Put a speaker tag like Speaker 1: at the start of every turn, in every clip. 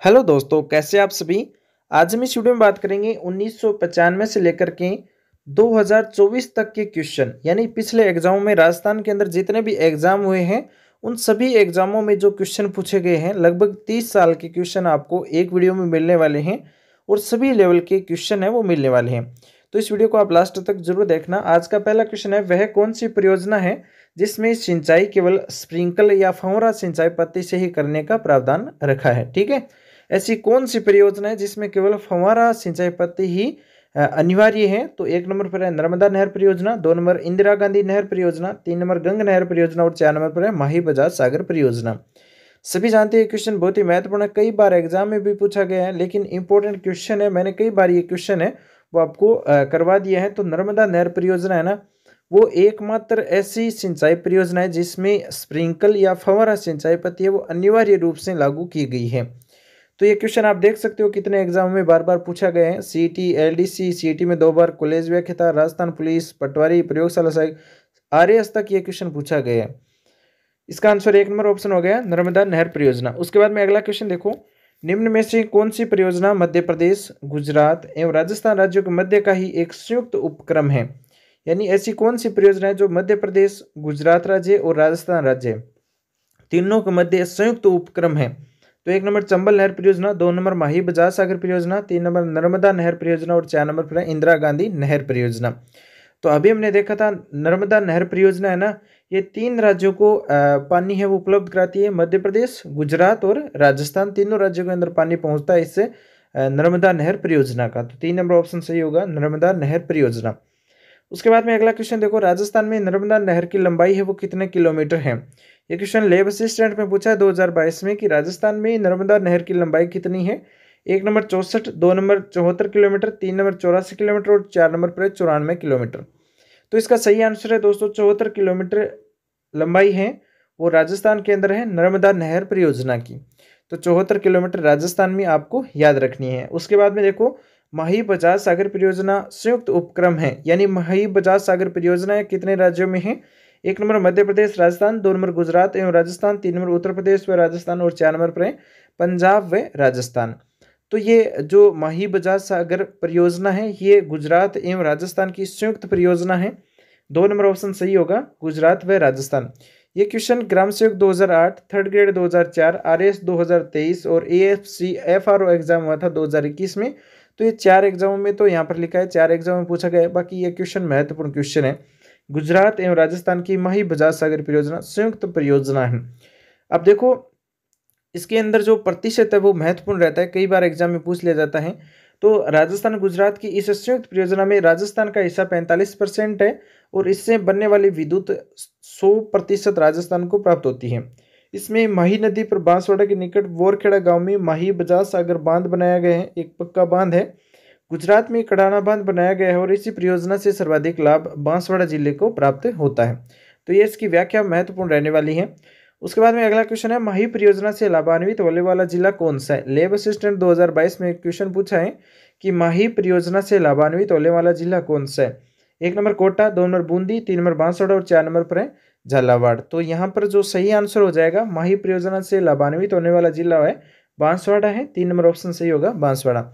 Speaker 1: Hello दोस्तों, कैसे आप सभी। आज हम इस वीडियो में बात करेंगे 1995 से लेकर के 2024 तक के क्वेश्चन, यानी पिछले एग्जामों में राजस्थान के अंदर जितने भी एग्जाम हुए हैं उन सभी एग्जामों में जो क्वेश्चन पूछे गए हैं, लगभग 30 साल के क्वेश्चन आपको एक वीडियो में मिलने वाले हैं और सभी लेवल के क्वेश्चन है वो मिलने वाले हैं। तो इस वीडियो को आप लास्ट तक जरूर देखना। आज का पहला क्वेश्चन है, वह कौन सी परियोजना है जिसमें सिंचाई केवल स्प्रिंकल या फव्वारा सिंचाई पद्धति से ही करने का प्रावधान रखा है। ठीक है, ऐसी कौन सी परियोजना है जिसमें केवल फव्वारा सिंचाई पद्धति ही अनिवार्य है। तो एक नंबर पर है नर्मदा नहर परियोजना, 2 नंबर इंदिरा गांधी नहर परियोजना, 3 नंबर गंगा नहर परियोजना और 4 नंबर पर है माही बजाज सागर परियोजना। सभी जानते हैं क्वेश्चन बहुत ही महत्वपूर्ण है, कई बार एग्जाम में भी पूछा गया है, लेकिन इंपॉर्टेंट क्वेश्चन है। मैंने कई बार ये क्वेश्चन है वो आपको करवा दिया है। तो नर्मदा नहर परियोजना है ना, वो एकमात्र ऐसी सिंचाई परियोजना है जिसमें स्प्रिंकल या फव्वारा सिंचाई पद्धति है वो अनिवार्य रूप से लागू की गई है। तो ये क्वेश्चन आप देख सकते हो कितने एग्जाम में बार बार पूछा गया है। सीईटी, एलडीसी, सीईटी में 2 बार, कॉलेज व्याख्याता, राजस्थान पुलिस, पटवारी, प्रयोगशाला सहायक, आरएएस तक ये क्वेश्चन पूछा गया है। इसका आंसर एक नंबर ऑप्शन हो गया नर्मदा नहर परियोजना। उसके बाद में अगला क्वेश्चन देखो, निम्न में से कौन सी परियोजना मध्य प्रदेश, गुजरात एवं राजस्थान राज्यों के मध्य का ही एक संयुक्त उपक्रम है। यानी ऐसी कौन सी परियोजना है जो मध्य प्रदेश, गुजरात राज्य और राजस्थान राज्य तीनों के मध्य संयुक्त उपक्रम है। तो एक नंबर चंबल नहर परियोजना, 2 नंबर माही बजाज सागर परियोजना, 3 नंबर नर्मदा नहर परियोजना और 4 नंबर पर है इंदिरा गांधी नहर परियोजना। तो अभी हमने देखा था नर्मदा नहर परियोजना है ना, ये 3 राज्यों को पानी है वो उपलब्ध कराती है। मध्य प्रदेश, गुजरात और राजस्थान, तीनों राज्यों के अंदर पानी पहुंचता है इससे नर्मदा नहर परियोजना का। तो 3 नंबर ऑप्शन सही होगा नर्मदा नहर परियोजना। उसके बाद में अगला क्वेश्चन देखो, राजस्थान में नर्मदा नहर की लंबाई है वो कितने किलोमीटर है। ये क्वेश्चन लेब असिस्टेंट में पूछा है 2022 में कि राजस्थान में नर्मदा नहर की लंबाई कितनी है। एक number 64, 2 number 74 kilometre, 3 number 84 kilometre और 4 नंबर पर 94 किलोमीटर। तो इसका सही आंसर है दोस्तों 74 किलोमीटर लंबाई है वो राजस्थान के अंदर है नर्मदा नहर परियोजना की। तो 74 किलोमीटर राजस्थान में आपको याद रखनी है। उसके बाद में देखो, माही बजाज सागर परियोजना संयुक्त उपक्रम है, यानी माही बजाज सागर परियोजना कितने राज्यों में है। एक नंबर मध्य प्रदेश राजस्थान, 2 नंबर गुजरात एवं राजस्थान, 3 नंबर उत्तर प्रदेश व राजस्थान और 4 नंबर पर है पंजाब व राजस्थान। तो ये जो माही बजाज सागर परियोजना है ये गुजरात एवं राजस्थान की संयुक्त परियोजना है। 2 नंबर ऑप्शन सही होगा गुजरात व राजस्थान। ये क्वेश्चन ग्राम सेवक 2008, थर्ड ग्रेड 2004, आरएएस 2023 और एएफसी एफआरओ एग्जाम हुआ था 2021 में। तो ये 4 एग्जामों में तो यहाँ पर लिखा है 4 एग्जाम में पूछा गया है। बाकी ये क्वेश्चन महत्वपूर्ण क्वेश्चन है। गुजरात एवं राजस्थान की माही बजाज सागर परियोजना संयुक्त परियोजना है। अब देखो इसके अंदर जो प्रतिशत है वो महत्वपूर्ण रहता है, कई बार एग्जाम में पूछ लिया जाता है। तो राजस्थान गुजरात की इस संयुक्त परियोजना में राजस्थान का हिस्सा 45% है और इससे बनने वाली विद्युत 100% राजस्थान को प्राप्त होती है। इसमें माही नदी पर बांसवाड़ा के निकट वोरखेड़ा गांव में माही बजाज सागर बांध बनाया गया है, एक पक्का बांध है। गुजरात में कड़ाना बांध बनाया गया है और इसी परियोजना से सर्वाधिक लाभ बांसवाड़ा जिले को प्राप्त होता है। तो ये इसकी व्याख्या महत्वपूर्ण रहने वाली है। उसके बाद में अगला क्वेश्चन है, माही परियोजना से लाभान्वित होने वाला जिला कौन सा है। लेब असिस्टेंट 2022 में एक क्वेश्चन पूछा है कि माही परियोजना से लाभान्वित होने वाला जिला कौन सा है। एक number Kota, 2 number Bundi, 3 number Banswara और 4 नंबर पर है झालावाड़। तो यहाँ पर जो सही आंसर हो जाएगा माही परियोजना से लाभान्वित होने वाला जिला है बांसवाड़ा है। 3 नंबर ऑप्शन सही होगा बांसवाड़ा।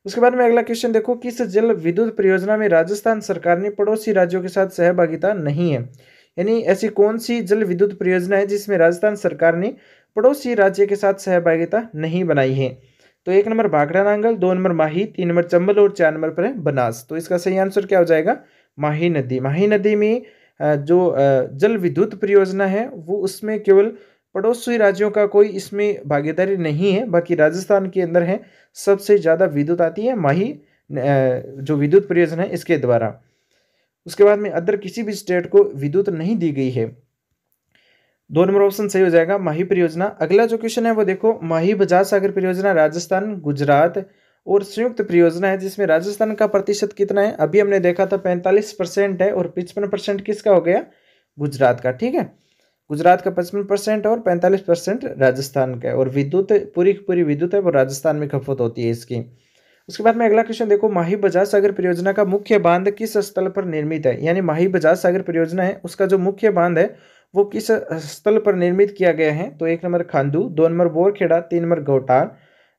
Speaker 1: उसके बाद में अगला क्वेश्चन देखो, किस जल विद्युत परियोजना में राजस्थान सरकार ने पड़ोसी राज्यों के साथ सहभागिता नहीं है। यानी ऐसी कौन सी जल विद्युत परियोजना है जिसमें राजस्थान सरकार ने पड़ोसी राज्य के साथ सहभागिता नहीं बनाई है। तो एक नंबर भाखड़ा नांगल, 2 नंबर माही, 3 नंबर चंबल और 4 नंबर पर है बनास। तो इसका सही आंसर क्या हो जाएगा माही नदी। माही नदी में जो जल विद्युत परियोजना है वो उसमें केवल पड़ोसी राज्यों का कोई इसमें भागीदारी नहीं है, बाकी राजस्थान के अंदर है सबसे ज़्यादा विद्युत आती है माही जो विद्युत परियोजना है इसके द्वारा। उसके बाद में अदर किसी भी स्टेट को विद्युत नहीं दी गई है। 2 नंबर ऑप्शन सही हो जाएगा माही परियोजना। अगला जो क्वेश्चन है वो देखो, माही बजाज सागर परियोजना राजस्थान, गुजरात और संयुक्त परियोजना है जिसमें राजस्थान का प्रतिशत कितना है। अभी हमने देखा था 45% है और 55% किसका हो गया गुजरात का। ठीक है, गुजरात का 55% और 45% राजस्थान का है और विद्युत पूरी पूरी विद्युत है वो राजस्थान में खपत होती है इसकी। उसके बाद में अगला क्वेश्चन देखो, माही बजाज सागर परियोजना का मुख्य बांध किस स्थल पर निर्मित है। यानी माही बजाज सागर परियोजना है उसका जो मुख्य बांध है वो किस स्थल पर निर्मित किया गया है। तो एक number Khandu, 2 number Borkheda, 3 number Ghotal,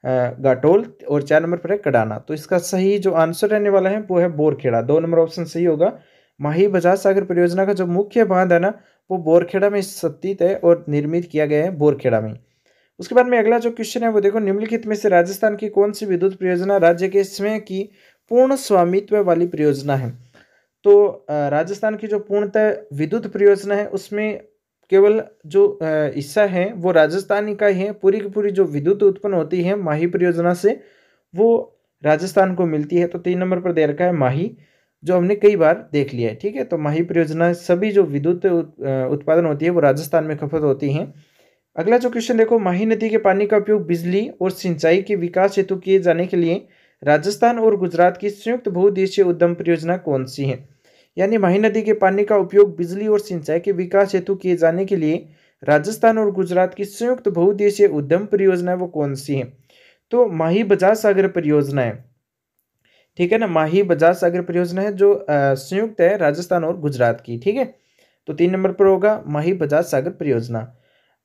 Speaker 1: Ghatol और 4 नंबर पर है कडाना। तो इसका सही जो आंसर रहने वाला है वो है बोरखेड़ा। 2 नंबर ऑप्शन सही होगा। माही बजाज सागर परियोजना का जो मुख्य बांध है ना वो बोरखेड़ा में स्थित है और निर्मित किया गया है बोरखेड़ा में। उसके बाद में अगला जो क्वेश्चन है वो देखो, निम्नलिखित में से राजस्थान की कौन सी विद्युत परियोजना राज्य के स्वयं की पूर्ण स्वामित्व वाली परियोजना है। तो राजस्थान की जो पूर्णतः विद्युत परियोजना है उसमें केवल जो हिस्सा है वो राजस्थान का ही है। पूरी की पूरी जो विद्युत उत्पन्न होती है माही परियोजना से वो राजस्थान को मिलती है। तो 3 नंबर पर दे रखा है माही, जो हमने कई बार देख लिया है। ठीक है, तो माही परियोजना सभी जो विद्युत उत्पादन होती है वो राजस्थान में खपत होती है। अगला जो क्वेश्चन देखो, माही नदी के पानी का उपयोग बिजली और सिंचाई के विकास हेतु किए जाने के लिए राजस्थान और गुजरात की संयुक्त बहुउद्देशीय उद्यम परियोजना कौन सी है। यानी माही नदी के पानी का उपयोग बिजली और सिंचाई के विकास हेतु किए जाने के लिए राजस्थान और गुजरात की संयुक्त बहुउद्देशीय उद्यम परियोजना वो कौन सी है। तो माही बजाज सागर परियोजना है। ठीक है ना, माही बजाज सागर परियोजना है जो संयुक्त है राजस्थान और गुजरात की। ठीक है, तो 3 नंबर पर होगा माही बजाज सागर परियोजना।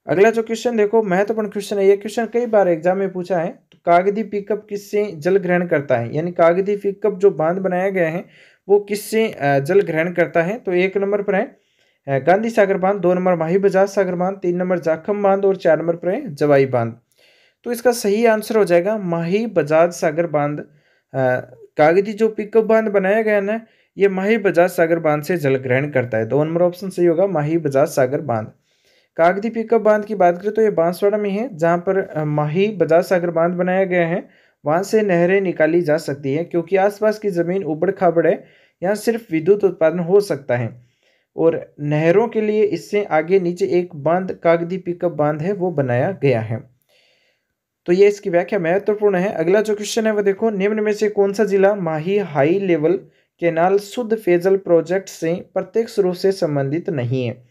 Speaker 1: अगला जो क्वेश्चन देखो, महत्वपूर्ण क्वेश्चन है। ये क्वेश्चन कई बार एग्जाम में पूछा है। तो कागदी पिकअप किससे जल ग्रहण करता है, यानी कागदी पिकअप जो बांध बनाया गया है वो किससे जल ग्रहण करता है। तो 1 नंबर पर है गांधी सागर बांध, 2 नंबर माही बजाज सागर बांध, 3 नंबर जाखम बांध और 4 नंबर पर है जवाई बांध। तो इसका सही आंसर हो जाएगा माही बजाज सागर बांध। कागदी जो पिकअप बांध बनाया गया ना ये माही बजाज सागर बांध से जल ग्रहण करता है। 2 नंबर ऑप्शन सही होगा, माही बजाज सागर बांध। कागदी पिकअप बांध की बात करें तो ये बांसवाड़ा में है, जहाँ पर माही बजाज सागर बांध बनाया गया है। वहाँ से नहरें निकाली जा सकती है क्योंकि आसपास की ज़मीन उबड़ खाबड़ है, यहाँ सिर्फ विद्युत उत्पादन हो सकता है। और नहरों के लिए इससे आगे नीचे एक बांध कागदी पिकअप बांध है वो बनाया गया है। तो ये इसकी व्याख्या महत्वपूर्ण है। अगला जो क्वेश्चन है वो देखो, निम्न में से कौन सा जिला माही हाई लेवल केनाल शुद्ध पेयजल प्रोजेक्ट से प्रत्यक्ष रूप से संबंधित नहीं है।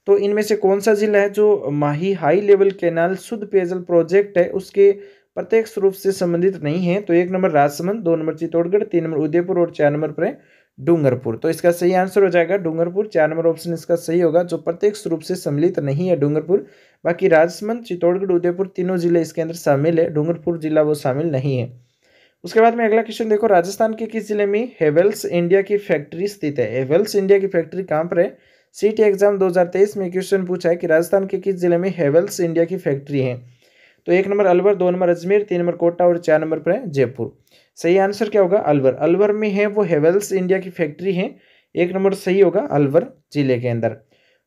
Speaker 1: तो इनमें से कौन सा जिला है जो माही हाई लेवल कैनाल शुद्ध पेयजल प्रोजेक्ट है उसके प्रत्यक्ष रूप से संबंधित नहीं है। तो 1 number Rajsamand, 2 number Chittorgarh, 3 number Udaipur और 4 नंबर पर है डूंगरपुर। तो इसका सही आंसर हो जाएगा डूंगरपुर। 4 नंबर ऑप्शन इसका सही होगा, जो प्रत्यक्ष रूप से सम्मिलित नहीं है डूंगरपुर। बाकी राजसमंद, चित्तौड़गढ़, उदयपुर तीनों जिले इसके अंदर शामिल है, डूंगरपुर जिला वो शामिल नहीं है। उसके बाद में अगला क्वेश्चन देखो, राजस्थान के किस जिले में हेवेल्स इंडिया की फैक्ट्री स्थित है। हेवेल्स इंडिया की फैक्ट्री कहाँ पर है। सीटी एग्जाम 2023 में क्वेश्चन पूछा है कि राजस्थान के किस जिले में हेवेल्स इंडिया की फैक्ट्री है। तो 1 number Alwar, 2 number Ajmer, 3 number Kota और 4 नंबर पर है जयपुर। सही आंसर क्या होगा, अलवर। अलवर में है वो हेवेल्स इंडिया की फैक्ट्री है। 1 नंबर सही होगा अलवर जिले के अंदर।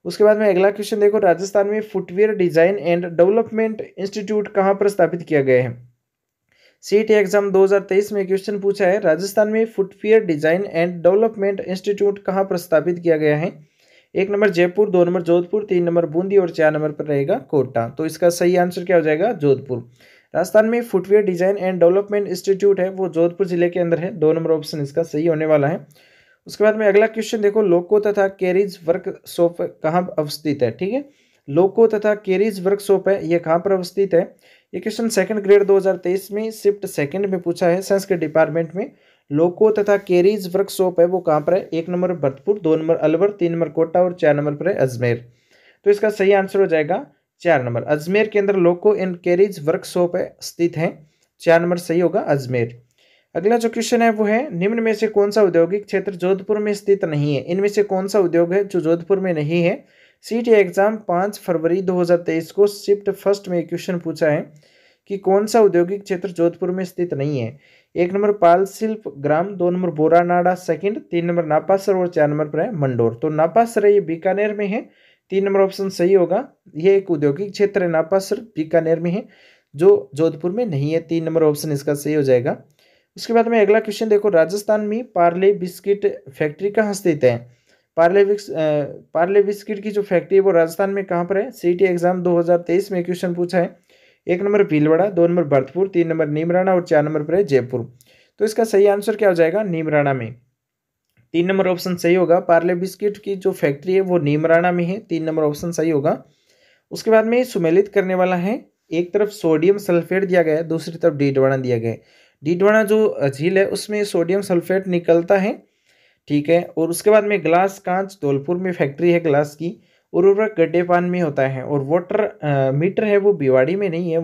Speaker 1: उसके बाद में अगला क्वेश्चन देखो, राजस्थान में footwear design and development institute कहाँ पर स्थापित किया गया है। सीटी एग्जाम 2023 में क्वेश्चन पूछा है, राजस्थान में footwear design and development institute कहाँ पर स्थापित किया गया है। 1 number Jaipur, 2 number Jodhpur, 3 number Bundi और 4 नंबर पर रहेगा कोटा। तो इसका सही आंसर क्या हो जाएगा, जोधपुर। राजस्थान में footwear design and development institute है वो जोधपुर जिले के अंदर है। 2 नंबर ऑप्शन इसका सही होने वाला है। उसके बाद में अगला क्वेश्चन देखो, लोको तथा कैरिज वर्कशॉप कहाँ अवस्थित है। ठीक है, लोको तथा कैरिज वर्कशॉप है ये कहाँ पर अवस्थित है। ये क्वेश्चन 2nd ग्रेड 2023 में शिफ्ट 2nd में पूछा है संस्कृत डिपार्टमेंट में। लोको तथा कैरिज वर्कशॉप है वो कहाँ पर है। 1 number Bharatpur, 2 number Alwar, 3 number Kota और 4 नंबर पर है अजमेर। तो इसका सही आंसर हो जाएगा 4 नंबर। अजमेर के अंदर लोको एंड कैरिज वर्कशॉप है स्थित है। 4 नंबर सही होगा अजमेर। अगला जो क्वेश्चन है वो है, निम्न में से कौन सा औद्योगिक क्षेत्र जोधपुर में स्थित नहीं है। इनमें से कौन सा उद्योग है जो जोधपुर में नहीं है। सीटी एग्जाम 5 फरवरी 2023 को शिफ्ट 1st में क्वेश्चन पूछा है कि कौन सा औद्योगिक क्षेत्र जोधपुर में स्थित नहीं है। 1 नंबर पाल शिल्प ग्राम, 2 number Boranada second, 3 number Napasar और 4 नंबर पर है मंडोर। तो नापासर ये बीकानेर में है। 3 नंबर ऑप्शन सही होगा। ये एक औद्योगिक क्षेत्र है नापासर, बीकानेर में है, जो जोधपुर में नहीं है। 3 नंबर ऑप्शन इसका सही हो जाएगा। उसके बाद में अगला क्वेश्चन देखो, राजस्थान में पार्ले बिस्किट फैक्ट्री कहाँ स्थित है। पार्ले बिस्किट की जो फैक्ट्री है वो राजस्थान में कहाँ पर है। सीटी एग्जाम 2023 में क्वेश्चन पूछा है। 1 number Bhilwara, 2 number Bharatpur, 3 number Neemrana और 4 नंबर पर है जयपुर। तो इसका सही आंसर क्या हो जाएगा, नीमराणा में। 3 नंबर ऑप्शन सही होगा। पार्ले बिस्किट की जो फैक्ट्री है वो नीमराणा में है। 3 नंबर ऑप्शन सही होगा। उसके बाद में सुमेलित करने वाला है, एक तरफ सोडियम सल्फेट दिया गया है, दूसरी तरफ डीडवाना दिया गया है। डीडवाना जो झील है उसमें सोडियम सल्फेट निकलता है। ठीक है, और उसके बाद में ग्लास कांच धौलपुर में फैक्ट्री है ग्लास की। उर्वरक गड्ढेपान में होता है। और वाटर मीटर है वो भिवाड़ी में नहीं है।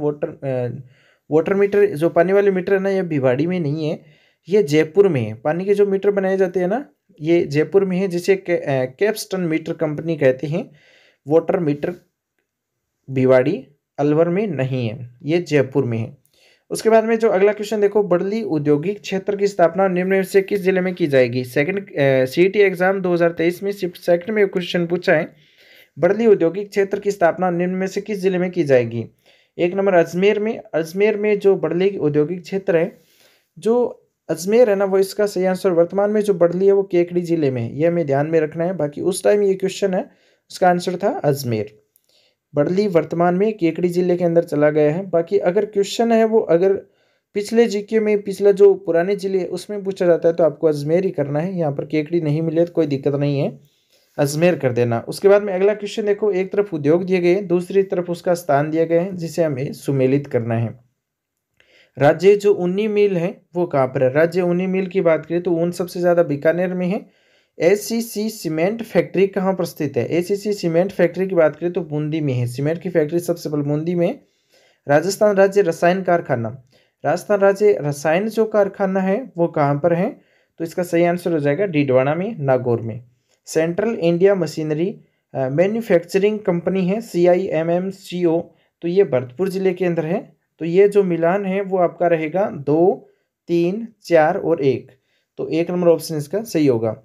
Speaker 1: वाटर मीटर जो पानी वाले मीटर है ना, ये भिवाड़ी में नहीं है, ये जयपुर में है। पानी के जो मीटर बनाए जाते हैं ना, ये जयपुर में है, जिसे कैप्स्टन मीटर कंपनी कहते हैं। वाटर मीटर भिवाड़ी अलवर में नहीं है, ये जयपुर में है। उसके बाद में जो अगला क्वेश्चन देखो, बड़ली औद्योगिक क्षेत्र की स्थापना निम्न में से किस जिले में की जाएगी। सेकंड सीईटी एग्जाम 2023 में शिफ्ट सेकंड में क्वेश्चन पूछा है, बड़ली औद्योगिक क्षेत्र की स्थापना निम्न में से किस जिले में की जाएगी। एक नंबर अजमेर में। अजमेर में जो बड़ली औद्योगिक क्षेत्र है, जो अजमेर है ना, वो इसका सही आंसर। वर्तमान में जो बड़ली है वो केकड़ी जिले में है, ये हमें ध्यान में रखना है। बाकी उस टाइम ये क्वेश्चन है, उसका आंसर था अजमेर। बड़ली वर्तमान में केकड़ी जिले के अंदर चला गया है। बाकी अगर क्वेश्चन है वो अगर पिछले जीके में पिछला जो पुराने जिले है उसमें पूछा जाता है तो आपको अजमेर ही करना है। यहाँ पर केकड़ी नहीं मिले तो कोई दिक्कत नहीं है, अजमेर कर देना। उसके बाद में अगला क्वेश्चन देखो, एक तरफ उद्योग दिए गए, दूसरी तरफ उसका स्थान दिया गया है, जिसे हमें सुमेलित करना है। राज्य जो ऊनी मिल है वो कहाँ पर है। राज्य ऊनी मिल की बात करें तो ऊन सबसे ज़्यादा बीकानेर में है। एसीसी सीमेंट फैक्ट्री कहाँ पर स्थित है। एसीसी सीमेंट फैक्ट्री की बात करें तो बूंदी में है। सीमेंट की फैक्ट्री सबसे पहले बूंदी में। राजस्थान राज्य रसायन कारखाना, राजस्थान राज्य रसायन जो कारखाना है वो कहाँ पर है, तो इसका सही आंसर हो जाएगा डीडवाना में, नागौर में। Central India machinery manufacturing company है, CIMMCO, तो ये भरतपुर जिले के अंदर है। तो ये जो मिलान है वो आपका रहेगा 2, 3, 4 और 1, तो 1 नंबर ऑप्शन इसका सही होगा।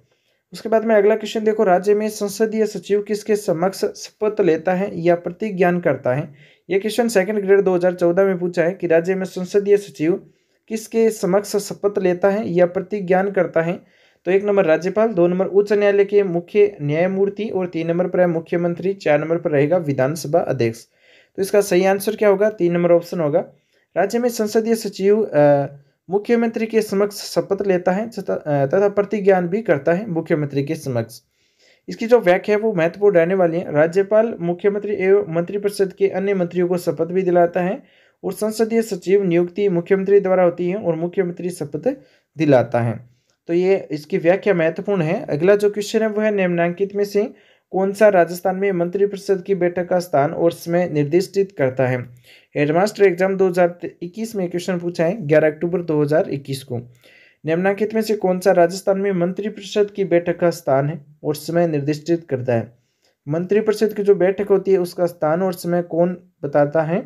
Speaker 1: उसके बाद में अगला क्वेश्चन देखो, राज्य में संसदीय सचिव किसके समक्ष शपथ लेता है या प्रतिज्ञान करता है। यह क्वेश्चन सेकंड ग्रेड 2014 में पूछा है कि राज्य में संसदीय सचिव किसके समक्ष शपथ लेता है या प्रतिज्ञान करता है। तो 1 नंबर राज्यपाल, 2 नंबर उच्च न्यायालय के मुख्य न्यायमूर्ति और 3 नंबर पर है मुख्यमंत्री, 4 नंबर पर रहेगा विधानसभा अध्यक्ष। तो इसका सही आंसर क्या होगा, 3 नंबर ऑप्शन होगा। राज्य में संसदीय सचिव मुख्यमंत्री के समक्ष शपथ लेता है तथा प्रतिज्ञान भी करता है मुख्यमंत्री के समक्ष। इसकी जो व्याख्या है वो महत्वपूर्ण रहने वाली है। राज्यपाल मुख्यमंत्री एवं मंत्रिपरिषद के अन्य मंत्रियों को शपथ भी दिलाता है और संसदीय सचिव नियुक्ति मुख्यमंत्री द्वारा होती है और मुख्यमंत्री शपथ दिलाता है। तो ये इसकी व्याख्या महत्वपूर्ण है। अगला जो क्वेश्चन है वो है, निम्नलिखित में से कौन सा राजस्थान में मंत्रिपरिषद की बैठक का स्थान और समय निर्दिष्ट करता है। हेडमास्टर एग्जाम 2021 में क्वेश्चन पूछा है 11 अक्टूबर 2021 को। निम्नलिखित में से कौन सा राजस्थान में मंत्रिपरिषद की बैठक का स्थान है और समय निर्दिष्ट करता है। मंत्रिपरिषद की जो बैठक होती है उसका स्थान और समय कौन बताता है।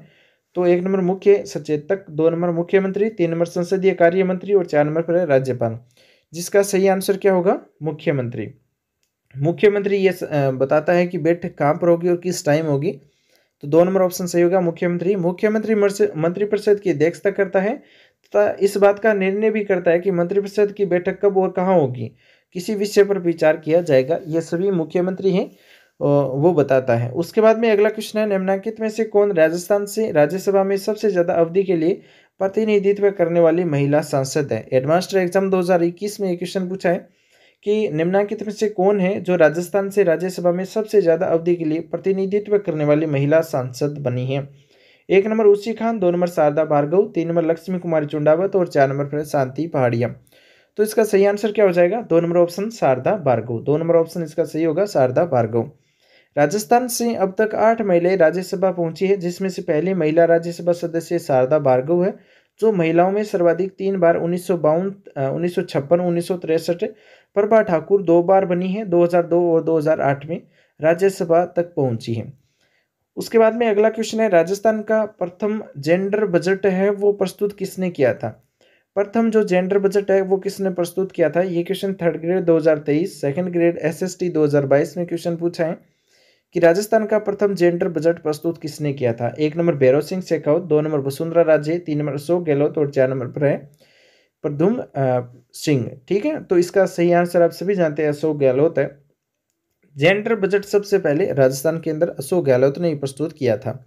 Speaker 1: तो 1 नंबर मुख्य सचेतक, 2 नंबर मुख्यमंत्री, 3 नंबर संसदीय कार्य मंत्री और 4 नंबर पर है राज्यपाल, जिसका सही आंसर क्या होगा, मुख्यमंत्री। मुख्यमंत्री ये बताता है कि बैठक कहाँ पर होगी और किस टाइम होगी, तो 2 नंबर ऑप्शन सही होगा, मुख्यमंत्री। मुख्यमंत्री मंत्रिपरिषद की अध्यक्षता करता है तथा इस बात का निर्णय भी करता है कि मंत्रिपरिषद की बैठक कब और कहाँ होगी, किसी विषय पर विचार किया जाएगा, ये सभी मुख्यमंत्री हैं वो बताता है। उसके बाद में अगला क्वेश्चन है, निम्नलिखित में से कौन राजस्थान से राज्यसभा में सबसे ज्यादा अवधि के लिए प्रतिनिधित्व करने वाली महिला सांसद है। एडवांस्ड एग्जाम 2021 में एक क्वेश्चन पूछा है कि निम्नलिखित में से कौन है जो राजस्थान से राज्यसभा में सबसे ज्यादा अवधि के लिए प्रतिनिधित्व करने वाली महिला सांसद बनी है। 1 नंबर उसी खान, 2 नंबर शारदा भार्गव, 3 नंबर लक्ष्मी कुमारी चुंडावत और 4 नंबर पर शांति पहाड़िया। तो इसका सही आंसर क्या हो जाएगा, 2 number option Sharda Bhargava. 2 number option इसका सही होगा, शारदा भार्गव। राजस्थान से अब तक 8 महिलाएं राज्यसभा पहुंची है, जिसमें से पहली महिला राज्यसभा सदस्य शारदा भार्गव है, जो महिलाओं में सर्वाधिक 3 बार 1952, 1956, 1963। प्रभा ठाकुर 2 बार बनी है, 2002 और 2008 में राज्यसभा तक पहुंची है। उसके बाद में अगला क्वेश्चन है, राजस्थान का प्रथम जेंडर बजट है वो प्रस्तुत किसने किया था। प्रथम जो जेंडर बजट है वो किसने प्रस्तुत किया था। ये question 3rd grade 2023, 2nd grade SST 2022 में क्वेश्चन पूछा है कि राजस्थान का प्रथम जेंडर बजट प्रस्तुत किसने किया था। 1 number Bhairav Singh Shekhawat, 2 number Vasundhara Raje, 3 number Ashok Gehlot और 4 नंबर पर है प्रद्युम्न सिंह। ठीक है, तो इसका सही आंसर आप सभी जानते हैं, अशोक गहलोत है। जेंडर बजट सबसे पहले राजस्थान के अंदर अशोक गहलोत ने प्रस्तुत किया था।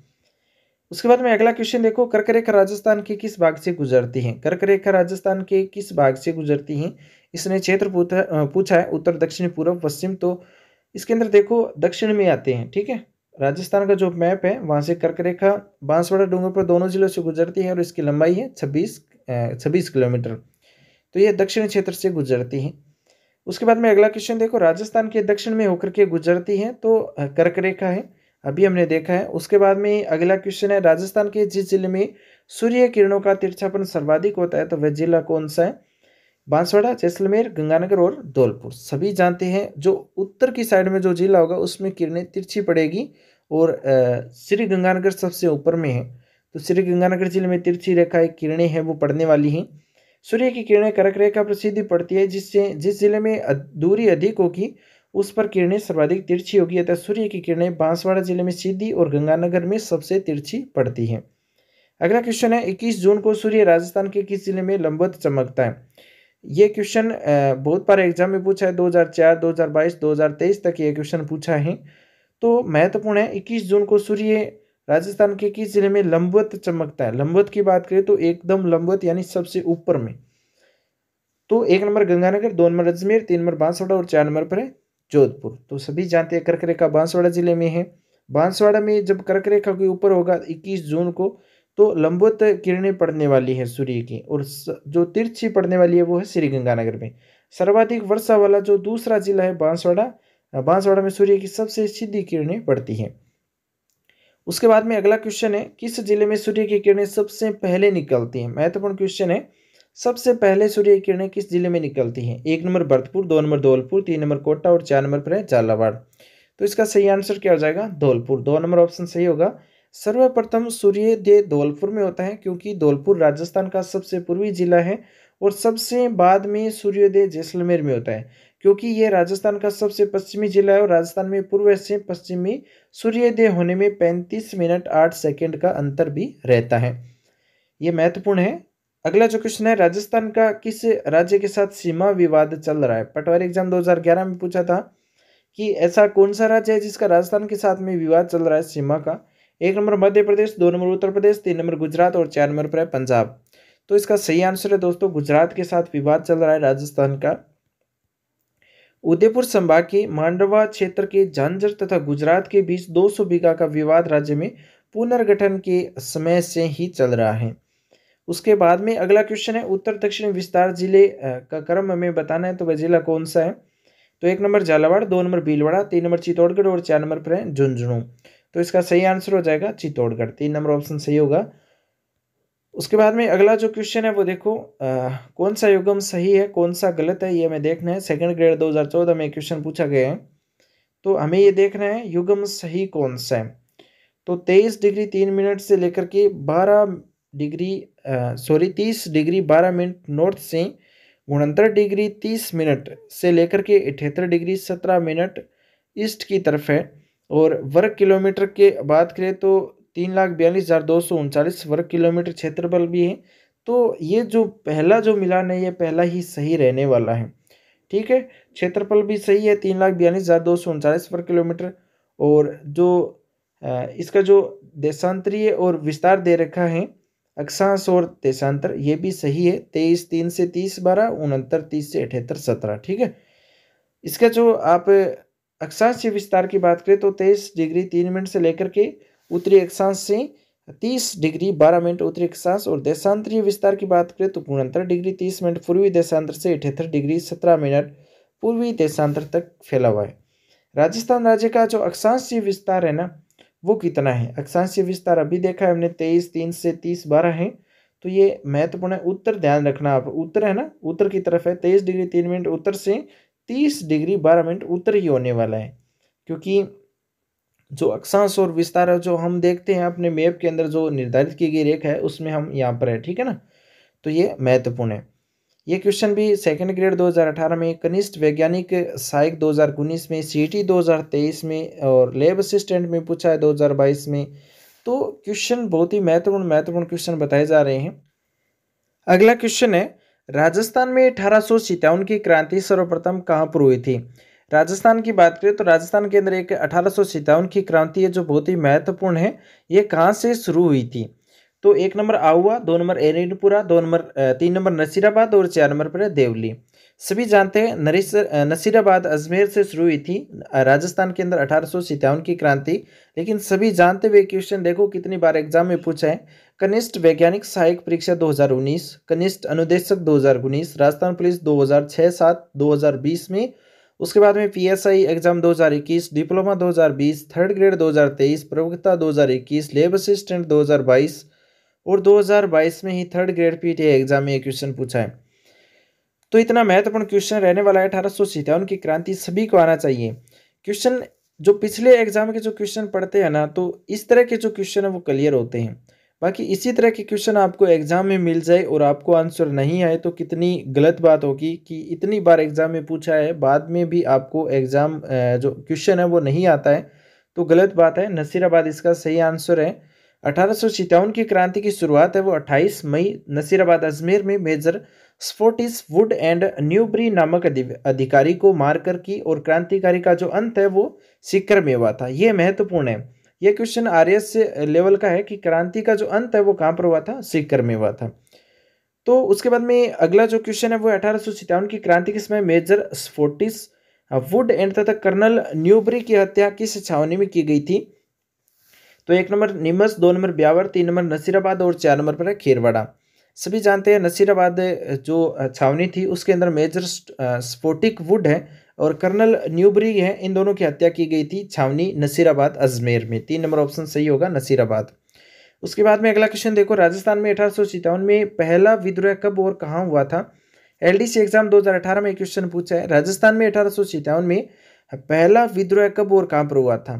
Speaker 1: उसके बाद में अगला क्वेश्चन देखो, कर्क रेखा राजस्थान के किस भाग से गुजरती है। कर्क रेखा राजस्थान के किस भाग से गुजरती है, इसने क्षेत्र पूछा है, उत्तर, दक्षिण, पूर्व, पश्चिम। तो इसके अंदर देखो दक्षिण में आते हैं। ठीक है, राजस्थान का जो मैप है वहां से कर्क रेखा बांसवाड़ा डूंगर पर दोनों जिलों से गुजरती है और इसकी लंबाई है 26 किलोमीटर। तो ये दक्षिण क्षेत्र से गुजरती है। उसके बाद में अगला क्वेश्चन देखो, राजस्थान के दक्षिण में होकर के गुजरती है, तो कर्क रेखा है, अभी हमने देखा है। उसके बाद में अगला क्वेश्चन है, राजस्थान के जिस जिले में सूर्य किरणों का तिरछापन सर्वाधिक होता है तो वह जिला कौन सा है? बांसवाड़ा, जैसलमेर, गंगानगर और धौलपुर। सभी जानते हैं जो उत्तर की साइड में जो जिला होगा उसमें किरणें तिरछी पड़ेगी और श्री गंगानगर सबसे ऊपर में है, तो श्री गंगानगर जिले में तिरछी रेखाएं किरणें हैं वो पड़ने वाली हैं। सूर्य की किरणें कर्क रेखा पर सीधी पड़ती है, जिससे जिस जिले में दूरी अधिक होगी उस पर किरणें सर्वाधिक तिरछी होगी, अतः सूर्य की किरणें बांसवाड़ा जिले में सीधी और गंगानगर में सबसे तिरछी पड़ती हैं। अगला क्वेश्चन है 21 जून को सूर्य राजस्थान के किस जिले में लंबवत चमकता है? ये क्वेश्चन बहुत बार एग्जाम में पूछा है, 2004, 2022, 2023 तक ये क्वेश्चन पूछा है, तो महत्वपूर्ण है। 21 जून को सूर्य राजस्थान के किस जिले में लंबवत चमकता है? लंबवत की बात करें तो एकदम लंबवत यानी सबसे ऊपर में, तो 1 number Ganganagar, 2 number Ajmer, 3 number Banswara और 4 नंबर पर है जोधपुर। तो सभी जानते हैं कर्क रेखा बांसवाड़ा जिले में है। बांसवाड़ा में जब कर्क रेखा के ऊपर होगा 21 जून को तो लंबवत किरणें पड़ने वाली है सूर्य की, और जो तिरछी पड़ने वाली है वो है श्री गंगानगर में। सर्वाधिक वर्षा वाला जो दूसरा जिला है बांसवाड़ा, बांसवाड़ा में सूर्य की सबसे सीधी किरणें पड़ती हैं। उसके बाद में अगला क्वेश्चन है किस जिले में सूर्य की किरणें सबसे पहले निकलती हैं? महत्वपूर्ण क्वेश्चन है, सबसे पहले सूर्य की किरणें किस जिले में निकलती हैं? 1 number Bharatpur, 2 number Dholpur, 3 number Kota और 4 नंबर पर है झालावाड़। तो इसका सही आंसर क्या हो जाएगा? धौलपुर। 2 नंबर ऑप्शन सही होगा। सर्वप्रथम सूर्योदय धौलपुर में होता है क्योंकि धौलपुर राजस्थान का सबसे पूर्वी जिला है, और सबसे बाद में सूर्योदय जैसलमेर में होता है क्योंकि ये राजस्थान का सबसे पश्चिमी जिला है और राजस्थान में पूर्व से पश्चिम में सूर्योदय होने में 35 मिनट 8 सेकंड का अंतर भी रहता है। ये महत्वपूर्ण है। अगला जो क्वेश्चन है, राजस्थान का किस राज्य के साथ सीमा विवाद चल रहा है? पटवारी एग्जाम 2011 में पूछा था कि ऐसा कौन सा राज्य है जिसका राजस्थान के साथ में विवाद चल रहा है सीमा का? 1 number Madhya Pradesh, 2 number Uttar Pradesh, 3 number Gujarat और 4 नंबर पर है पंजाब। तो इसका सही आंसर है दोस्तों गुजरात के साथ विवाद चल रहा है राजस्थान का। उदयपुर संभाग के मांडवा क्षेत्र के झांझर तथा गुजरात के बीच 200 बीघा का विवाद राज्य में पुनर्गठन के समय से ही चल रहा है। उसके बाद में अगला क्वेश्चन है उत्तर दक्षिण विस्तार जिले का क्रम हमें बताना है, तो वह जिला कौन सा है? तो 1 number Jhalawar, 2 number Bhilwara, 3 number Chittorgarh और 4 नंबर पर है झुंझुनू। तो इसका सही आंसर हो जाएगा चित्तौड़गढ़। 3 नंबर ऑप्शन सही होगा। उसके बाद में अगला जो क्वेश्चन है वो देखो कौन सा युग्म सही है कौन सा गलत है, ये हमें देखना है। सेकंड ग्रेड 2014 में क्वेश्चन पूछा गया है, तो हमें ये देखना है युग्म सही कौन सा है। तो 23 डिग्री 3 मिनट से लेकर के 30 डिग्री 12 मिनट नॉर्थ से 69 डिग्री 30 मिनट से लेकर के 78 डिग्री 17 मिनट ईस्ट की तरफ है, और वर्ग किलोमीटर के बात करें तो 3,42,239 वर्ग किलोमीटर क्षेत्रफल भी है। तो ये जो पहला जो मिलान है ये पहला ही सही रहने वाला है, ठीक है। क्षेत्रफल भी सही है 3,42,239 वर्ग किलोमीटर, और जो इसका जो देशांतरीय और विस्तार दे रखा है अक्षांश और देशांतर ये भी सही है 23 3 से 30 12 69 30 से 78 17, ठीक है। इसका जो आप अक्षांश विस्तार की बात करें तो 23 डिग्री 3 मिनट से लेकर के उत्तरी अक्षांश से 30 डिग्री 12 मिनट उत्तरी अक्षांश, और देशांतरीय विस्तार की बात करें तो 69 डिग्री 30 मिनट पूर्वी देशांतर से 78 डिग्री 17 मिनट पूर्वी देशांतर तक फैला हुआ है। राजस्थान राज्य का जो अक्षांशीय विस्तार है ना वो कितना है? अक्षांशीय विस्तार अभी देखा है हमने 23 3 से 30 12 है, तो ये महत्वपूर्ण है। उत्तर ध्यान रखना, आप उत्तर है ना उत्तर की तरफ है 23 डिग्री 3 मिनट उत्तर से 30 डिग्री 12 मिनट उत्तर ही होने वाला है, क्योंकि जो अक्षांश और विस्तार है जो हम देखते हैं अपने मैप के अंदर जो निर्धारित की गई रेखा है उसमें हम यहाँ पर है, ठीक है ना। तो ये महत्वपूर्ण है। ये क्वेश्चन भी सेकंड ग्रेड 2018 में, कनिष्ठ वैज्ञानिक सहायक 2019 में, सीटी 2023 में और लैब असिस्टेंट में पूछा है 2022 में। तो क्वेश्चन बहुत ही महत्वपूर्ण क्वेश्चन बताए जा रहे हैं। अगला क्वेश्चन है राजस्थान में 1857 की क्रांति सर्वप्रथम कहाँ पर हुई थी? राजस्थान की बात करें तो राजस्थान के अंदर एक 1857 की क्रांति है जो बहुत ही महत्वपूर्ण है। ये कहाँ से शुरू हुई थी? तो 1 number Ahua, 2 number Erandpura, 3 number Nasirabad और 4 नंबर पर है देवली। सभी जानते हैं नसीराबाद अजमेर से शुरू हुई थी राजस्थान के अंदर 1857 की क्रांति। लेकिन सभी जानते हुए क्वेश्चन देखो कितनी बार एग्जाम में पूछा है। कनिष्ठ वैज्ञानिक सहायक परीक्षा 2019, कनिष्ठ अनुदेशक 2019, राजस्थान पुलिस 2006-7 2020 में, उसके बाद में PSI exam 2021, diploma 2020, third grade 2023, प्रवक्ता 2021, लेब असिस्टेंट 2022, और 2022 में ही 3rd ग्रेड पीटी एग्जाम में ये क्वेश्चन पूछा है। तो इतना महत्वपूर्ण क्वेश्चन रहने वाला है 1857 की क्रांति, सभी को आना चाहिए। क्वेश्चन जो पिछले एग्जाम के जो क्वेश्चन पढ़ते हैं ना, तो इस तरह के जो क्वेश्चन है वो क्लियर होते हैं। बाकी इसी तरह के क्वेश्चन आपको एग्जाम में मिल जाए और आपको आंसर नहीं आए तो कितनी गलत बात होगी कि इतनी बार एग्जाम में पूछा है, बाद में भी आपको एग्जाम जो क्वेश्चन है वो नहीं आता है, तो गलत बात है। नसीराबाद इसका सही आंसर है। 1857 की क्रांति की शुरुआत है वो 28 मई नसीराबाद अजमेर में मेजर स्फोर्टिस वुड एंड न्यूबरी नामक अधिकारी को मारकर की, और क्रांतिकारी का जो अंत है वो सीकर में हुआ था। ये महत्वपूर्ण है। ये क्वेश्चन आरएस लेवल का है कि क्रांति का जो अंत है वो कहाँ पर हुआ था, सीकर में हुआ था। तो उसके बाद में अगला जो क्वेश्चन है वो 1857 की क्रांति के समय मेजर स्फोर्टिस वुड एंड तथा कर्नल न्यूबरी की हत्या किस छावनी में की गई थी? तो 1 number Neemuch, 2 number Beawar, 3 number Nasirabad और 4 नंबर पर है खेरवाड़ा। सभी जानते हैं नसीराबाद जो छावनी थी उसके अंदर मेजर स्फोटिक वुड है और कर्नल न्यूबरी है, इन दोनों की हत्या की गई थी छावनी नसीराबाद अजमेर में। 3 नंबर ऑप्शन सही होगा नसीराबाद। उसके बाद में अगला क्वेश्चन देखो, राजस्थान में 1857 में पहला विद्रोह कब और कहाँ हुआ था? एलडीसी एग्जाम 2018 में क्वेश्चन पूछा है, राजस्थान में 1857 में पहला विद्रोह कब और कहाँ पर हुआ था?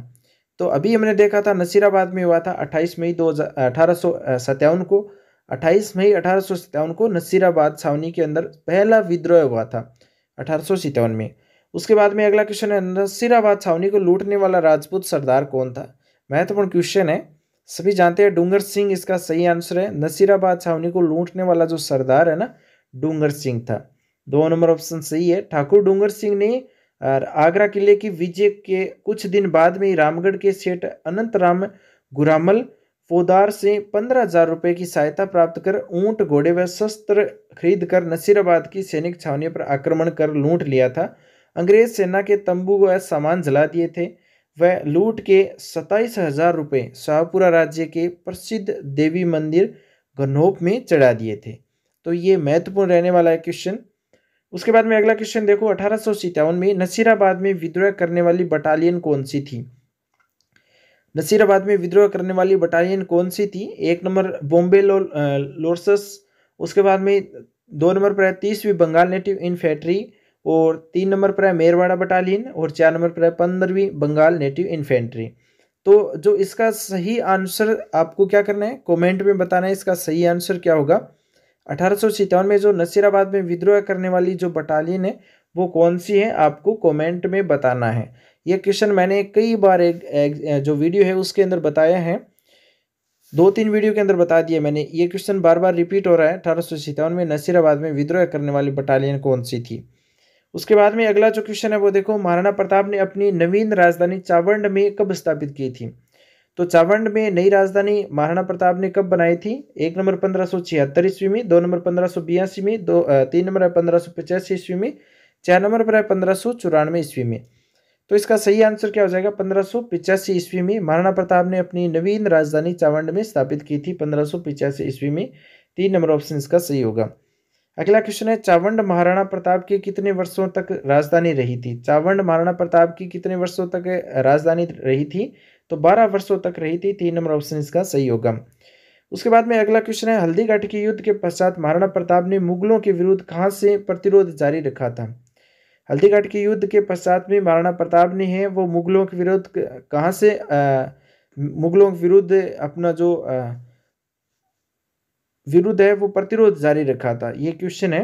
Speaker 1: तो अभी हमने देखा था नसीराबाद में हुआ था 28 मई 1857 को। 28 मई 1857 को नसीराबाद छावनी के अंदर पहला विद्रोह हुआ था 1857 में। उसके बाद में अगला क्वेश्चन है, नसीराबाद छावनी को लूटने वाला राजपूत सरदार कौन था? महत्वपूर्ण क्वेश्चन है, सभी जानते हैं डूंगर सिंह इसका सही आंसर है। नसीराबाद छावनी को लूटने वाला जो सरदार है ना, डूंगर सिंह था। 2 नंबर ऑप्शन सही है। ठाकुर डूंगर सिंह ने आगरा किले की विजय के कुछ दिन बाद में रामगढ़ के सेठ अनंतराम गुरामल पोदार से 15,000 रुपये की सहायता प्राप्त कर ऊंट, घोड़े व शस्त्र खरीद कर नसीराबाद की सैनिक छावनियों पर आक्रमण कर लूट लिया था। अंग्रेज सेना के तंबू व सामान जला दिए थे। वह लूट के 27,000 रुपये शाहपुरा राज्य के प्रसिद्ध देवी मंदिर गन्नौप में चढ़ा दिए थे। तो ये महत्वपूर्ण रहने वाला है क्वेश्चन। उसके बाद में अगला क्वेश्चन देखो, 1857 में नसीराबाद में विद्रोह करने वाली बटालियन कौन सी थी? नसीराबाद में विद्रोह करने वाली बटालियन कौन सी थी? 1 नंबर बॉम्बे लोर्सस, उसके बाद में 2 नंबर पर है 30वीं बंगाल नेटिव इन्फेंट्री, और 3 नंबर पर है मेरवाड़ा बटालियन, और 4 नंबर पर है 15वीं बंगाल नेटिव इन्फेंट्री। तो जो इसका सही आंसर आपको क्या करना है, कमेंट में बताना है इसका सही आंसर क्या होगा। 1857 में जो नसीराबाद में विद्रोह करने वाली जो बटालियन है वो कौन सी है, आपको कमेंट में बताना है। ये क्वेश्चन मैंने कई बार जो वीडियो है उसके अंदर बताया है, 2-3 वीडियो के अंदर बता दिया मैंने। ये क्वेश्चन बार बार रिपीट हो रहा है। 1857 में नसीराबाद में विद्रोह करने वाली बटालियन कौन सी थी? उसके बाद में अगला जो क्वेश्चन है वो देखो, महाराणा प्रताप ने अपनी नवीन राजधानी चावंड में कब स्थापित की थी? तो चावंड में नई राजधानी महाराणा प्रताप ने कब बनाई थी? 1 नंबर 1576 ईस्वी में, 2 नंबर 1582 में, 3 नंबर है 1585 ईस्वी में, 4 नंबर पर है 1594 ईस्वी में। तो इसका सही आंसर क्या हो जाएगा? 1585 ईस्वी में महाराणा प्रताप ने अपनी नवीन राजधानी चावंड में स्थापित की थी, 1585 ईस्वी में। 3 नंबर ऑप्शन इसका सही होगा। अगला क्वेश्चन है, चावंड महाराणा प्रताप की कितने वर्षों तक राजधानी रही थी? चावंड महाराणा प्रताप की कितने वर्षों तक राजधानी रही थी? तो 12 वर्षों तक रही थी। 3 नंबर ऑप्शन इसका सही होगा। उसके बाद में अगला क्वेश्चन है, हल्दीघाटी के युद्ध के पश्चात महाराणा प्रताप ने मुगलों के विरुद्ध कहाँ से प्रतिरोध जारी रखा था? हल्दीघाटी के युद्ध के पश्चात में महाराणा प्रताप ने है वो मुगलों के विरुद्ध कहाँ से मुगलों के विरुद्ध अपना जो विरुद्ध है वो प्रतिरोध जारी रखा था, ये क्वेश्चन है।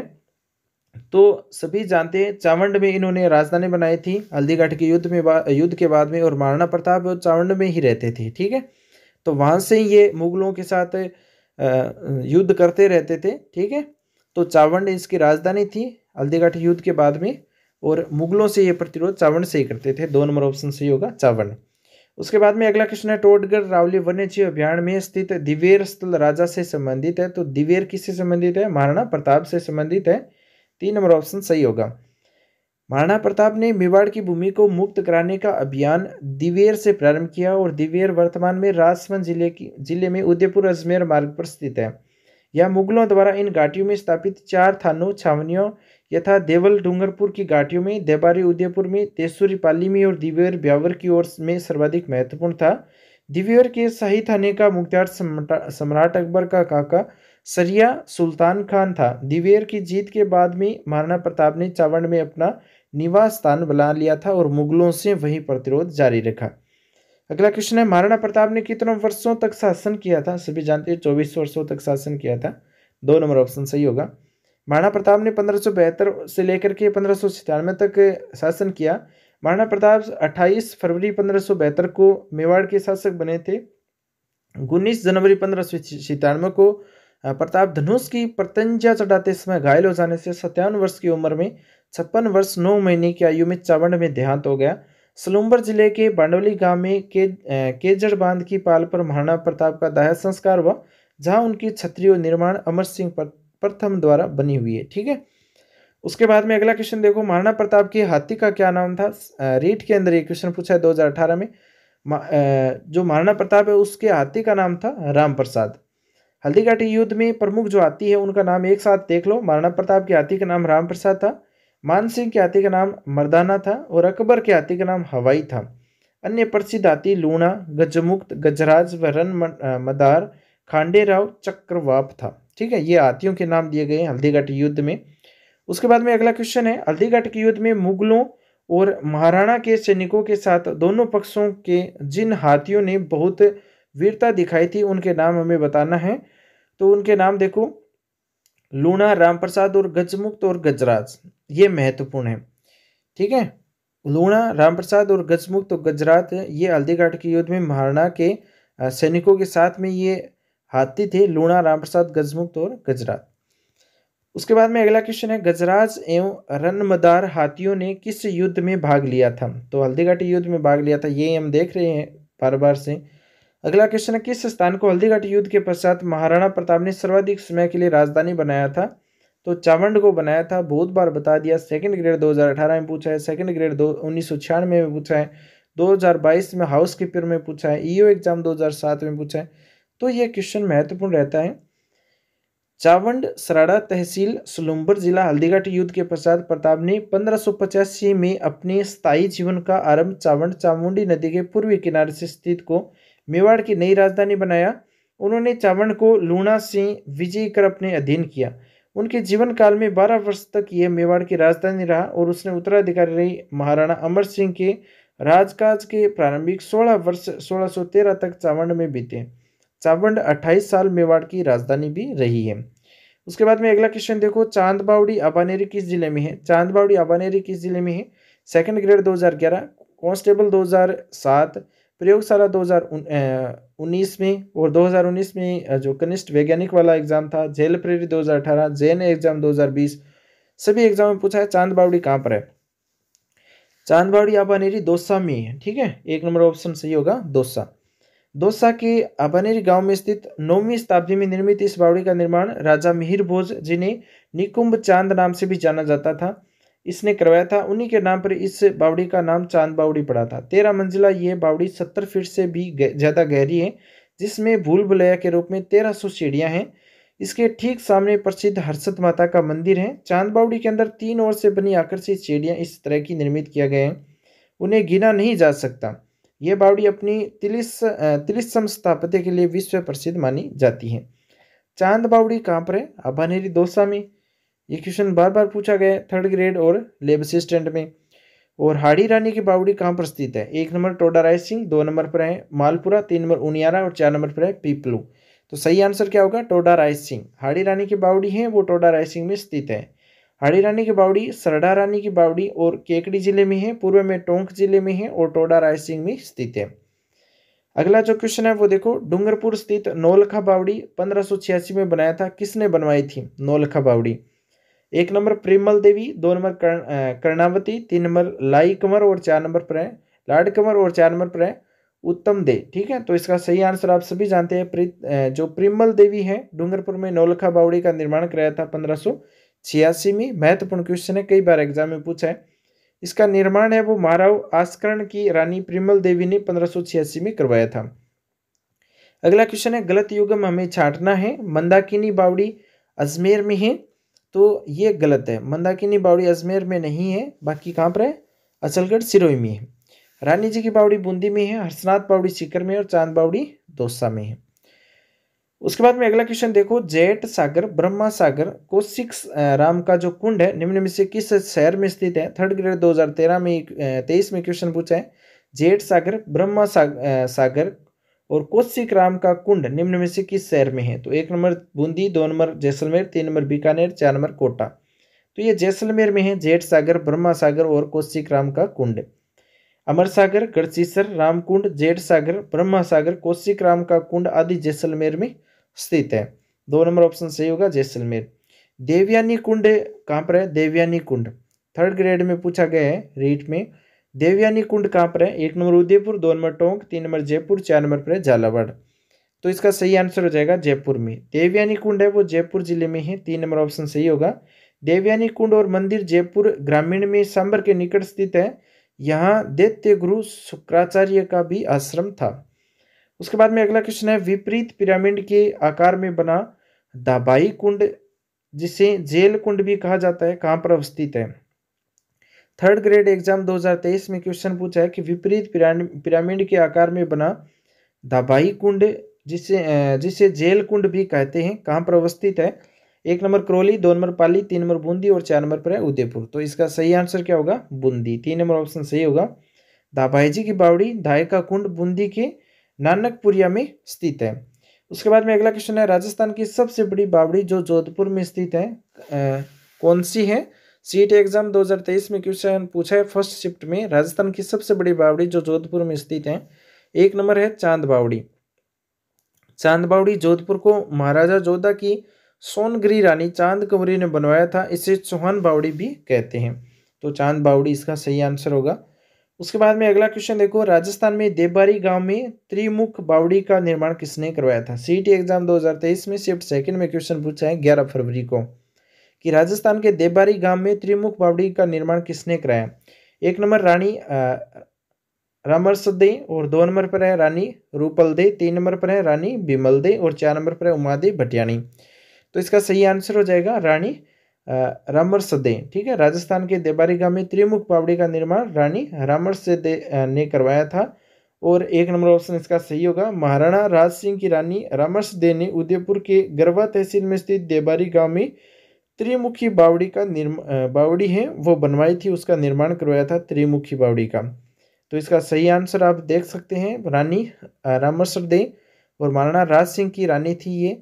Speaker 1: तो सभी जानते हैं चावंड में इन्होंने राजधानी बनाई थी हल्दीघाटी के युद्ध के बाद में, और महाराणा प्रताप चावंड में ही रहते थे, ठीक है। तो वहां से ये मुगलों के साथ युद्ध करते रहते थे, ठीक है। तो चावंड इसकी राजधानी थी हल्दीघाटी युद्ध के बाद में, और मुगलों से ये प्रतिरोध चावंड से ही करते थे। 2 नंबर ऑप्शन सही होगा चावंड। उसके बाद में अगला क्वेश्चन है, टोडगढ़ रावली वन्यजीव अभ्यारण्य में स्थित दिवेर स्थल राजा से संबंधित है। तो दिवेर किससे संबंधित है? महाराणा प्रताप से संबंधित है। 3 नंबर ऑप्शन सही होगा। महाराणा प्रताप ने मेवाड़ की भूमि को मुक्त कराने का अभियान दिवेर से प्रारंभ किया, और दिवेर वर्तमान में राजसमंद जिले में उदयपुर अजमेर मार्ग पर स्थित है। यह मुगलों द्वारा इन घाटियों में स्थापित 4 थानों छावनियों यथा देवल डूंगरपुर की घाटियों में, देबारी उदयपुर में, तेसुरी पाली में और दिवेर ब्यावर की ओर में सर्वाधिक महत्वपूर्ण था। दिव्यर के शहीद होने का मुख्तार सम्राट अकबर का काका सरिया सुल्तान खान था। दिव्यर की जीत के बाद में महाराणा प्रताप ने चावंड में अपना निवास स्थान बना लिया था और मुगलों से वही प्रतिरोध जारी रखा। अगला क्वेश्चन है, महाराणा प्रताप ने कितने वर्षों तक शासन किया था? सभी जानते हैं 24 वर्षों तक शासन किया था। 2 नंबर ऑप्शन सही होगा। महाराणा प्रताप ने 1572 से लेकर के 1597 तक शासन किया। महाराणा प्रताप 28 फरवरी 1572 को मेवाड़ के शासक बने थे। 19 जनवरी 1597 को प्रताप धनुष की प्रत्यंचा चढ़ाते समय घायल हो जाने से 57 वर्ष की उम्र में 56 वर्ष 9 महीने की आयु में चावंड में देहांत हो गया। सलूम्बर जिले के बांडोली गांव में केजड़ बांध की पाल पर महाराणा प्रताप का दाह संस्कार हुआ, जहां उनकी छतरी और निर्माण अमर सिंह प्रथम द्वारा बनी हुई है। ठीक है, उसके बाद में अगला क्वेश्चन देखो, महाराणा प्रताप के हाथी का क्या नाम था? रीट के अंदर ये क्वेश्चन पूछा है 2018 में। जो महाराणा प्रताप है उसके हाथी का नाम था राम प्रसाद। हल्दीघाटी युद्ध में प्रमुख जो हाथी है उनका नाम एक साथ देख लो। महाराणा प्रताप के हाथी का नाम राम प्रसाद था, मान सिंह के हाथी का नाम मर्दाना था और अकबर के हाथी का नाम हवाई था। अन्य प्रसिद्ध हाथी लूणा, गजमुक्त, गजराज व रन मदार, खांडेराव, चक्रवाप था। ठीक है, ये हाथियों के नाम दिए गए हल्दीघाटी युद्ध में। उसके बाद में अगला क्वेश्चन है, हल्दीघाटी के युद्ध में मुगलों और महाराणा के सैनिकों के साथ दोनों पक्षों के जिन हाथियों ने बहुत वीरता दिखाई थी उनके नाम हमें बताना है। तो उनके नाम देखो, लूणा, रामप्रसाद और गजमुक्त और गजराज, ये महत्वपूर्ण है। ठीक है, लूणा, रामप्रसाद और गजमुक्त और गजराज ये हल्दीघाट के युद्ध में महाराणा के सैनिकों के साथ में ये हाथी थे, लूणा, रामप्रसाद, गजमुक्त और गजराज। उसके बाद में अगला क्वेश्चन है, गजराज एवं रनमदार हाथियों ने किस युद्ध में भाग लिया था? तो हल्दीघाटी युद्ध में भाग लिया था, ये हम देख रहे हैं बार बार से। अगला क्वेश्चन है, किस स्थान को हल्दीघाटी युद्ध के पश्चात महाराणा प्रताप ने सर्वाधिक समय के लिए राजधानी बनाया था? तो चावंड को बनाया था, बहुत बार बता दिया। सेकंड ग्रेड 2018 में पूछा है, सेकंड ग्रेड 1996 में पूछा है, 2022 में हाउस कीपर में पूछा है, ईओ एग्जाम 2007 में पूछा है। तो ये क्वेश्चन महत्वपूर्ण रहता है। चावंड सराड़ा तहसील सलूम्बर जिला हल्दीघाटी युद्ध के पश्चात प्रताप ने 1585 में अपने स्थायी जीवन का आरंभ चावंड चामुंडी नदी के पूर्वी किनारे से स्थित को मेवाड़ की नई राजधानी बनाया। उन्होंने चावंड को लूणा से विजय कर अपने अधीन किया। उनके जीवन काल में 12 वर्ष तक यह मेवाड़ की राजधानी रहा और उसने उत्तराधिकारी रही महाराणा अमर सिंह के राजकाज के प्रारंभिक 16 वर्ष 1613 तक चावंड में बीते। चावंड 28 साल मेवाड़ की राजधानी भी रही है। उसके बाद में अगला क्वेश्चन देखो, चांदबावड़ी अबानेरी किस जिले में है? चांदबावड़ी अबानेरी किस जिले में है? सेकंड ग्रेड 2011, कांस्टेबल 2007, प्रयोगशाला 2019 में और 2019 में जो कनिष्ठ वैज्ञानिक वाला एग्जाम था, जेल प्रेरी 2018, जैन एग्जाम 2020, सभी एग्जाम में पूछा है चांदबावड़ी कहाँ पर है? चांदबावड़ी अबानेरी दौसा में है। ठीक है, 1 नंबर ऑप्शन सही होगा, दौसा। दौसा के अबानेरी गांव में स्थित 9वीं शताब्दी में निर्मित इस बावड़ी का निर्माण राजा मिहिर भोज, जिन्हें निकुंभ चांद नाम से भी जाना जाता था, इसने करवाया था। उन्हीं के नाम पर इस बावड़ी का नाम चांद बावड़ी पड़ा था। 13 मंजिला ये बावड़ी 70 फीट से भी ज़्यादा गहरी है, जिसमें भूल भुलैया के रूप में 1300 सीढ़ियाँ हैं। इसके ठीक सामने प्रसिद्ध हर्षद माता का मंदिर है। चांद बावड़ी के अंदर 3 ओर से बनी आकर्षित सीढ़ियाँ इस तरह की निर्मित किया गया है, उन्हें गिना नहीं जा सकता। यह बावड़ी अपनी तिलिस्म स्थापत्य के लिए विश्व प्रसिद्ध मानी जाती है। चांद बावड़ी कहाँ पर है? अबानेरी दौसा में। ये क्वेश्चन बार बार पूछा गया है 3rd ग्रेड और लेब असिस्टेंट में। और हाड़ी रानी की बावड़ी कहाँ पर स्थित है? 1 नंबर टोडा रायसिंह, 2 नंबर पर है मालपुरा, 3 नंबर उनियारा और 4 नंबर पर है पीपलू। तो सही आंसर क्या होगा? टोडा रायसिंह। हाड़ी रानी की बावड़ी है वो टोडा रायसिंह में स्थित है। हाड़ी रानी की बावड़ी सरडा रानी की बावड़ी और केकड़ी जिले में है, पूर्व में टोंक जिले में है और टोडा रायसिंह में स्थित है। अगला जो क्वेश्चन है वो देखो, डूंगरपुर स्थित नौलखा बावड़ी 1586 में बनाया था, किसने बनवाई थी नौलखा बावड़ी? 1 नंबर प्रेमल देवी, 2 नंबर कर्णावती, 3 नंबर लाई कंवर और 4 नंबर पर है लाड कंवर और 4 नंबर पर है उत्तम दे। ठीक है, तो इसका सही आंसर आप सभी जानते हैं, जो प्रेमल देवी है डूंगरपुर में नौलखा बावड़ी का निर्माण कराया था 1586 में। महत्वपूर्ण क्वेश्चन है, कई बार एग्जाम में पूछा है। इसका निर्माण है वो महाराव आस्करण की रानी प्रेमल देवी ने 1586 में करवाया था। अगला क्वेश्चन है, गलत युग्म हमें छांटना है। मंदाकिनी बावड़ी अजमेर में है, तो ये गलत है। मंदाकिनी बावड़ी अजमेर में नहीं है, बाकी कहाँ पर है? अचलगढ़ सिरोही में है। रानी जी की बावड़ी बूंदी में है, हर्षनाथ बावड़ी सीकर में है और चांद बावड़ी दौसा में है। उसके बाद में अगला क्वेश्चन देखो, जेठ सागर ब्रह्मा सागर कौशिक राम का जो कुंड है निम्न में से किस शहर में स्थित है। थर्ड ग्रेड 2013 में 23 में क्वेश्चन पूछा है। जेठ सागर ब्रह्मा सागर और कौशिक राम का कुंड निम्न में से किस शहर में है। तो 1 number Bundi, 2 number Jaisalmer, 3 number Bikaner, 4 number Kota. तो ये जैसलमेर में है जेठ सागर ब्रह्मा सागर और कौशिक राम का कुंड। अमर सागर, गढ़सीसर, रामकुंड, जेठ सागर, ब्रह्मा सागर, कौशिक राम का कुंड आदि जैसलमेर में स्थित है। 2 नंबर ऑप्शन सही होगा जैसलमेर। देवयानी कुंड कहाँ पर है। देवयानी कुंड थर्ड ग्रेड में पूछा गया है रीट में। देवयानी कुंड कहाँ पर है। 1 number Udaipur, 2 number Tonk, 3 number Jaipur, 4 number पर है झालावाड़। तो इसका सही आंसर हो जाएगा जयपुर में। देवयानी कुंड है वो जयपुर जिले में है। 3 नंबर ऑप्शन सही होगा। देवयानी कुंड और मंदिर जयपुर ग्रामीण में सांबर के निकट स्थित है। यहाँ दैत्य गुरु शुक्राचार्य का भी आश्रम था। उसके बाद में अगला क्वेश्चन है, विपरीत पिरामिड के आकार में बना दाबाई कुंड जिसे जेल कुंड भी कहा जाता है कहाँ पर अवस्थित है। थर्ड ग्रेड एग्जाम 2023 में क्वेश्चन पूछा है कि विपरीत पिरामिड के आकार में बना दाबाई कुंड जिसे जेल कुंड भी कहते हैं कहाँ पर अवस्थित है। 1 नंबर करौली, 2 नंबर पाली, 3 नंबर बूंदी और 4 नंबर पर है उदयपुर। तो इसका सही आंसर क्या होगा बूंदी। 3 नंबर ऑप्शन सही होगा। दाबाई जी की बावड़ी धाय का कुंड बूंदी के नानकपुरिया में स्थित है। उसके बाद में अगला क्वेश्चन है, राजस्थान की सबसे बड़ी बावड़ी जो जोधपुर में स्थित है कौन सी है। सीट एग्जाम 2023 में क्वेश्चन पूछा है फर्स्ट शिफ्ट में, राजस्थान की सबसे बड़ी बावड़ी जो जोधपुर में स्थित है। 1 नंबर है चांद बावड़ी। चांद बावड़ी जोधपुर को महाराजा जोधा की सोनगिरी रानी चांद कंवरी ने बनवाया था। इसे चौहान बावड़ी भी कहते हैं। तो चांद बावड़ी इसका सही आंसर होगा। उसके बाद में अगला क्वेश्चन देखो, राजस्थान में देबारी गांव में त्रिमुख बावड़ी का निर्माण किसने करवाया था। सीटी एग्जाम 2023 में शिफ्ट सेकंड में क्वेश्चन पूछा है 11 फरवरी को कि राजस्थान के देबारी गांव में त्रिमुख बावड़ी का निर्माण किसने कराया। 1 नंबर रानी रामरसदे और 2 नंबर पर है रानी रूपलदे, 3 नंबर पर है रानी बिमलदे और 4 नंबर पर है उमादे भटियाणी। तो इसका सही आंसर हो जाएगा रानी रामरसदे। ठीक है, राजस्थान के देबारी गांव में त्रिमुख बावड़ी का निर्माण रानी रामरसदे ने करवाया था और 1 नंबर ऑप्शन इसका सही होगा। महाराणा राज सिंह की रानी रामरसदे ने उदयपुर के गरबा तहसील में स्थित देबारी गांव में त्रिमुखी बावड़ी का बावड़ी है वो बनवाई थी, उसका निर्माण करवाया था त्रिमुखी बावड़ी का। तो इसका सही आंसर आप देख सकते हैं रानी रामरसदे और महाराणा राज सिंह की रानी थी ये।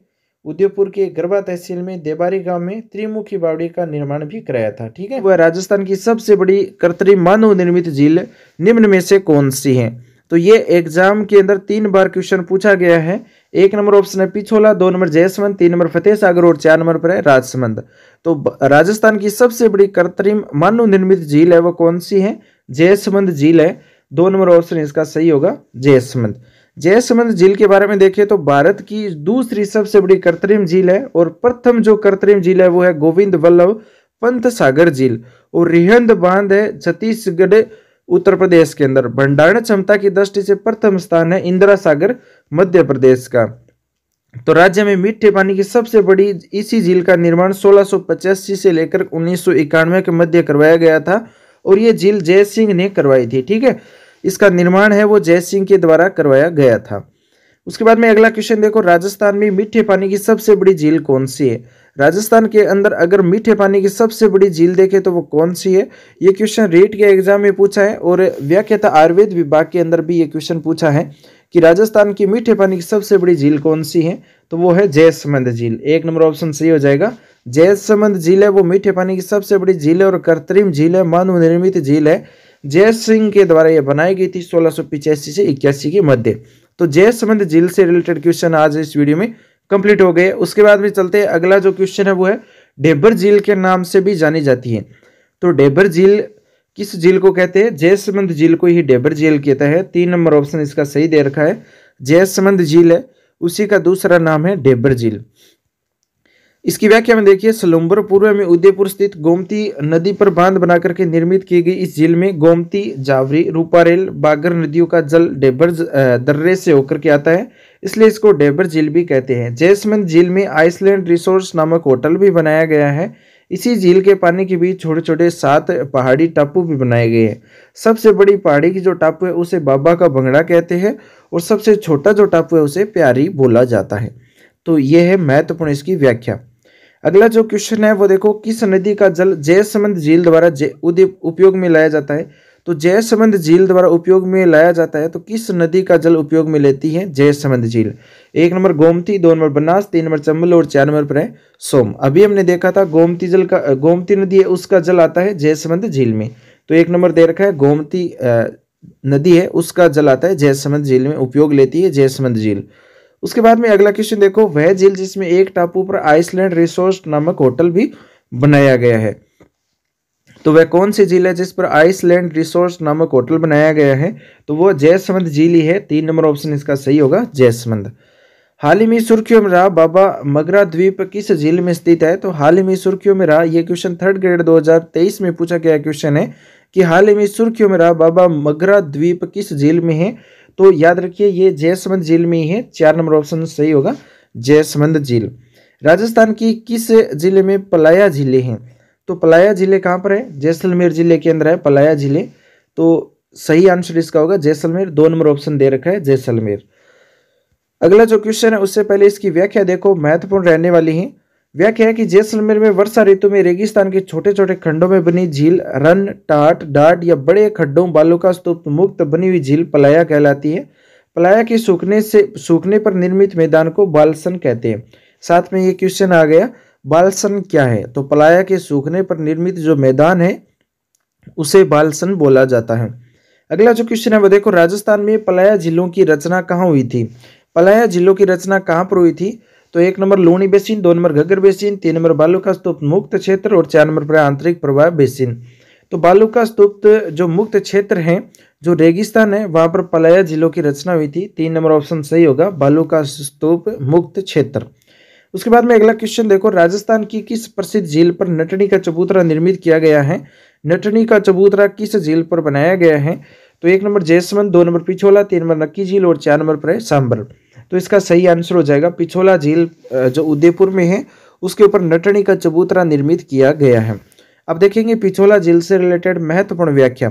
Speaker 1: उदयपुर के गरबा तहसील में देबारी गांव में त्रिमुखी बावड़ी का निर्माण भी कराया था। ठीक है, वह राजस्थान की सबसे बड़ी कृत्रिम मानव निर्मित झील निम्न में से कौन सी है। तो ये एग्जाम के अंदर 3 बार क्वेश्चन पूछा गया है। 1 नंबर ऑप्शन है पिछोला, 2 नंबर जयसमंद, 3 नंबर फतेह सागर और 4 नंबर पर है राजसमंद। तो राजस्थान की सबसे बड़ी कृत्रिम मानव निर्मित झील है वो कौन सी है, जयसमंद झील है। 2 नंबर ऑप्शन इसका सही होगा जयसमंद। जयसमंद झील के बारे में देखें तो भारत की दूसरी सबसे बड़ी कृत्रिम झील है और प्रथम जो कृत्रिम झील है वो है गोविंद वल्लभ पंत सागर झील और रिहंद बांध है छत्तीसगढ़ उत्तर प्रदेश के अंदर। भंडारण क्षमता की दृष्टि से प्रथम स्थान है इंदिरा सागर मध्य प्रदेश का। तो राज्य में मीठे पानी की सबसे बड़ी इसी झील का निर्माण 1685 से लेकर 1991 के मध्य करवाया गया था और ये झील जय सिंह ने करवाई थी। ठीक है, इसका निर्माण है वो जय सिंह के द्वारा करवाया गया था। उसके बाद में अगला क्वेश्चन देखो, राजस्थान में मीठे पानी की सबसे बड़ी झील कौन सी है। राजस्थान के अंदर अगर मीठे पानी की सबसे बड़ी झील देखें तो वो कौन सी है। ये क्वेश्चन रीट के एग्जाम में पूछा है और व्याख्याता आयुर्वेद विभाग के अंदर भी ये क्वेश्चन पूछा है कि राजस्थान की मीठे पानी की सबसे बड़ी झील कौन सी है। तो वो है जयसमंद झील। 1 नंबर ऑप्शन सही हो जाएगा। जयसमंद झील है वो मीठे पानी की सबसे बड़ी झील है और कृत्रिम झील है, मानव निर्मित झील है। जय सिंह के द्वारा यह बनाई गई थी 1685 से 81 के मध्य। तो जयसमंद झील से रिलेटेड क्वेश्चन आज इस वीडियो में कंप्लीट हो गए। उसके बाद में चलते हैं, अगला जो क्वेश्चन है वो है डेबर झील के नाम से भी जानी जाती है। तो डेबर झील किस झील को कहते हैं, जयसमंद झील को ही डेबर झील कहता है। 3 नंबर ऑप्शन इसका सही दे रखा है। जयसमंद झील है उसी का दूसरा नाम है डेबर झील। इसकी व्याख्या में देखिए, सलूम्बर पूर्व में उदयपुर स्थित गोमती नदी पर बांध बनाकर के निर्मित की गई इस झील में गोमती, जावरी, रूपारेल, बागर नदियों का जल डेबर दर्रे से होकर के आता है, इसलिए इसको डेबर झील भी कहते हैं। जयसमंद झील में आइसलैंड रिसोर्स नामक होटल भी बनाया गया है। इसी झील के पानी के बीच छोटे छोटे 7 पहाड़ी टापू भी बनाए गए हैं। सबसे बड़ी पहाड़ी की जो टापू है उसे बाबा का भंगड़ा कहते हैं और सबसे छोटा जो टापू है उसे प्यारी बोला जाता है। तो यह है महत्वपूर्ण इसकी व्याख्या। अगला जो क्वेश्चन है वो देखो, किस नदी का जल जयसमंद झील द्वारा उपयोग में लाया जाता है। तो जयसमंद झील द्वारा उपयोग में लाया जाता है तो किस नदी का जल उपयोग में लेती है जयसमंद झील। 1 number Gomti, 2 number Banas, 3 number Chambal और 4 नंबर पर है सोम। अभी हमने देखा था गोमती नदी है उसका जल आता है जयसमंद झील में। तो 1 नंबर दे रखा है गोमती नदी है उसका जल आता है जयसमंद झील में, उपयोग लेती है जयसमंद झील। उसके बाद में अगला क्वेश्चन देखो, वह झील जिसमें एक टापू पर आइसलैंड रिसोर्ट नामक होटल भी बनाया गया है। तो वह कौन सी झील है जिस पर आइसलैंड रिसोर्ट नामक होटल बनाया गया है। तो वो जयसमंद झील ही है। 3 नंबर ऑप्शन इसका सही होगा, जयसमंद। हाल ही में सुर्खियों में रहा बाबा मगरा द्वीप किस झील में स्थित है। तो हाल ही में सुर्खियों में रहा, यह क्वेश्चन 3rd ग्रेड 2023 में पूछा गया क्वेश्चन है कि हाल ही में सुर्खियों में रहा बाबा मगरा द्वीप किस झील में है। तो याद रखिए ये जयसमंद झील में ही है। 4 नंबर ऑप्शन सही होगा, जयसमंद झील। राजस्थान की किस जिले में पलाया झीलें हैं। तो पलाया झीलें कहाँ पर है, जैसलमेर जिले के अंदर है पलाया झीलें। तो सही आंसर इसका होगा जैसलमेर। 2 नंबर ऑप्शन दे रखा है जैसलमेर। अगला जो क्वेश्चन है उससे पहले इसकी व्याख्या देखो, महत्वपूर्ण रहने वाली है। व्याख्या है कि जैसलमेर में वर्षा ऋतु में रेगिस्तान के छोटे छोटे खंडों में बनी झील रन, टाट, डाट या बड़े खड्डों बालू का स्तूप मुक्त बनी हुई झील पलाया कहलाती है। पलाया के सूखने पर निर्मित मैदान को बालसन कहते हैं। साथ में ये क्वेश्चन आ गया, बालसन क्या है। तो पलाया के सूखने पर निर्मित जो मैदान है उसे बालसन बोला जाता है। अगला जो क्वेश्चन है वो देखो, राजस्थान में पलाया झीलों की रचना कहाँ हुई थी। पलाया झीलों की रचना कहाँ पर हुई थी। तो 1 number Luni basin, 2 number Ghaggar basin, 3 number बालू का स्तूप मुक्त क्षेत्र और 4 नंबर पर आंतरिक प्रवाह बेसिन। तो बालू का स्तूप जो मुक्त क्षेत्र है, जो रेगिस्तान है, वहां पर पलाया झीलों की रचना हुई थी। 3 नंबर ऑप्शन सही होगा, बालू का स्तूप मुक्त क्षेत्र। उसके बाद में अगला क्वेश्चन देखो, राजस्थान की किस प्रसिद्ध झील पर नटनी का चबूतरा निर्मित किया गया है। नटनी का चबूतरा किस झील पर बनाया गया है। तो 1 number Jaisamand, 2 number Pichola, 3 number नक्की झील और 4 नंबर पर है सांबर। तो इसका सही आंसर हो जाएगा पिछोला झील जो उदयपुर में है उसके ऊपर नटनी का चबूतरा निर्मित किया गया है। अब देखेंगे पिछोला झील से रिलेटेड महत्वपूर्ण व्याख्या।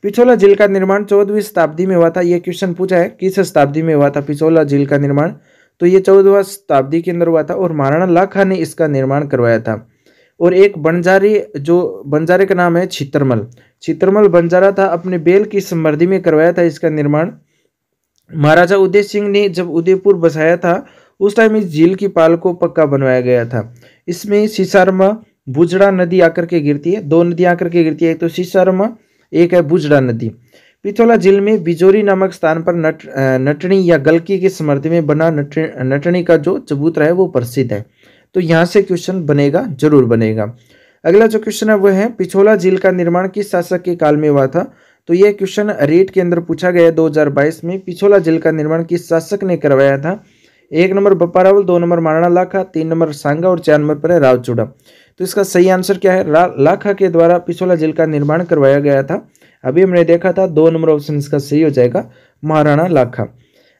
Speaker 1: पिछोला झील का निर्माण 14वीं शताब्दी में हुआ था। यह क्वेश्चन पूछा है किस शताब्दी में हुआ था पिछोला झील का निर्माण। तो ये 14वीं शताब्दी के अंदर हुआ था और महाराणा लाखा ने इसका निर्माण करवाया था। और एक बंजारे का नाम है छितरमल बंजारा था, अपने बैल की समृद्धि में करवाया था इसका निर्माण। महाराजा उदय सिंह ने जब उदयपुर बसाया था उस टाइम इस झील की पाल को पक्का बनवाया गया था। इसमें सीसारमा बुजड़ा नदी आकर के गिरती है, 2 नदियां आकर के गिरती है, एक तो सीसारमा एक है बुजड़ा नदी। पिछोला झील में बिजोरी नामक स्थान पर नटनी या गलकी की समृद्धि में बना नटनी का जो चबूतरा है वो प्रसिद्ध है। तो यहाँ से क्वेश्चन बनेगा, जरूर बनेगा। अगला जो क्वेश्चन है वह है पिछोला झील का निर्माण किस शासक के काल में हुआ था। तो यह क्वेश्चन रीट के अंदर पूछा गया 2022 में। पिछोला झील का निर्माण किस शासक ने करवाया था। 1 नंबर बप्पा रावल, 2 नंबर महाराणा लाखा, 3 नंबर सांगा और 4 नंबर पर है रावचूड़ा। तो इसका सही आंसर क्या है, लाखा के द्वारा पिछोला झील का निर्माण करवाया गया था। अभी हमने देखा था 2 नंबर ऑप्शन इसका सही हो जाएगा, महाराणा लाखा।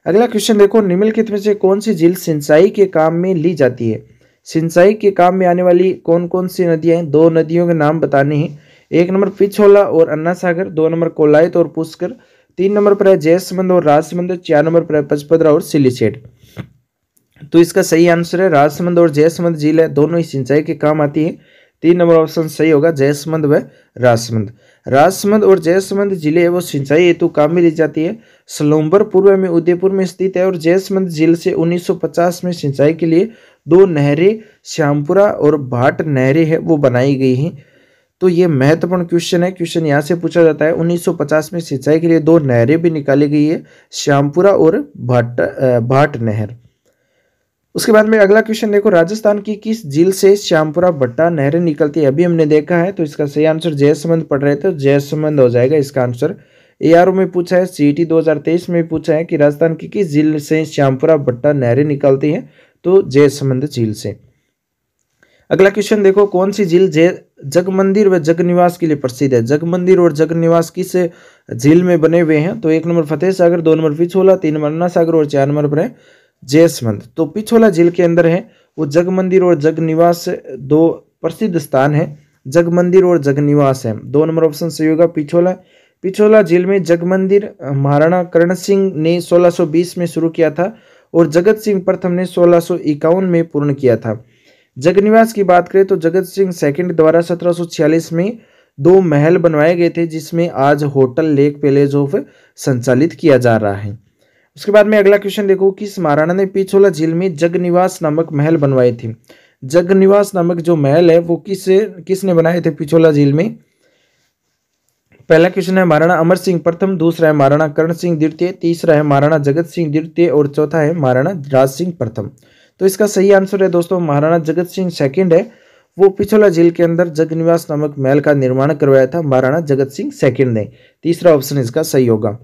Speaker 1: अगला क्वेश्चन देखो, निम्नलिखित में से कौन सी झील सिंचाई के काम में ली जाती है। सिंचाई के काम में आने वाली कौन कौन सी नदियां हैं, 2 नदियों के नाम बताने हैं। 1 नंबर पिछोला और अन्ना सागर, 2 नंबर कोलायत और पुष्कर, 3 नंबर पर है जयसमंद और राजसमंद, 4 नंबर पर है पचपदरा और सिलीसेट। तो इसका सही आंसर है राजसमंद और जयसमंद झील है, दोनों ही सिंचाई के काम आती है। 3 नंबर ऑप्शन सही होगा, जयसमंद व राजसमंद। राजसमंद और जयसमंद झीलें वो सिंचाई हेतु काम में ली जाती है। सलोम्बर पूर्व में उदयपुर में स्थित है और जयसमंद झील से 1950 में सिंचाई के लिए 2 नहरें श्यामपुरा और भाट नहरें है वो बनाई गई हैं। तो ये महत्वपूर्ण क्वेश्चन है, क्वेश्चन यहाँ से पूछा जाता है। 1950 में सिंचाई के लिए 2 नहरें भी निकाली गई है, श्यामपुरा और भाट नहर। उसके बाद में अगला क्वेश्चन देखो, राजस्थान की किस झील से श्यामपुरा भट्टा नहरें निकलती है। अभी हमने देखा है, तो इसका सही आंसर जयसमंद पढ़ रहे थे, जयसमंद हो जाएगा इसका आंसर। ARO में पूछा है, CET 2023 में पूछा है कि राजस्थान की किस झील से श्यामपुरा भट्टा नहरें निकलती हैं। तो जयसमंद झील से। अगला क्वेश्चन देखो, कौन सी झील जगमंदिर व जगनिवास के लिए प्रसिद्ध है। जगमंदिर और जगनिवास किस झील में बने हुए हैं। तो 1 number Fateh Sagar, 2 number Pichola, 3 number अन्ना सागर और 4 नंबर पर है जयसमंद। तो पिछोला झील के अंदर है वो जगमंदिर और जगनिवास 2 प्रसिद्ध स्थान है जगमंदिर और जगनिवास है। 2 नंबर ऑप्शन सही होगा पिछोला। पिछोला झील में जगमंदिर महाराणा कर्ण सिंह ने 1620 में शुरू किया था और जगत सिंह प्रथम ने 1651 में पूर्ण किया था। जगनिवास की बात करें तो जगत सिंह सेकंड द्वारा 1746 में 2 महल बनवाए गए थे, जिसमें आज होटल लेक पैलेस ऑफ संचालित किया जा रहा है। उसके बाद में अगला क्वेश्चन देखो, किस महाराणा ने पिछोला झील में जगनिवास नामक महल बनवाए थे। जगनिवास नामक जो महल है वो किसने बनाए थे पिछोला झील में। पहला क्वेश्चन है महाराणा अमर सिंह प्रथम, दूसरा है महाराणा कर्ण सिंह द्वितीय, तीसरा है महाराणा जगत सिंह द्वितीय और चौथा है महाराणा राज सिंह प्रथम। तो इसका सही आंसर है दोस्तों महाराणा जगत सिंह सेकंड है, वो पिछोला झील के अंदर जगनिवास नामक महल का निर्माण करवाया था महाराणा जगत सिंह सेकंड ने। तीसरा ऑप्शन इसका सही होगा।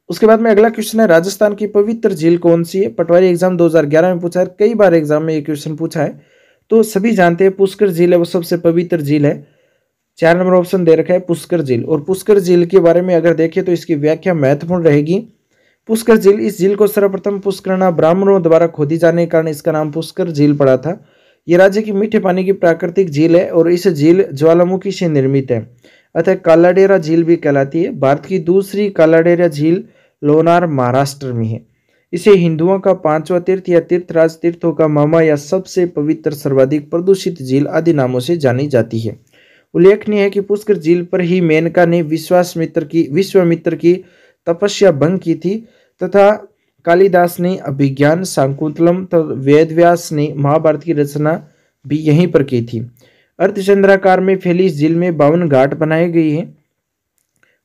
Speaker 1: उसके बाद में अगला क्वेश्चन है राजस्थान की पवित्र झील कौन सी है। पटवारी एग्जाम 2011 में पूछा है, कई बार एग्जाम में ये क्वेश्चन पूछा है, तो सभी जानते हैं पुष्कर झील है वो सबसे पवित्र झील है। 4 नंबर ऑप्शन दे रखा है पुष्कर झील। और पुष्कर झील के बारे में अगर देखें तो इसकी व्याख्या महत्वपूर्ण रहेगी। पुष्कर झील, इस झील को सर्वप्रथम पुष्करना ब्राह्मणों द्वारा खोदी जाने के कारण इसका नाम पुष्कर झील पड़ा था। ये राज्य की मीठे पानी की प्राकृतिक झील है और इस झील ज्वालामुखी से निर्मित है, अतः कालाडेरा झील भी कहलाती है। भारत की दूसरी कालाडेरा झील लोनार महाराष्ट्र में है। इसे हिंदुओं का 5वां तीर्थ या तीर्थराज तीर्थों का मामा या सबसे पवित्र सर्वाधिक प्रदूषित झील आदि नामों से जानी जाती है। उल्लेखनीय है कि पुष्कर झील पर ही मेनका ने विश्वामित्र की तपस्या भंग की थी तथा कालिदास ने अभिज्ञान शाकुंतलम तथा वेदव्यास ने महाभारत की रचना भी यहीं पर की थी। अर्धचंद्राकार में फैली इस झील में 52 घाट बनाए गए हैं।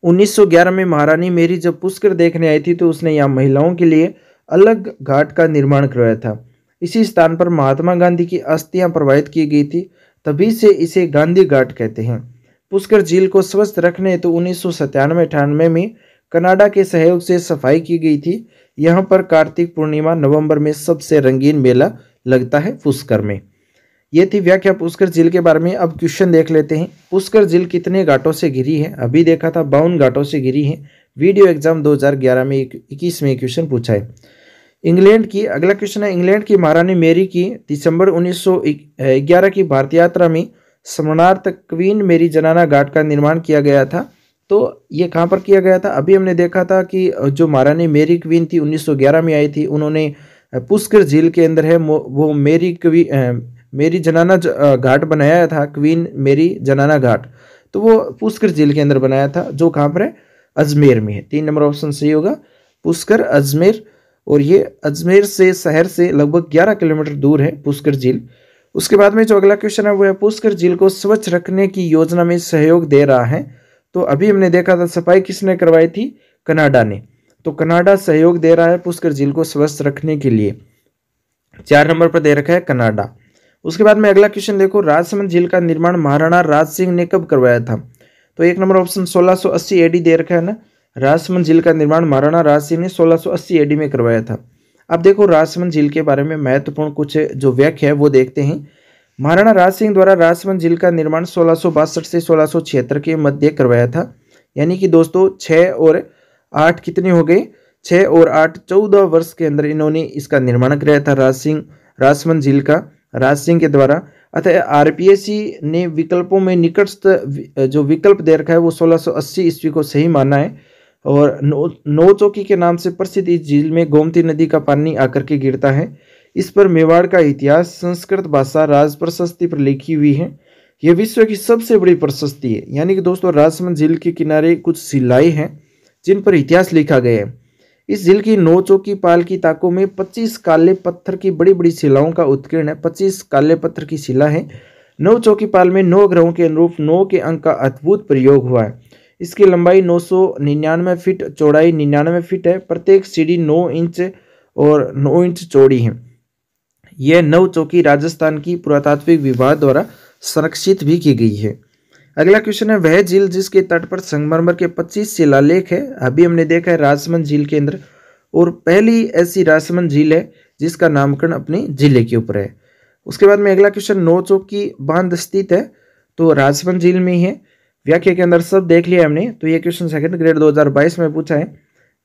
Speaker 1: 1911 में महारानी मेरी जब पुष्कर देखने आई थी तो उसने यहाँ महिलाओं के लिए अलग घाट का निर्माण करवाया था। इसी स्थान पर महात्मा गांधी की अस्थियां प्रवाहित की गई थी, तभी से इसे गांधी घाट कहते हैं। पुष्कर झील को स्वस्थ रखने हेतु 1997-98 में कनाडा के सहयोग से सफाई की गई थी। यहाँ पर कार्तिक पूर्णिमा नवंबर में सबसे रंगीन मेला लगता है पुष्कर में। ये थी व्याख्या पुष्कर झील के बारे में। अब क्वेश्चन देख लेते हैं, पुष्कर झील कितने घाटों से घिरी है। अभी देखा था 52 घाटों से घिरी है। वीडियो एग्जाम 2011 में 21 में क्वेश्चन पूछा है। इंग्लैंड की अगला क्वेश्चन है, इंग्लैंड की महारानी मेरी की दिसंबर 1911 की भारत यात्रा में स्मरणार्थ क्वीन मेरी जनाना घाट का निर्माण किया गया था। तो ये कहाँ पर किया गया था। अभी हमने देखा था कि जो महारानी मेरी क्वीन थी 1911 में आई थी, उन्होंने पुष्कर झील के अंदर है वो मेरी जनाना घाट बनाया था, क्वीन मेरी जनाना घाट। तो वो पुष्कर झील के अंदर बनाया था, जो कहाँ पर है, अजमेर में है। 3 नंबर ऑप्शन सही होगा, पुष्कर अजमेर। और ये अजमेर से शहर से लगभग 11 किलोमीटर दूर है पुष्कर झील। उसके बाद में जो अगला क्वेश्चन है वो है, पुष्कर झील को स्वच्छ रखने की योजना में सहयोग दे रहा है। तो अभी हमने देखा था सफाई किसने करवाई थी, कनाडा ने। तो कनाडा सहयोग दे रहा है पुष्कर झील को स्वच्छ रखने के लिए। 4 नंबर पर दे रखा है कनाडा। उसके बाद में अगला क्वेश्चन देखो, राजसमंद झील का निर्माण महाराणा राज सिंह ने कब करवाया था। तो 1 नंबर ऑप्शन 1680 एडी दे रखा है ना। राजसमंद झील का निर्माण महाराणा राज सिंह ने 1680 एडी में करवाया था। अब देखो राजसमंद झील के बारे में महत्वपूर्ण कुछ जो व्याख्या है वो देखते हैं। महाराणा राज सिंह द्वारा राजसमंद झील का निर्माण 1662 से 1676 के मध्य करवाया था। यानी कि दोस्तों 6 और 8 कितने हो गए, 6 और 8 14 वर्ष के अंदर इन्होंने इसका निर्माण कराया था राजसमंद झील का राज सिंह के द्वारा। अतः आरपीएससी ने विकल्पों में निकटस्थ जो विकल्प दे रखा है वो 1680 ईस्वी को सही माना है। और नौ चौकी के नाम से प्रसिद्ध इस झील में गोमती नदी का पानी आकर के गिरता है। इस पर मेवाड़ का इतिहास संस्कृत भाषा राज प्रशस्ति पर लिखी हुई है। यह विश्व की सबसे बड़ी प्रशस्ति है। यानी कि दोस्तों राजसमंद झील के किनारे कुछ शिलाएं हैं जिन पर इतिहास लिखा गया है। इस झील की 9 चौकी पाल की ताकों में 25 काले पत्थर की बड़ी बड़ी शिलाओं का उत्कीर्ण है। 25 काले पत्थर की शिला है। 9 चौकी पाल में 9 ग्रहों के अनुरूप 9 के अंक का अद्भुत प्रयोग हुआ है। इसकी लंबाई 999 फीट, चौड़ाई 99 फीट है। प्रत्येक सीढ़ी 9 इंच और 9 इंच चौड़ी है। यह 9 चौकी राजस्थान की पुरातात्विक विभाग द्वारा संरक्षित भी की गई है। अगला क्वेश्चन है, वह झील जिसके तट पर संगमरमर के 25 शिलालेख है। अभी हमने देखा है राजसमंद झील के अंदर, और पहली ऐसी राजसमंद झील है जिसका नामकरण अपने जिले के ऊपर है। उसके बाद में अगला क्वेश्चन, 9 चौकी बांध स्थित है तो राजसमंद झील में ही है। व्याख्या के अंदर सब देख लिया हमने। तो ये क्वेश्चन सेकंड ग्रेड 2022 में पूछा है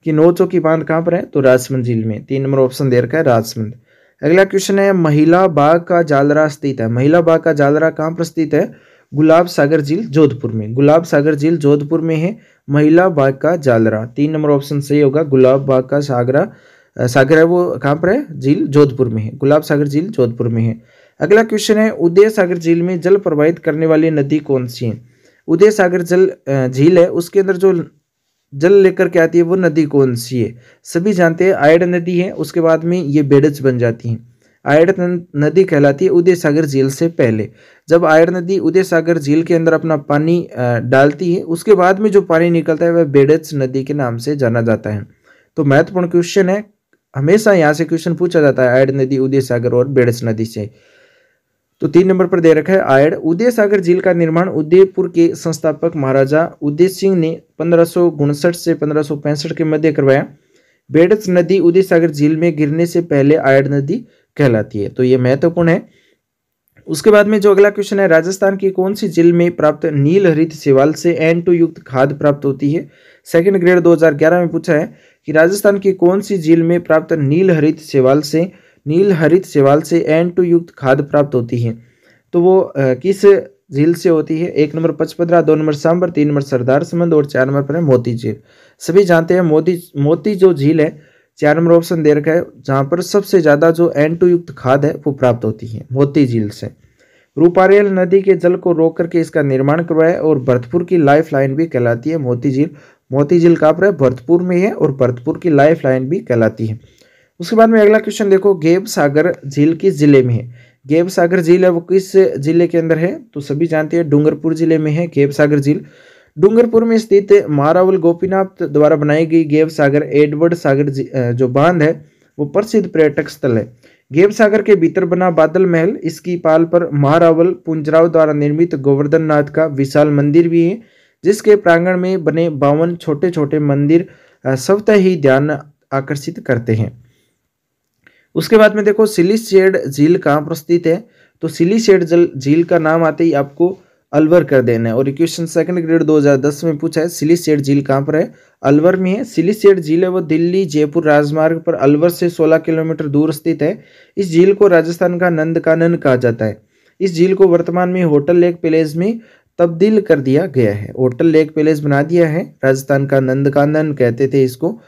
Speaker 1: कि 9 चौकी बांध कहाँ पर है, तो राजसमंद झील में। 3 नंबर ऑप्शन दे रखा है राजसमंद। अगला क्वेश्चन है महिला बाग का जालरा स्थित है। महिला बाग का जालरा कहाँ पर स्थित है? गुलाब सागर झील जोधपुर में। गुलाब सागर झील जोधपुर में है महिला बाग का जालरा। 3 नंबर ऑप्शन सही होगा। गुलाब बाग का सागर है वो कहाँ पर है? झील जोधपुर में है। गुलाब सागर झील जोधपुर में है। अगला क्वेश्चन है उदय सागर झील में जल प्रवाहित करने वाली नदी कौन सी है? उदय सागर झील है, उसके अंदर जो जल लेकर के आती है वो नदी कौन सी है? सभी जानते हैं आयड़ नदी है, उसके बाद में ये बेडज बन जाती है। आयड़ नदी कहलाती है उदय सागर झील से पहले। जब आयड़ नदी उदय सागर झील के अंदर अपना पानी डालती है, उसके बाद में जो पानी निकलता है वह बेडज नदी के नाम से जाना जाता है। तो महत्वपूर्ण क्वेश्चन है, हमेशा यहाँ से क्वेश्चन पूछा जाता है आयड़ नदी, उदय सागर और बेडज नदी से। तो 3 नंबर पर दे रखा है आयड़। उदय सागर झील का निर्माण उदयपुर के संस्थापक महाराजा उदय सिंह ने 1559 से 1565 के मध्य करवाया। बेडज नदी उदय सागर झील में गिरने से पहले आयड़ नदी कहलाती है। तो ये महत्वपूर्ण है। उसके बाद में जो अगला क्वेश्चन है, राजस्थान की कौन सी झील में प्राप्त नील हरित शैवाल से N2 युक्त खाद प्राप्त होती है? सेकंड ग्रेड 2011 में पूछा है कि राजस्थान की कौन सी झील में प्राप्त नील हरित शैवाल से N2 युक्त खाद प्राप्त होती है? तो वो किस झील से होती है? 1 number Pachpadra, 2 number Sambhar, 3 number Sardar Samand और 4 नंबर पर है मोती झील। सभी जानते हैं मोती जो झील है, 4 नंबर ऑप्शन दे रखा है, जहां पर सबसे ज्यादा जो N2 युक्त खाद है वो प्राप्त होती है मोती झील से। रूपारेल नदी के जल को रोक करके इसका निर्माण करवाया और भरतपुर की लाइफ लाइन भी कहलाती है मोती झील। मोती झील कहाँ पर है? भरतपुर में है और भरतपुर की लाइफ लाइन भी कहलाती है। उसके बाद में अगला क्वेश्चन देखो, गेब सागर झील किस जिले में है? गेब सागर झील है वो किस जिले के अंदर है? तो सभी जानते हैं डूंगरपुर जिले में है गेब सागर झील। डूंगरपुर में स्थित महारावल गोपीनाथ द्वारा बनाई गई गेब सागर एडवर्ड सागर जो बांध है वो प्रसिद्ध पर्यटक स्थल है। गेब सागर के भीतर बना बादल महल, इसकी पाल पर महारावल पुंजराव द्वारा निर्मित गोवर्धन नाथ का विशाल मंदिर भी है, जिसके प्रांगण में बने 52 छोटे छोटे मंदिर स्वतः ही ध्यान आकर्षित करते हैं। उसके बाद में देखो सिलीशेड झील कहाँ पर स्थित है? तो सिलीशेड झील का नाम आते ही आपको अलवर कर देना है। और क्वेश्चन सेकंड ग्रेड 2010 में पूछा है सिलीशेड झील कहाँ पर है? अलवर में है। सिलीशेड झील है वो दिल्ली जयपुर राजमार्ग पर अलवर से 16 किलोमीटर दूर स्थित है। इस झील को राजस्थान का नंदकानन कहा जाता है। इस झील को वर्तमान में होटल लेक पैलेस में तब्दील कर दिया गया है। होटल लेक पैलेस बना दिया है, राजस्थान का नंदकानन कहते थे इसको।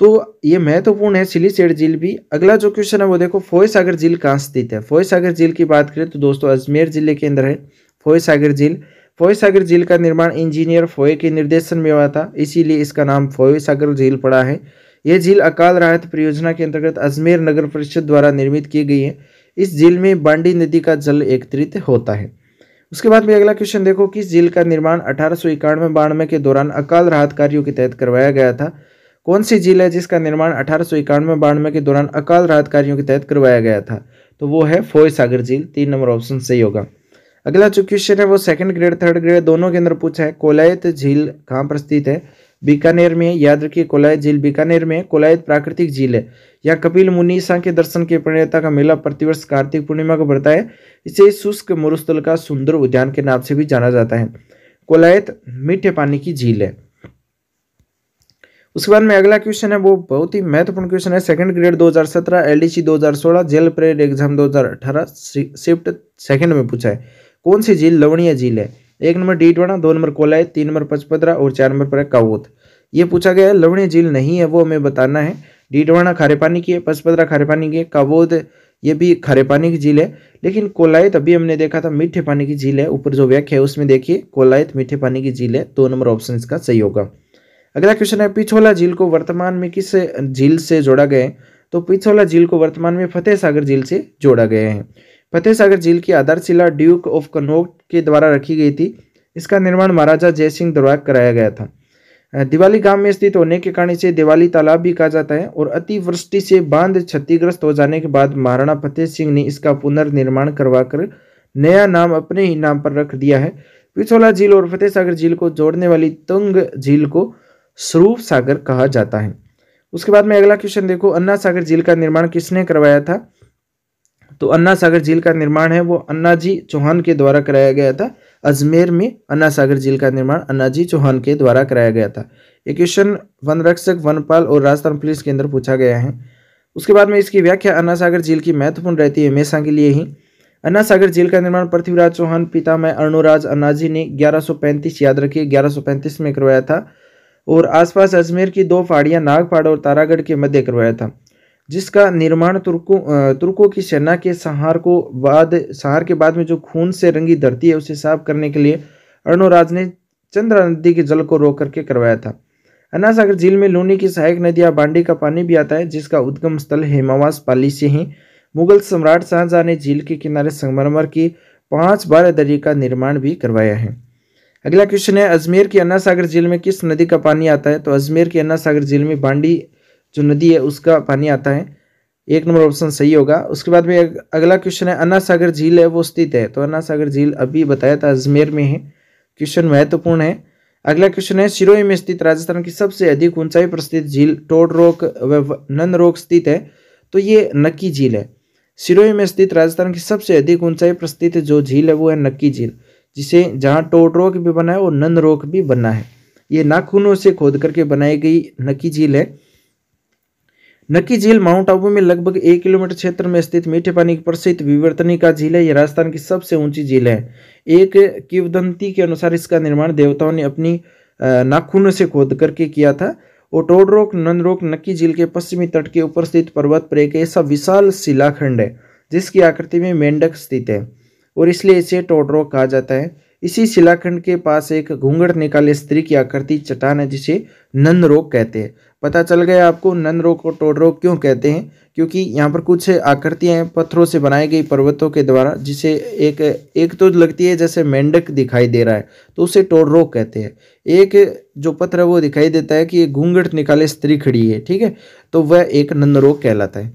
Speaker 1: तो ये महत्वपूर्ण है सिलीशेड झील भी। अगला जो क्वेश्चन है वो देखो, फोय सागर झील कहाँ स्थित है? फोय सागर झील की बात करें तो दोस्तों अजमेर जिले के अंदर है फोय सागर झील। फोय सागर झील का निर्माण इंजीनियर फोय के निर्देशन में हुआ था, इसीलिए इसका नाम फोय सागर झील पड़ा है। यह झील अकाल राहत परियोजना के अंतर्गत अजमेर नगर परिषद द्वारा निर्मित की गई है। इस झील में बांडी नदी का जल एकत्रित होता है। उसके बाद में अगला क्वेश्चन देखो, किस झील का निर्माण 1891-92 के दौरान अकाल राहत कार्यों के तहत करवाया गया था? कौन सी झील है जिसका निर्माण 1891-92 के दौरान अकाल राहत कार्यों के तहत करवाया गया था? तो वो है फोय सागर झील। 3 नंबर ऑप्शन सही होगा। अगला जो क्वेश्चन है वो सेकंड ग्रेड थर्ड ग्रेड दोनों के अंदर पूछा है, कोलायत झील कहाँ पर स्थित है? बीकानेर में। याद रखिए कोलायत झील बीकानेर में है। कोलायत प्राकृतिक झील है। यहाँ कपिल मुनि के दर्शन के प्रणेता का मेला प्रतिवर्ष कार्तिक पूर्णिमा को बढ़ता है। इसे शुष्क मरुस्थल का सुंदर उद्यान के नाम से भी जाना जाता है। कोलायत मीठे पानी की झील है। उसके बाद में अगला क्वेश्चन है वो बहुत ही महत्वपूर्ण क्वेश्चन है, second grade 2017 LDC 2016 jail parade exam 2018 shift second में पूछा है, कौन सी झील लवणीय झील है? 1 number Didwana, 2 number Kolayat, 3 number Pachpadra और 4 नंबर पर है कावोत। ये पूछा गया है, लवणीय झील नहीं है वो हमें बताना है। डीडवाना खारे पानी की है, पचपदरा खारे पानी की है, कावोत ये भी खारे पानी की झील है, लेकिन कोलायत अभी हमने देखा था मीठे पानी की झील है। ऊपर जो व्याख्या है उसमें देखिए कोलायत मीठे पानी की झील है। 2 नंबर ऑप्शन इसका सही होगा। अगला क्वेश्चन है, पिछोला झील को वर्तमान में किस झील से जोड़ा गया है? तो पिछोला झील को वर्तमान में फतेह सागर झील से जोड़ा गया है। फतेह सागर झील की आधारशिला ड्यूक ऑफ कनौज के द्वारा रखी गई थी। इसका निर्माण महाराजा जयसिंह द्वारा कराया गया था। दिवाली गांव में स्थित होने के कारण इसे दिवाली तालाब भी कहा जाता है। और अतिवृष्टि से बांध क्षतिग्रस्त हो जाने के बाद महाराणा फतेह सिंह ने इसका पुनर्निर्माण करवाकर नया नाम अपने ही नाम पर रख दिया है। पिछोला झील और फतेह सागर झील को जोड़ने वाली तुंग झील को स्वरूप सागर कहा जाता है। उसके बाद में अगला क्वेश्चन देखो, अन्ना सागर झील का निर्माण किसने करवाया था? तो अन्ना सागर झील का निर्माण है वो अन्नाजी चौहान के द्वारा कराया गया था। अजमेर में अन्ना सागर झील का निर्माण अन्नाजी चौहान के द्वारा कराया गया था। ये क्वेश्चन वन रक्षक, वनपाल और राजस्थान पुलिस के अंदर पूछा गया है। उसके बाद में इसकी व्याख्या अन्ना सागर झील की महत्वपूर्ण रहती है हमेशा के लिए ही। अन्ना सागर झील का निर्माण पृथ्वीराज चौहान पितामह अर्णोराज अन्नाजी ने 1135, याद रखिए 1135 में करवाया था, और आसपास अजमेर की 2 पहाड़ियां नागपाड़ और तारागढ़ के मध्य करवाया था, जिसका निर्माण तुर्कों की सेना के संहार के बाद में जो खून से रंगी धरती है उसे साफ करने के लिए अर्णोराज ने चंद्रा नदी के जल को रोक करके करवाया था। अन्ना सागर झील में लूनी की सहायक नदियां बांडी का पानी भी आता है, जिसका उद्गम स्थल हेमावास पाली से ही। मुगल सम्राट शाहजहां ने झील के किनारे संगमरमर की 5 बारहदरी का निर्माण भी करवाया है। अगला क्वेश्चन है, अजमेर की अन्ना सागर झील में किस नदी का पानी आता है? तो अजमेर की अन्ना सागर झील में बांडी जो नदी है उसका पानी आता है। 1 नंबर ऑप्शन सही होगा। उसके बाद में अगला क्वेश्चन है, अन्ना सागर झील है वो स्थित है? तो अन्ना सागर झील अभी बताया था अजमेर में है। क्वेश्चन महत्वपूर्ण है। अगला क्वेश्चन है, सिरोही में स्थित राजस्थान की सबसे अधिक ऊंचाई पर स्थित झील टोडरोक व नंदरोक स्थित है? तो ये नक्की झील है। सिरोही में स्थित राजस्थान की सबसे अधिक ऊंचाई पर स्थित जो झील है वो है नक्की झील, जिसे जहाँ टोडरोक भी बना है और नंदरोक भी बना है। ये नाखूनों से खोद करके बनाई गई नक्की झील है। नक्की झील माउंट आबू में लगभग 1 किलोमीटर क्षेत्र में स्थित मीठे पानी की प्रसिद्ध विवर्तनिका झील है। यह राजस्थान की सबसे ऊंची झील है। एक किंवदंती के अनुसार इसका निर्माण देवताओं ने अपनी नाखूनों से खोद करके किया था। और टोडरोक नंदरोक नक्की झील के पश्चिमी तट के ऊपर स्थित पर्वत पर एक ऐसा विशाल शिलाखंड है जिसकी आकृति में मेंढक स्थित है और इसलिए इसे टोडरोक कहा जाता है। इसी शिलाखंड के पास एक घूंघट निकाले स्त्री की आकृति चट्टान है जिसे नंदरोक कहते हैं। पता चल गया आपको नंदरोक और टोडरोक क्यों कहते हैं? क्योंकि यहाँ पर कुछ आकृतियाँ पत्थरों से बनाई गई पर्वतों के द्वारा, जिसे एक तो लगती है जैसे मेंढक दिखाई दे रहा है तो उसे टोडरोक कहते हैं। एक जो पत्थर है वो दिखाई देता है कि एक घूंघट निकाले स्त्री खड़ी है, ठीक है, तो वह एक नंदरोक कहलाता है।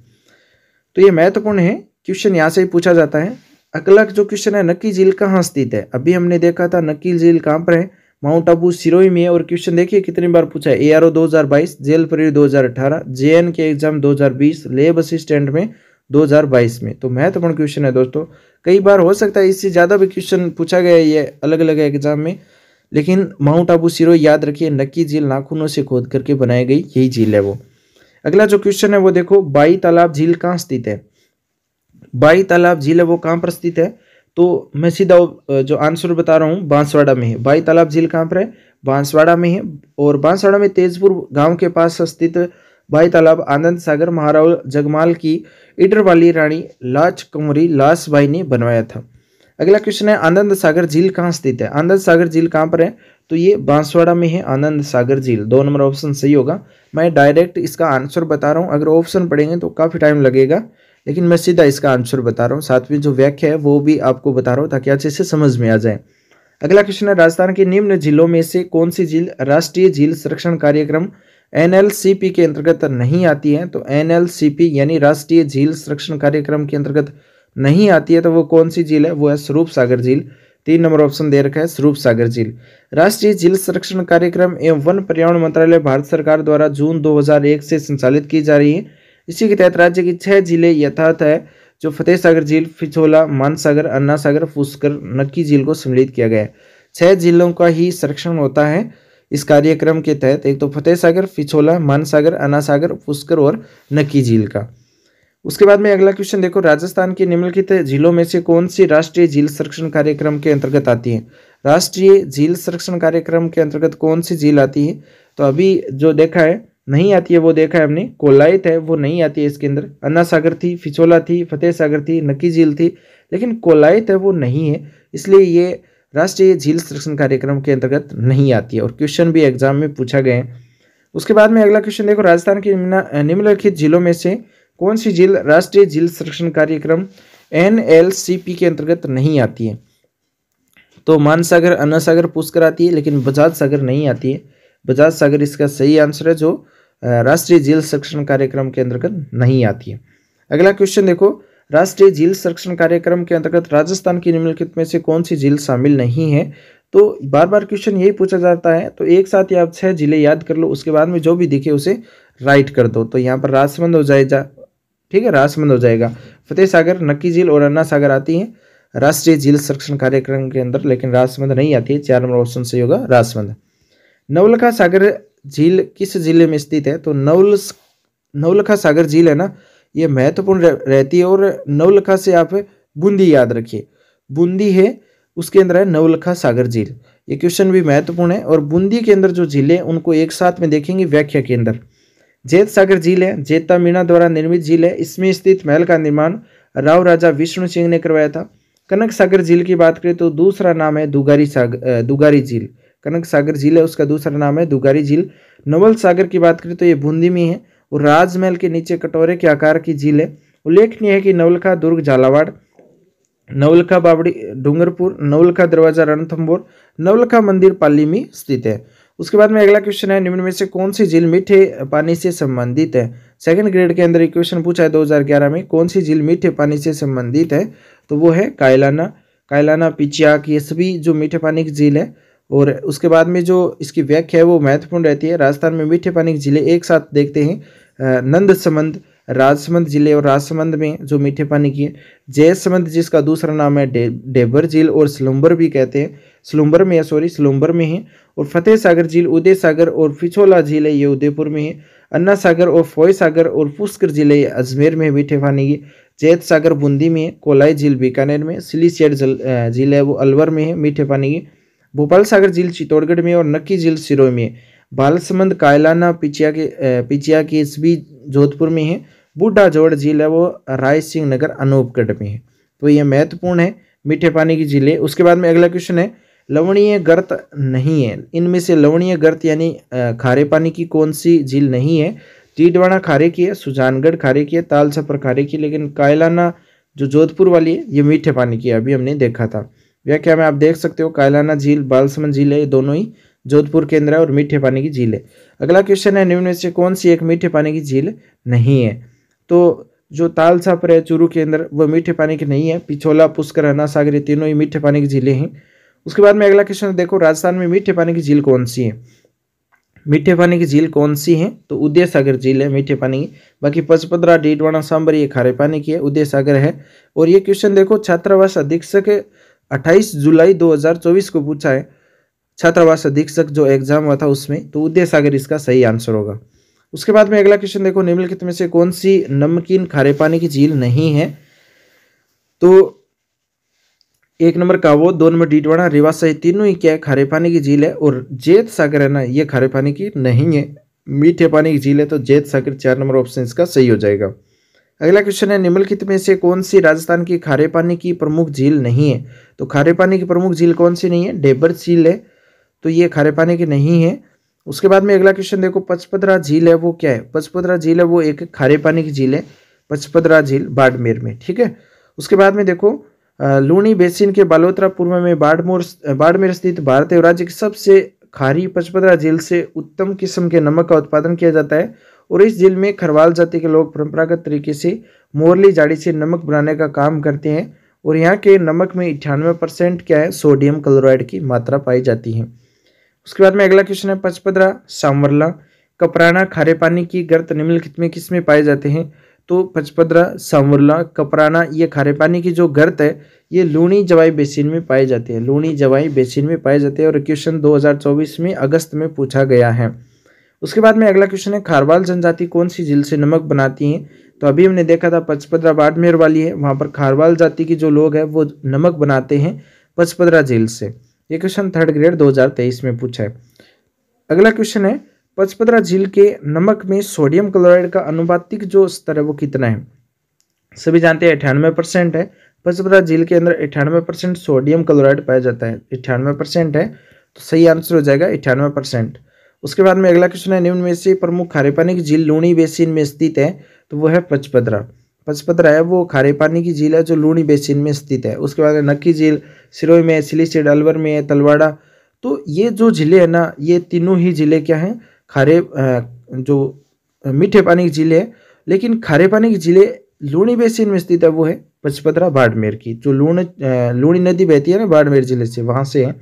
Speaker 1: तो ये महत्वपूर्ण है, क्वेश्चन यहाँ से ही पूछा जाता है। अगला जो क्वेश्चन है, नक्की झील कहाँ स्थित है? अभी हमने देखा था नक्की झील कहाँ पर है, माउंट आबू सिरोही में है। और क्वेश्चन देखिए कितनी बार पूछा है, ARO 2022, जेल परेड 2018, JN के एग्जाम 2020, लेब असिस्टेंट में 2022 में। तो महत्वपूर्ण क्वेश्चन है दोस्तों, कई बार हो सकता है इससे ज़्यादा भी क्वेश्चन पूछा गया है ये अलग अलग एग्जाम में, लेकिन माउंट आबू सिरोही याद रखिए, नक्की झील नाखूनों से खोद करके बनाई गई यही झील है वो। अगला जो क्वेश्चन है वो देखो, बाई तालाब झील कहाँ स्थित है? बाई तालाब झील है वो कहाँ पर स्थित है? तो मैं सीधा जो आंसर बता रहा हूँ, बांसवाड़ा में है। बाई तालाब झील कहाँ पर है? बांसवाड़ा में है। और बांसवाड़ा में तेजपुर गांव के पास स्थित बाई तालाब आनंद सागर महाराव जगमाल की ईडर वाली रानी लाच कुंवरी लासबाई ने बनवाया था। अगला क्वेश्चन है, आनंद सागर झील कहाँ स्थित है? आनंद सागर झील कहाँ पर है? तो ये बांसवाड़ा में है आनंद सागर झील। 2 नंबर ऑप्शन सही होगा। मैं डायरेक्ट इसका आंसर बता रहा हूँ, अगर ऑप्शन पढ़ेंगे तो काफ़ी टाइम लगेगा, लेकिन मैं सीधा इसका आंसर बता रहा हूँ, साथ में जो व्याख्या है वो भी आपको बता रहा हूँ ताकि अच्छे से समझ में आ जाए। अगला क्वेश्चन है, राजस्थान की निम्न झीलों में से कौन सी झील राष्ट्रीय झील संरक्षण कार्यक्रम NLCP के अंतर्गत नहीं आती है? तो NLCP यानी राष्ट्रीय झील संरक्षण कार्यक्रम के अंतर्गत नहीं आती है, तो वो कौन सी झील है? वो है स्वरूप सागर झील। 3 नंबर ऑप्शन दे रखा है स्वरूप सागर झील। राष्ट्रीय झील संरक्षण कार्यक्रम एवं वन पर्यावरण मंत्रालय भारत सरकार द्वारा जून 2001 से संचालित की जा रही है। इसी के तहत राज्य की 6 जिले यथार्थ है, जो फतेह सागर झील, फिछोला, मानसागर, अन्ना सागर, पुष्कर, नक्की झील को सम्मिलित किया गया है। 6 जिलों का ही संरक्षण होता है इस कार्यक्रम के तहत, एक तो फतेह सागर, फिछोला, मानसागर, अन्ना सागर, पुष्कर और नक्की झील का। उसके बाद में अगला क्वेश्चन देखो, राजस्थान की निम्नलिखित झीलों में से कौन सी राष्ट्रीय झील संरक्षण कार्यक्रम के अंतर्गत आती है? राष्ट्रीय झील संरक्षण कार्यक्रम के अंतर्गत कौन सी झील आती है? तो अभी जो देखा है नहीं आती है वो देखा है हमने, कोलायत है वो नहीं आती है इसके अंदर। अन्ना सागर थी, फिचोला थी, फतेह सागर थी, नक्की झील थी, लेकिन कोलायत है वो नहीं है, इसलिए ये राष्ट्रीय झील संरक्षण कार्यक्रम के अंतर्गत नहीं आती है और क्वेश्चन भी एग्जाम में पूछा गया है। उसके बाद में अगला क्वेश्चन देखो, राजस्थान की निम्नलिखित झीलों में से कौन सी झील राष्ट्रीय झील संरक्षण कार्यक्रम NLCP के अंतर्गत नहीं आती है? तो मानसागर, अन्ना सागर, पुष्कर आती है, लेकिन बजाज सागर नहीं आती है। बजाज सागर इसका सही आंसर है, जो राष्ट्रीय झील संरक्षण कार्यक्रम के अंतर्गत नहीं आती है। अगला क्वेश्चन देखो, राष्ट्रीय झील संरक्षण कार्यक्रम के अंतर्गत राजस्थान की निम्नलिखित में से कौन सी झील शामिल नहीं है? तो बार बार क्वेश्चन यही पूछा जाता है, तो एक साथ ही आप 6 जिले याद कर लो, उसके बाद में जो भी दिखे उसे राइट कर दो। तो यहाँ पर राजसमंद हो जाएगा, ठीक है, राजसमंद हो जाएगा। फतेह सागर, नक्की झील और अन्ना सागर आती हैं राष्ट्रीय झील संरक्षण कार्यक्रम के अंदर, लेकिन राजसमंद नहीं आती है। 4 नंबर ऑप्शन सही होगा, राजसमंद। नवलखा सागर झील किस जिले में स्थित है? तो नवलखा सागर झील है ना, ये महत्वपूर्ण रहती है। और नवलखा से आप बूंदी याद रखिए, बूंदी है उसके अंदर है नवलखा सागर झील। ये क्वेश्चन भी महत्वपूर्ण है। और बूंदी के अंदर जो झील है उनको एक साथ में देखेंगे व्याख्या के अंदर। जैत सागर झील है, जैता मीणा द्वारा निर्मित झील है। इसमें स्थित महल का निर्माण राव राजा विष्णु सिंह ने करवाया था। कनक सागर झील की बात करें तो दूसरा नाम है दुगारी झील। कनक सागर झील है, उसका दूसरा नाम है दुगारी झील। नवल सागर की बात करें तो ये बूंदी में है और राजमहल के नीचे कटोरे के आकार की झील है। उल्लेखनीय है कि नवलखा दुर्ग झालावाड़, नवलखा बावड़ी डूंगरपुर, नवलखा दरवाजा रणथंभौर, नवलखा मंदिर पाली में स्थित है। उसके बाद में अगला क्वेश्चन है, निम्न में से कौन सी झील मीठे पानी से संबंधित है? सेकंड ग्रेड के अंदर एक क्वेश्चन पूछा है 2011 में, कौन सी झील मीठे पानी से संबंधित है? तो वो है कायलाना, पिचियाक, ये सभी जो मीठे पानी की झील है। और उसके बाद में जो इसकी व्याख्या है वो महत्वपूर्ण रहती है। राजस्थान में मीठे पानी की झीलें एक साथ देखते हैं, नंदसमंद, राजसमंद जिले और राजसमंद में जो मीठे पानी की है। जयसमंद जिसका दूसरा नाम है डेबर झील और स्लुम्बर भी कहते हैं, स्लुम्बर में है। और फतेह सागर झील, उदय सागर और फिछोला झील है, ये उदयपुर में है। अन्ना सागर और फोय सागर और पुष्कर झील है, ये अजमेर में मीठे पानी की। जैत सागर बूंदी में है। कोलाई झील बीकानेर में। सिलीसियड झील है वो अलवर में है, मीठे पानी की। भोपाल सागर झील चित्तौड़गढ़ में और नक्की झील सिरोही में है। बालसमंद, कायलाना, पिचिया की इस भी जोधपुर में है। बूढ़ा जोड़ झील है वो राय सिंह नगर अनूपगढ़ में है। तो ये महत्वपूर्ण है मीठे पानी की झीलें। उसके बाद में अगला क्वेश्चन है, लवणीय गर्त नहीं है। इनमें से लवणीय गर्त यानी खारे पानी की कौन सी झील नहीं है? टीडवाना खारे की है, सुजानगढ़ खारे की है, ताल छपर खारे की। लेकिन कायलाना जो जोधपुर वाली है ये मीठे पानी की है, अभी हमने देखा था। व्याख्या में आप देख सकते हो, कायलाना झील, बालसमंद झील है, ये दोनों ही जोधपुर के अंदर है और मीठे पानी की झील है। अगला क्वेश्चन है, निम्न में से कौन सी एक मीठे पानी की झील नहीं है? तो जो ताल छपर है चूरू के अंदर वो मीठे पानी की नहीं है। पिछोला, पुष्कर, अन्ना सागर, ये तीनों ही मीठे पानी की झीलें हैं। उसके बाद में अगला क्वेश्चन देखो, राजस्थान में मीठे पानी की झील कौन सी है? मीठे पानी की झील कौन सी है? तो उदय सागर झील है मीठे पानी की। बाकी पचपदरा, डीडवाना, सांबर ये खारे पानी की है, उदय सागर है। और ये क्वेश्चन देखो, छात्रावास अधीक्षक 28 जुलाई 2024 को पूछा है, छात्रावास अधीक्षक जो एग्जाम हुआ था उसमें, तो उदय सागर इसका सही आंसर होगा। उसके बाद में अगला क्वेश्चन देखो, निम्नलिखित में से कौन सी नमकीन खारे पानी की झील नहीं है? तो 1 नंबर कावो, 2 नंबर डीडवाना, रिवासा, ये तीनों ही क्या है? खारे पानी की झील है। और जैत सागर है ना, ये खारे पानी की नहीं है, मीठे पानी की झील है। तो जैत सागर 4 नंबर ऑप्शन इसका सही हो जाएगा। अगला क्वेश्चन है, निम्नलिखित में से कौन सी राजस्थान की खारे पानी की प्रमुख झील नहीं है? तो खारे पानी की प्रमुख झील कौन सी नहीं है? डेबर झील है, तो ये खारे पानी की नहीं है। उसके बाद में अगला क्वेश्चन देखो, पचपदरा झील है वो क्या है? पचपदरा झील है वो एक खारे पानी की झील है, पचपदरा झील बाड़मेर में, ठीक है। उसके बाद में देखो, लूणी बेसिन के बालोतरा पूर्व में बाड़मेर स्थित भारतीय राज्य की सबसे खारी पचपदरा झील से उत्तम किस्म के नमक का उत्पादन किया जाता है। और इस झील में खरवाल जाति के लोग परंपरागत तरीके से मोरली झाड़ी से नमक बनाने का काम करते हैं। और यहाँ के नमक में 98% क्या है? सोडियम क्लोराइड की मात्रा पाई जाती है। उसके बाद में अगला क्वेश्चन है, पचपदरा, सांवरला, कपराना खारे पानी की गर्त निम्नलिखित में किस में पाए जाते हैं? तो पचपदरा, सांवरला, कपराना, ये खारे पानी की जो गर्त है ये लूणी जवाई बेसिन में पाए जाते हैं, लूणी जवाई बेसिन में पाए जाते हैं। और क्वेश्चन 2024 में अगस्त में पूछा गया है। उसके बाद में अगला क्वेश्चन है, खारवाल जनजाति कौन सी झील से नमक बनाती हैं? तो अभी हमने देखा था पचपदरा बाड़मेर वाली है, वहाँ पर खारवाल जाति की जो लोग हैं वो नमक बनाते हैं पचपदरा झील से। ये क्वेश्चन 3rd ग्रेड 2023 में पूछा है। अगला क्वेश्चन है, पचपदरा झील के नमक में सोडियम क्लोराइड का अनुपातिक जो स्तर है वो कितना है? सभी जानते हैं 98% है। पचपदरा झील के अंदर 98% सोडियम क्लोराइड पाया जाता है, 98% है, तो सही आंसर हो जाएगा 98%। उसके बाद में अगला क्वेश्चन है, निम्न में से प्रमुख खारे पानी की झील लूणी बेसिन में स्थित है? तो वो है पचपदरा। पचपदरा है वो खारे पानी की झील है जो लूणी बेसिन में स्थित है। उसके बाद नक्की झील सिरोही में, सिलीसियड अलवर में है, तलवाड़ा। तो ये जो झीलें है ना, ये तीनों ही झीलें क्या हैं? खारे जो मीठे पानी की झीलें है। लेकिन खारे पानी की झीलें लूणी बेसिन में स्थित है वो है पचपदरा बाड़मेर की, जो लूणी नदी बहती है ना बाड़मेर जिले से, वहाँ से है।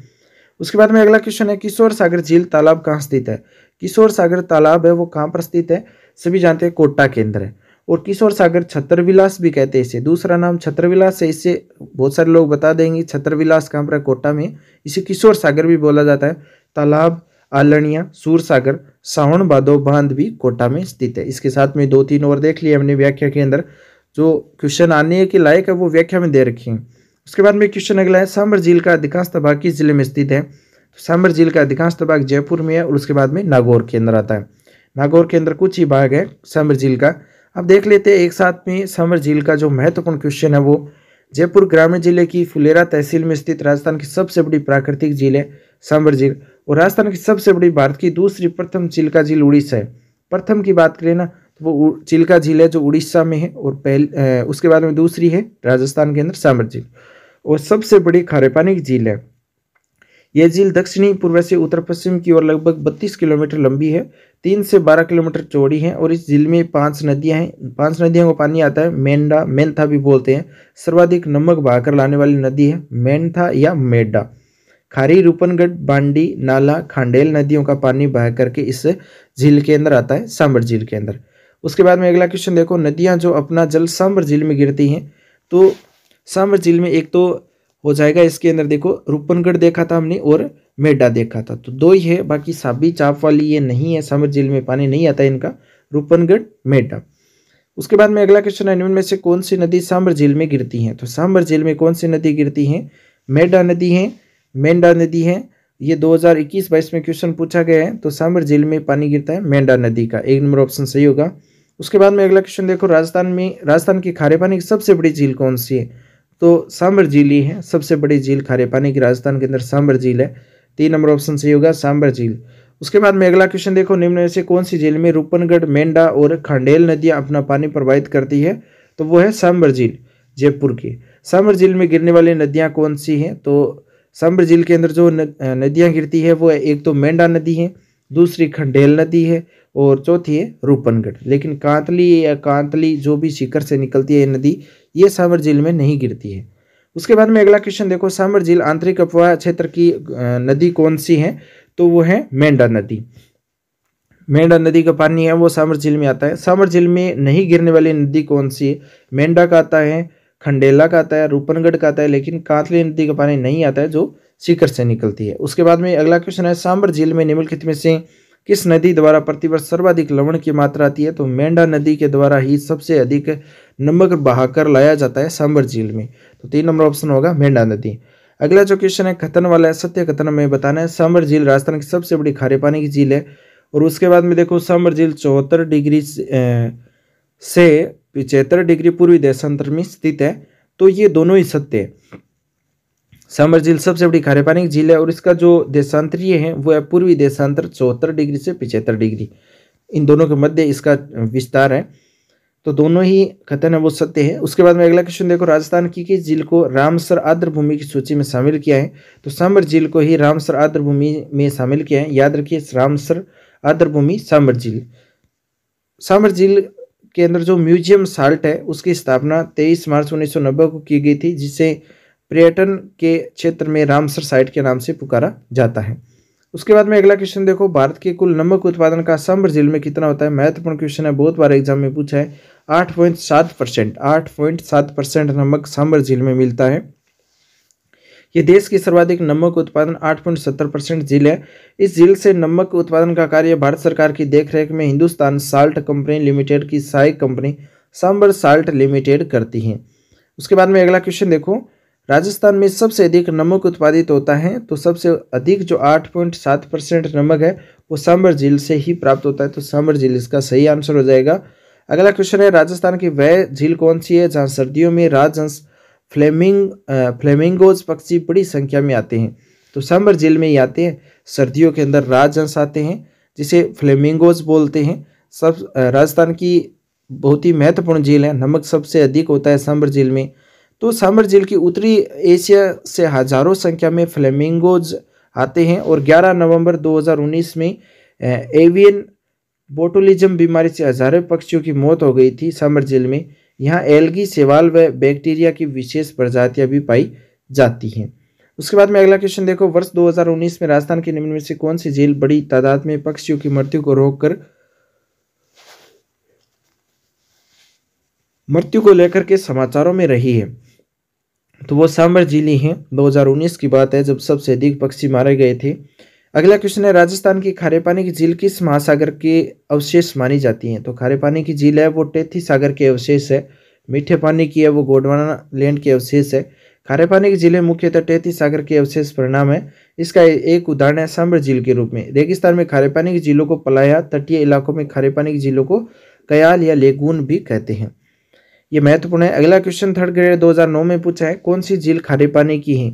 Speaker 1: उसके बाद में अगला क्वेश्चन है, किशोर सागर झील तालाब कहाँ स्थित है? किशोर सागर तालाब है वो कहाँ पर स्थित है? सभी जानते हैं कोटा के अंदर है। और किशोर सागर छत्रविलास भी कहते हैं इसे, दूसरा नाम छत्रविलास है। इससे बहुत सारे लोग बता देंगे छत्रविलास कहाँ पर है? कोटा में। इसे किशोर सागर भी बोला जाता है। तालाब आलनिया, सूरसागर, सावन भादो बांध भी कोटा में स्थित है। इसके साथ में 2-3 और देख लिए हमने व्याख्या के अंदर, जो क्वेश्चन आने के लायक है वो व्याख्या में दे रखी है। उसके बाद में क्वेश्चन अगला है, सांभर झील का अधिकांश भाग किस जिले में स्थित है? तो सांभर झील का अधिकांश भाग जयपुर में है और उसके बाद में नागौर के अंदर आता है। नागौर के अंदर कुछ ही भाग है सांभर झील का। अब देख लेते हैं एक साथ में सांभर झील का जो महत्वपूर्ण क्वेश्चन है वो, जयपुर ग्रामीण जिले की फुलेरा तहसील में स्थित राजस्थान की सबसे बड़ी प्राकृतिक झील है सांभर झील, और राजस्थान की सबसे बड़ी भारत की दूसरी प्रथम चिल्का झील उड़ीसा है। प्रथम की बात करें ना तो वो चिल्का झील है जो उड़ीसा में है, और उसके बाद में दूसरी है राजस्थान के अंदर सांभर झील, और सबसे बड़ी खारे पानी की झील है। यह झील दक्षिणी पूर्व से उत्तर पश्चिम की ओर लगभग 32 किलोमीटर लंबी है, 3 से 12 किलोमीटर चौड़ी है, और इस झील में 5 नदियां हैं। 5 नदियों को पानी आता है। मेंढा, मेंथा भी बोलते हैं। सर्वाधिक नमक बहाकर लाने वाली नदी है मेंथा या मेड्डा। खारी, रूपनगढ़, बांडी, नाला, खांडेल नदियों का पानी बहा करके इस झील के अंदर आता है सांभर झील के अंदर। उसके बाद में अगला क्वेश्चन देखो, नदियां जो अपना जल सांभर झील में गिरती हैं, तो सांभर झील में एक तो हो जाएगा इसके अंदर, देखो रूपनगढ़ देखा था हमने और मेड्डा देखा था, तो 2 ही है, बाकी साबी चाप वाली ये नहीं है, सांभर झील में पानी नहीं आता है इनका, रूपनगढ़, मेड्डा। उसके बाद में अगला क्वेश्चन है, निम्न में से कौन सी नदी सांभर झील में गिरती है? तो सांभर झील में कौन सी नदी गिरती है? मेड्डा नदी है, मेंढा नदी है। ये 2021-22 में क्वेश्चन पूछा गया है, तो सांभर झील में पानी गिरता है मेंढा नदी का। 1 नंबर ऑप्शन सही होगा। उसके बाद में अगला क्वेश्चन देखो, राजस्थान की खारे पानी की सबसे बड़ी झील कौन सी है? तो सांभर झील ही है सबसे बड़ी झील खारे पानी की, राजस्थान के अंदर सांभर झील है। 3 नंबर ऑप्शन सही होगा, सांभर झील। उसके बाद में अगला क्वेश्चन देखो, निम्न में से कौन सी झील में रूपनगढ़, मेंढा और खांडेल नदियां अपना पानी प्रवाहित करती है? तो वो है सांभर झील, जयपुर की। सांभर झील में गिरने वाली नदियां कौन सी हैं? तो सांभर झील के अंदर जो नदियां गिरती है वो है, एक तो मेंढा नदी है, दूसरी खंडेल नदी है, और चौथी है रूपनगढ़। लेकिन कांतली जो भी शिखर से निकलती है ये नदी, ये सांभर झील में नहीं गिरती है। उसके बाद में अगला क्वेश्चन देखो, सांभर झील आंतरिक अपवाह क्षेत्र की नदी कौन सी है? तो वो है मेंढा नदी। मेंढा नदी का पानी है वो सांभर झील में आता है। सांभर झील में नहीं गिरने वाली नदी कौन सी है? मेंढा का आता है, खंडेला का आता है, रूपनगढ़ का आता है, लेकिन कांतली नदी का पानी नहीं आता है जो शिखर से निकलती है। उसके बाद में अगला क्वेश्चन है, सांभर झील में निम्नलिखित में से किस नदी द्वारा प्रतिवर्ष सर्वाधिक लवण की मात्रा आती है? तो मेंढा नदी के द्वारा ही सबसे अधिक नमक बहाकर लाया जाता है सांभर झील में, तो 3 नंबर ऑप्शन होगा मेंढा नदी। अगला जो क्वेश्चन है कथन वाला है, सत्य कथन में बताना है। सांभर झील राजस्थान की सबसे बड़ी खारे पानी की झील है, और उसके बाद में देखो सांभर झील 74 डिग्री से 75 डिग्री पूर्वी देशांतर में स्थित है, तो ये दोनों ही सत्य है। सांभर झील सबसे बड़ी खारे पानी की झील है, और इसका जो देशांतरीय है वो है पूर्वी देशांतर 74 डिग्री से 75 डिग्री, इन दोनों के मध्य इसका विस्तार है, तो दोनों ही कथन है वो सत्य है। उसके बाद में अगला क्वेश्चन देखो, राजस्थान की किस झील को रामसर आर्द्र भूमि की सूची में शामिल किया है? तो सांभर झील को ही रामसर आर्द्र भूमि में शामिल किया है। याद रखिए, रामसर आर्द्र भूमि सांभर झील। सांभर झील के अंदर जो म्यूजियम साल्ट है उसकी स्थापना 23 मार्च 1990 को की गई थी, जिसे पर्यटन के क्षेत्र में रामसर साइट के नाम से पुकारा जाता है। उसके बाद में अगला क्वेश्चन देखो, भारत के कुल नमक उत्पादन का सांभर झील में कितना होता है? महत्वपूर्ण क्वेश्चन है, बहुत बार एग्जाम में पूछा है। 8.7%, 8.7% नमक सांभर झील में मिलता है। ये देश की सर्वाधिक नमक उत्पादन 8.70% झील है। इस झील से नमक उत्पादन का कार्य भारत सरकार की देखरेख में हिंदुस्तान साल्ट कंपनी लिमिटेड की सहायक कंपनी सांभर साल्ट लिमिटेड करती है। उसके बाद में अगला क्वेश्चन देखो, राजस्थान में सबसे अधिक नमक उत्पादित होता है, तो सबसे अधिक जो 8.7% नमक है वो सांभर झील से ही प्राप्त होता है, तो सांभर झील इसका सही आंसर हो जाएगा। अगला क्वेश्चन है, राजस्थान की वह झील कौन सी है जहाँ सर्दियों में राजहंस फ्लेमिंगोज पक्षी बड़ी संख्या में आते हैं? तो सांभर झील में ही आते हैं। सर्दियों के अंदर राजहंस आते हैं जिसे फ्लेमिंगोज बोलते हैं। सब राजस्थान की बहुत ही महत्वपूर्ण झील है, नमक सबसे अधिक होता है सांभर झील में। तो सांभर झील की उत्तरी एशिया से हजारों संख्या में फ्लेमिंगोज आते हैं, और 11 नवंबर 2019 में एवियन बोटुलिज्म बीमारी से हजारों पक्षियों की मौत हो गई थी सांभर झील में। यहाँ एल्गी, शैवाल व बैक्टीरिया की विशेष प्रजातियां भी पाई जाती हैं। उसके बाद में अगला क्वेश्चन देखो, वर्ष 2019 में राजस्थान के निम्न में से कौन सी झील बड़ी तादाद में पक्षियों की मृत्यु को लेकर के समाचारों में रही है? तो वो सांभर झील ही है। 2019 की बात है जब सबसे अधिक पक्षी मारे गए थे। अगला क्वेश्चन है, राजस्थान की खारे पानी की झील किस महासागर के अवशेष मानी जाती हैं? तो खारे पानी की झील है वो टेथी सागर के अवशेष है। मीठे पानी की है वो गोंडवाना लैंड के अवशेष है। खारे पानी की झीलें मुख्यतः टेथी सागर के अवशेष परिणाम है। इसका एक उदाहरण है सांभर झील के रूप में। रेगिस्तान में खारे पानी की झीलों को पलाया, तटीय इलाकों में खारे पानी की झीलों को कयाल या लेगून भी कहते हैं। ये महत्वपूर्ण है। अगला क्वेश्चन थर्ड ग्रेड 2009 में पूछा है, कौन सी झील खारे पानी की है?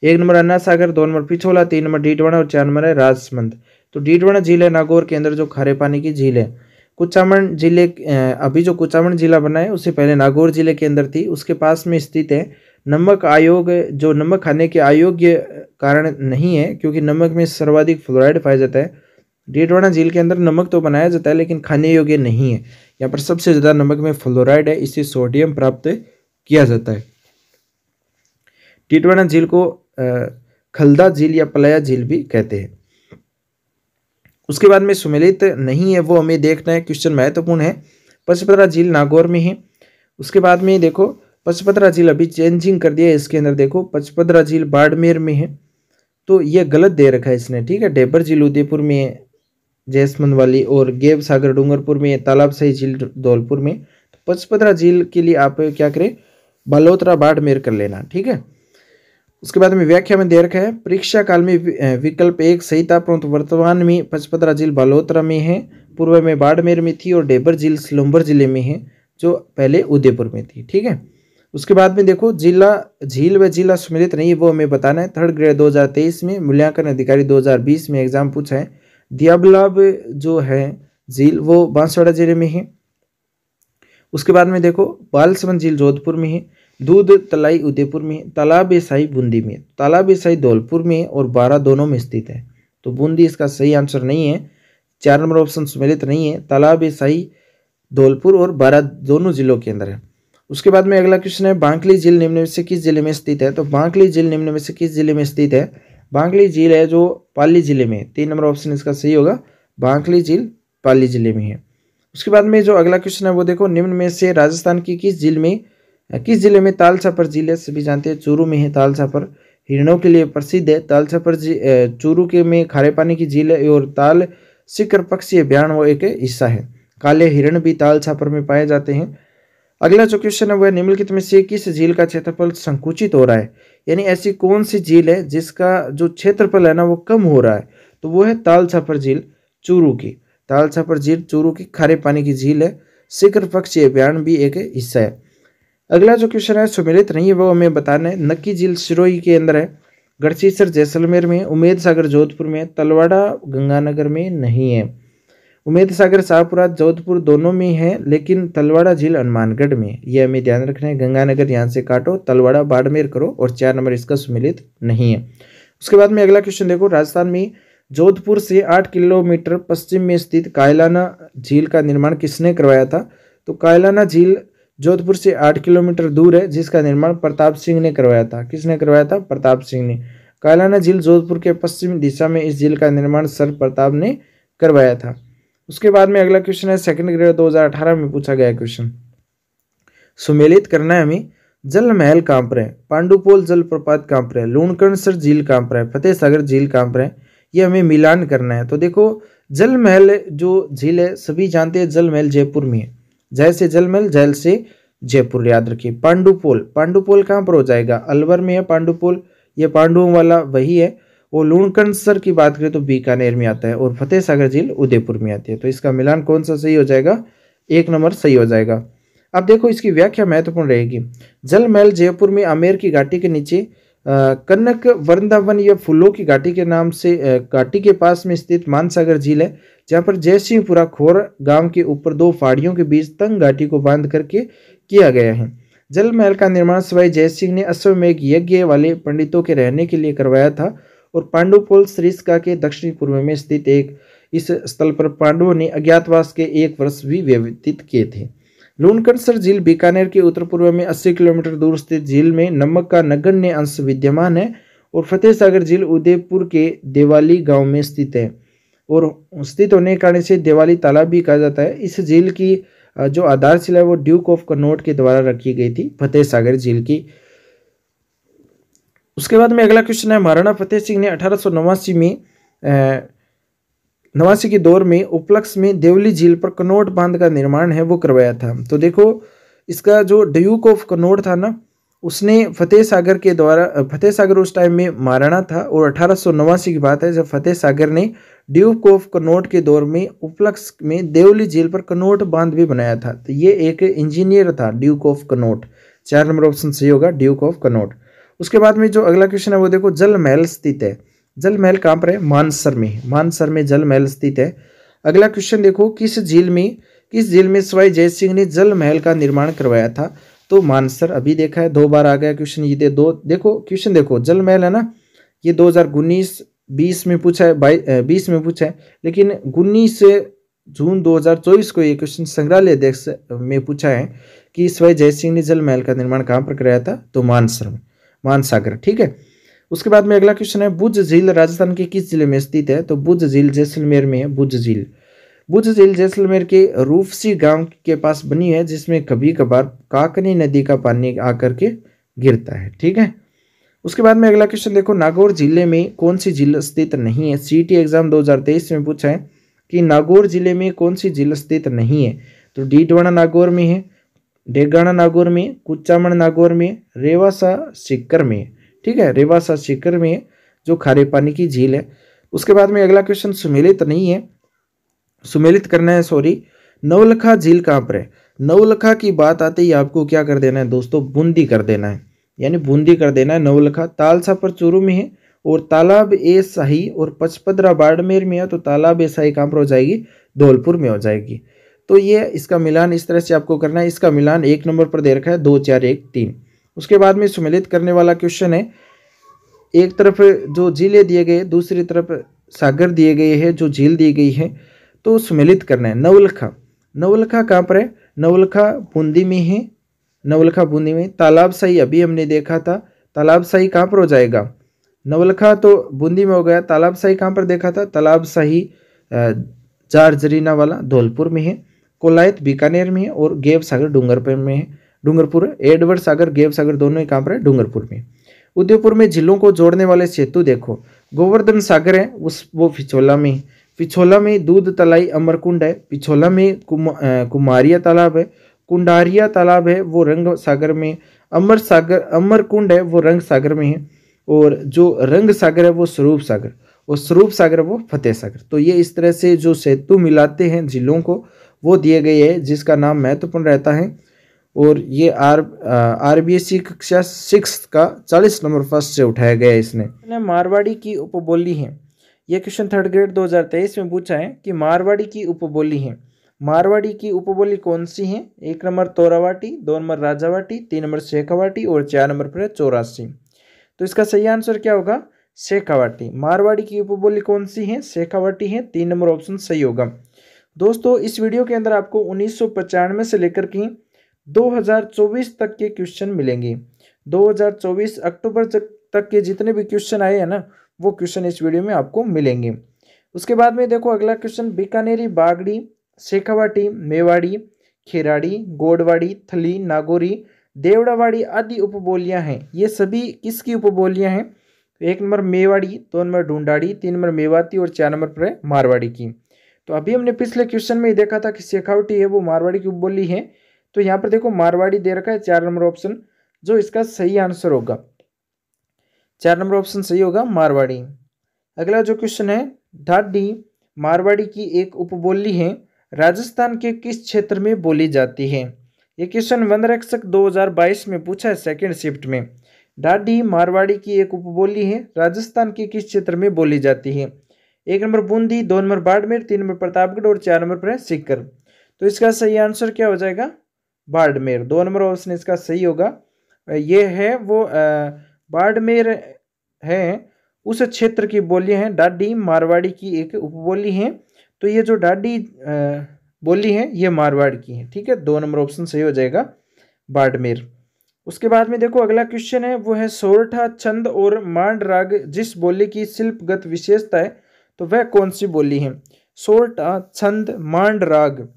Speaker 1: 1 नंबर अन्ना सागर, 2 नंबर पिछोला, 3 नंबर डीडवाना और 4 नंबर है राजसमंद। तो डीडवाना झील है नागौर के अंदर जो खारे पानी की झील है। कुचामन जिले, अभी जो कुचामन जिला बना है उससे पहले नागौर जिले के अंदर थी, उसके पास में स्थित है। नमक आयोग जो नमक खाने के अयोग्य कारण नहीं है, क्योंकि नमक में सर्वाधिक फ्लोराइड पाया जाता है। डीडवाना झील के अंदर नमक तो बनाया जाता है लेकिन खाने योग्य नहीं है। यहाँ पर सबसे ज़्यादा नमक में फ्लोराइड है, इससे सोडियम प्राप्त किया जाता है। डीडवाना झील को खलदा झील या पलाया झील भी कहते हैं। उसके बाद में सुमेलित नहीं है वो हमें देखना है, क्वेश्चन महत्वपूर्ण है। पचपदरा झील नागौर में है। उसके बाद में देखो पचपदरा झील अभी चेंजिंग कर दिया है, इसके अंदर देखो पचपदरा झील बाड़मेर में है, तो ये गलत दे रखा है इसने, ठीक है। डेबर झील उदयपुर में है जैसमंद वाली, और गेव सागर डूंगरपुर में है, तालाब सही झील धौलपुर में। तो पचपदरा झील के लिए आप क्या करें, बालोतरा बाड़मेर कर लेना, ठीक है। उसके बाद में व्याख्या में दे रखा है, परीक्षा काल में विकल्प 1 सही था, परंतु वर्तमान में पचपदरा झील बालोतरा में है, पूर्व में बाड़मेर में थी, और डेबर झील सिलंबर जिले में है जो पहले उदयपुर में थी, ठीक है। उसके बाद में देखो झील व जिला सम्मिलित नहीं वो हमें बताना है। थर्ड ग्रेड 2023 में मूल्यांकन अधिकारी 2020 में एग्जाम पूछा है। दियाबलाब जो है झील वो बांसवाड़ा जिले में है। उसके बाद में देखो बालसमंद झील जोधपुर में है। दूध तलाई उदयपुर में है। तालाब एसाई बूंदी में है। तालाब एसाई धौलपुर में है और बारा दोनों में स्थित है, तो बूंदी इसका सही आंसर नहीं है। 4 नंबर ऑप्शन सम्मिलित नहीं है। तालाब एसाई धौलपुर और बारा दोनों जिलों के अंदर है। उसके बाद में अगला क्वेश्चन है, बांकली झील निम्न में से किस जिले में स्थित है? तो बांकली झील निम्न में से किस जिले में स्थित है? बांकली झील है जो पाली जिले में। 3 नंबर ऑप्शन इसका सही होगा, बांकली झील पाली जिले में है। उसके बाद में जो अगला क्वेश्चन है वो देखो, निम्न में से राजस्थान की किस जिले में ताल छापर झील है? सभी जानते हैं चूरू में है ताल छापर, हिरणों के लिए प्रसिद्ध है। ताल छापर चूरू के में खारे पानी की झील है, और ताल शिखर पक्षी अभ्यारण्य वो एक हिस्सा है। काले हिरण भी ताल छापर में पाए जाते हैं। अगला जो क्वेश्चन है वह निम्नलिखित में से किस झील का क्षेत्रफल संकुचित हो रहा है? यानी ऐसी कौन सी झील है जिसका जो क्षेत्रफल है ना वो कम हो रहा है? तो वो है ताल छापर झील चूरू की। ताल छापर झील चूरू की खारे पानी की झील है। शिखर पक्षी अभ्यारण्य भी एक हिस्सा है। अगला जो क्वेश्चन है सुमेलित नहीं है वो हमें बताना है। नक्की झील सिरोही के अंदर है। गढ़सीसर जैसलमेर में है। उमेद सागर जोधपुर में है। तलवाड़ा गंगानगर में नहीं है। उमेद सागर शाहपुरा जोधपुर दोनों में है, लेकिन तलवाड़ा झील हनुमानगढ़ में, यह हमें ध्यान रखना है। गंगानगर यहाँ से काटो, तलवाड़ा बाड़मेर करो, और 4 नंबर इसका सुमेलित नहीं है। उसके बाद में अगला क्वेश्चन देखो, राजस्थान में जोधपुर से 8 किलोमीटर पश्चिम में स्थित कायलाना झील का निर्माण किसने करवाया था? तो कायलाना झील जोधपुर से 8 किलोमीटर दूर है, जिसका निर्माण प्रताप सिंह ने करवाया था। किसने करवाया था? प्रताप सिंह ने। कायलाना झील जोधपुर के पश्चिमी दिशा में इस झील का निर्माण सर प्रताप ने करवाया था। उसके बाद में अगला क्वेश्चन है सेकंड ग्रेड 2018 में पूछा गया क्वेश्चन, सुमेलित करना है हमें। जल महल कहाँ पर है? पांडुपोल जलप्रपात कहाँ पर है? लूणकरणसर झील कहाँ पर है? फतेह सागर झील कहाँ पर है? ये हमें मिलान करना है। तो देखो जल महल जो झील है सभी जानते हैं, जल महल जयपुर में है। जय से जल महल, जल से जयपुर, याद रखिए। पांडुपोल कहाँ पर हो जाएगा? अलवर में है पांडुपोल, ये पांडुओं वाला वही है। और लूणकरणसर की बात करें तो बीकानेर में आता है, और फतेह सागर झील उदयपुर में आती है। तो इसका मिलान कौन सा सही हो जाएगा? 1 नंबर सही हो जाएगा। अब देखो इसकी व्याख्या महत्वपूर्ण रहेगी। जल महल जयपुर में आमेर की घाटी के नीचे कनक वृंदावन या फूलों की घाटी के नाम से घाटी के पास में स्थित मानसागर झील है, जहाँ पर जयसिंहपुरा खोर गांव के ऊपर 2 पहाड़ियों के बीच तंग घाटी को बांध करके किया गया है। जल महल का निर्माण सवाई जयसिंह ने अश्वमेघ यज्ञ वाले पंडितों के रहने के लिए करवाया था, और पांडुपोल सरिस्का के दक्षिणी पूर्व में स्थित इस स्थल पर पांडवों ने अज्ञातवास के 1 वर्ष भी व्यतीत किए थे। लूणकरणसर झील बीकानेर के उत्तर पूर्व में 80 किलोमीटर दूर स्थित झील में नमक का नगण्य अंश विद्यमान है, और फतेह सागर झील उदयपुर के देवाली गांव में स्थित है, और स्थित होने के कारण से देवाली तालाब भी कहा जाता है। इस झील की जो आधारशिला है वो ड्यूक ऑफ कनॉट के द्वारा रखी गई थी, फतेह सागर झील की। उसके बाद में अगला क्वेश्चन है, महाराणा फतेह सिंह ने 1889 में 89 के दौर में उपलक्ष्य में देवली झील पर कनौट बांध का निर्माण है वो करवाया था। तो देखो इसका जो ड्यूक ऑफ कनौट था ना, उसने फतेह सागर के द्वारा, फतेह सागर उस टाइम में महाराणा था और 1889 की बात है जब फतेह सागर ने ड्यूक ऑफ कनौट के दौर में उपलक्ष्य में देवली झील पर कनौट बांध भी बनाया था। तो ये एक इंजीनियर था ड्यूक ऑफ कनौट। 4 नंबर ऑप्शन सही होगा, ड्यूक ऑफ कनौट। उसके बाद में जो अगला क्वेश्चन है वो देखो, जल महल स्थित है। जल महल कहाँ पर है? मानसर में। मानसर में जल महल स्थित है। अगला क्वेश्चन देखो, किस झील में सवाई जय सिंह ने जल महल का निर्माण करवाया था? तो मानसर। अभी देखा है 2 बार आ गया क्वेश्चन। ये देखो क्वेश्चन देखो, जल महल है ना, ये 2019-20 में पूछा है, 20 में पूछा है, लेकिन 19 जून 2024 को ये क्वेश्चन संग्रहालय अध्यक्ष में पूछा है कि सवाई जय सिंह ने जल महल का निर्माण कहाँ पर कराया था? तो मानसर में, मानसागर। ठीक है। उसके बाद में अगला क्वेश्चन है, बुझ झील राजस्थान के किस जिले में स्थित है? तो बुझ झील जैसलमेर में है। बुझ झील जैसलमेर के रूपसी गांव के पास बनी है, जिसमें कभी कभार काकनी नदी का पानी आकर के गिरता है। ठीक है। उसके बाद में अगला क्वेश्चन देखो, नागौर जिले में कौन सी झील स्थित नहीं है? सीटी एग्जाम 2023 में पूछा है कि नागौर जिले में कौन सी झील स्थित नहीं है? तो डीडवाना नागौर में है, डेगाना नागौर में, कुचामण नागौर में, रेवासा सीकर में। ठीक है, रेवासा सीकर में जो खारे पानी की झील है। उसके बाद में अगला क्वेश्चन सुमेलित नहीं है, सुमेलित करना है, सॉरी। नवलखा झील कहाँ पर है? नवलखा की बात आते ही आपको क्या कर देना है दोस्तों? बूंदी कर देना है, यानी बूंदी कर देना है। नवलखा तालसा पर चूरू में है और तालाब ए शाही और पचपदरा बाड़मेर में है। तो तालाब ए शाही कहाँ पर हो जाएगी? धौलपुर में हो जाएगी। तो ये इसका मिलान इस तरह से आपको करना है। इसका मिलान 1 नंबर पर दे रखा है 2, 4, 1, 3। उसके बाद में सुमेलित करने वाला क्वेश्चन है, एक तरफ जो झीलें दिए गए, दूसरी तरफ सागर दिए गए हैं, जो झील दी गई है, तो सुमेलित करना है। नवलखा, नवलखा कहाँ पर है? नवलखा बूंदी में है, नवलखा बूंदी में। तालाब शाही अभी हमने देखा था, तालाब शाही कहाँ पर हो जाएगा? नवलखा तो बूंदी में हो गया, तालाब शाही कहाँ पर देखा था? तालाब शाही जारजरीना वाला धौलपुर में है, कोलायत बीकानेर में है और गेव सागर डूंगरपुर में है। डूंगरपुर, एडवर्ड सागर, गेव सागर दोनों ही कहाँ पर है? डूंगरपुर में। उदयपुर में झीलों को जोड़ने वाले सेतु देखो, गोवर्धन सागर है वो पिछोला में। पिछोला में दूध तलाई अमरकुंड है। पिछोला में कुमारिया तालाब है। कुंडारिया तालाब है वो रंग सागर में। अमरकुंड है वो रंग सागर में है। और जो रंग सागर है वो स्वरूप सागर, और स्वरूप सागर वो फतेह सागर। तो ये इस तरह से जो सेतु मिलाते हैं झीलों को वो दिए गए हैं, जिसका नाम महत्वपूर्ण रहता है। और ये आरबीएससी कक्षा 6 का 40 नंबर फर्स्ट से उठाया गया है इसने। मारवाड़ी की उपबोली है, ये क्वेश्चन 3rd ग्रेड 2023 में पूछा है कि मारवाड़ी की उपबोली है। मारवाड़ी की उपबोली कौन सी है? 1 number Torawati, 2 number Rajawati, 3 number Shekhawati और 4 नंबर पर है चौरासी। तो इसका सही आंसर क्या होगा? शेखावाटी। मारवाड़ी की उपबोली कौन सी है? शेखावाटी है। 3 नंबर ऑप्शन सही होगा। दोस्तों इस वीडियो के अंदर आपको 1995 से लेकर के 2024 तक के क्वेश्चन मिलेंगे। 2024 अक्टूबर तक के जितने भी क्वेश्चन आए हैं ना, वो क्वेश्चन इस वीडियो में आपको मिलेंगे। उसके बाद में देखो अगला क्वेश्चन, बीकानेरी, बागड़ी, शेखावाटी, मेवाड़ी, खेराड़ी, गोडवाड़ी, थली, नागौरी, देवड़ावाड़ी आदि उपबोलियां हैं। ये सभी किसकी उपबोलियां हैं? 1 number Mewari, 2 number Dhundhari, 3 number Mewati और 4 नंबर पर है मारवाड़ी की। तो अभी हमने पिछले क्वेश्चन में ही देखा था कि शेखावटी है वो मारवाड़ी की उपबोली है। तो यहाँ पर देखो मारवाड़ी दे रखा है 4 नंबर ऑप्शन, जो इसका सही आंसर होगा। 4 नंबर ऑप्शन सही होगा, मारवाड़ी। अगला जो क्वेश्चन है, ढाडी मारवाड़ी की एक उपबोली है, राजस्थान के किस क्षेत्र में बोली जाती है? ये क्वेश्चन वनरक्षक 2022 में पूछा है 2nd शिफ्ट में। ढाडी मारवाड़ी की एक उपबोली है, राजस्थान के किस क्षेत्र में बोली जाती है? 1 number Bundi, 2 number Barmer, 3 number Pratapgarh और 4 नंबर पर है सीकर। तो इसका सही आंसर क्या हो जाएगा? बाड़मेर। 2 नंबर ऑप्शन इसका सही होगा। ये है वो बाड़मेर है, उस क्षेत्र की बोली है। ढाडी मारवाड़ी की एक उपबोली है। तो ये जो ढाडी बोली है ये मारवाड़ की है। ठीक है, 2 नंबर ऑप्शन सही हो जाएगा, बाड़मेर। उसके बाद में देखो अगला क्वेश्चन है, वो है सोरठा, छंद और मांड राग जिस बोली की शिल्पगत विशेषता है, तो वह कौन सी बोली है? सोरठा, छंद, मांड राग,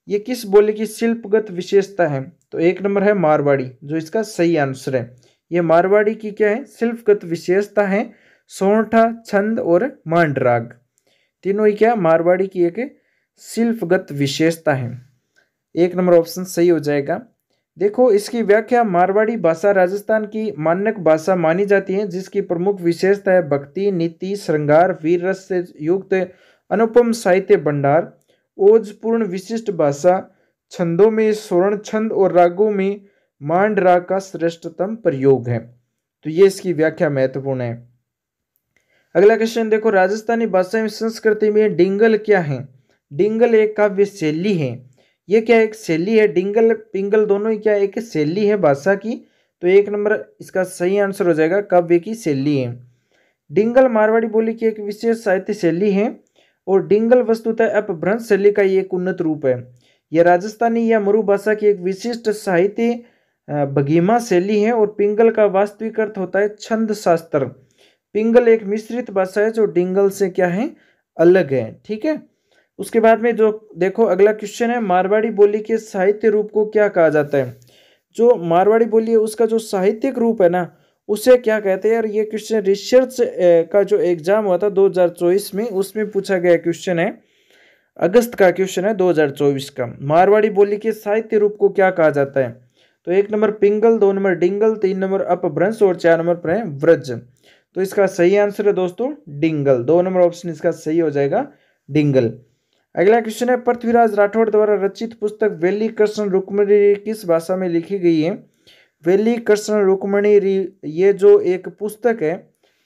Speaker 1: ये किस बोली की शिल्पगत विशेषता है? तो 1 नंबर है मारवाड़ी, जो इसका सही आंसर है। ये मारवाड़ी की क्या है? शिल्पगत विशेषता है। सोरठा, छंद और मांडराग। तीनों ही क्या मारवाड़ी की एक शिल्पगत विशेषता है। एक नंबर ऑप्शन सही हो जाएगा। देखो इसकी व्याख्या, मारवाड़ी भाषा राजस्थान की मानक भाषा मानी जाती है, जिसकी प्रमुख विशेषता है भक्ति, नीति, श्रृंगार, वीर रस से युक्त अनुपम साहित्य भंडार, ओजपूर्ण विशिष्ट भाषा, छंदों में स्वर्ण छंद और रागों में मांड राग का श्रेष्ठतम प्रयोग है। तो ये इसकी व्याख्या महत्वपूर्ण है। अगला क्वेश्चन देखो, राजस्थानी भाषा एवं संस्कृति में डिंगल क्या है? डिंगल एक काव्य शैली है। ये क्या एक शैली है? डिंगल पिंगल दोनों ही क्या एक शैली है भाषा की। तो एक नंबर इसका सही आंसर हो जाएगा, काव्य की शैली है। डिंगल मारवाड़ी बोली की एक विशेष साहित्य शैली है और डिंगल वस्तुतः अपभ्रंश शैली का एक उन्नत रूप है। यह राजस्थानी या मरु भाषा की एक विशिष्ट साहित्य भगीमा शैली है और पिंगल का वास्तविक अर्थ होता है छंद शास्त्र। पिंगल एक मिश्रित भाषा है जो डिंगल से क्या है, अलग है। ठीक है। उसके बाद में जो देखो अगला क्वेश्चन है, मारवाड़ी बोली के साहित्य रूप को क्या कहा जाता है? जो मारवाड़ी बोली है उसका जो साहित्यिक रूप है ना, उसे क्या कहते हैं यार? ये क्वेश्चन रिसर्च का जो एग्जाम हुआ था 2024 में, उसमें पूछा गया क्वेश्चन है, अगस्त का क्वेश्चन है 2024 का। मारवाड़ी बोली के साहित्य रूप को क्या कहा जाता है? तो एक नंबर पिंगल, दो नंबर डिंगल, तीन नंबर अपभ्रंश और चार नंबर पर है व्रज। तो इसका सही आंसर है दोस्तों डिंगल। दो नंबर ऑप्शन इसका सही हो जाएगा, डिंगल। अगला क्वेश्चन है, पृथ्वीराज राठौड़ द्वारा रचित पुस्तक वेली कृष्ण रुक्मणी किस भाषा में लिखी गई है? वेली कृष्ण रुक्मणी ये जो एक पुस्तक है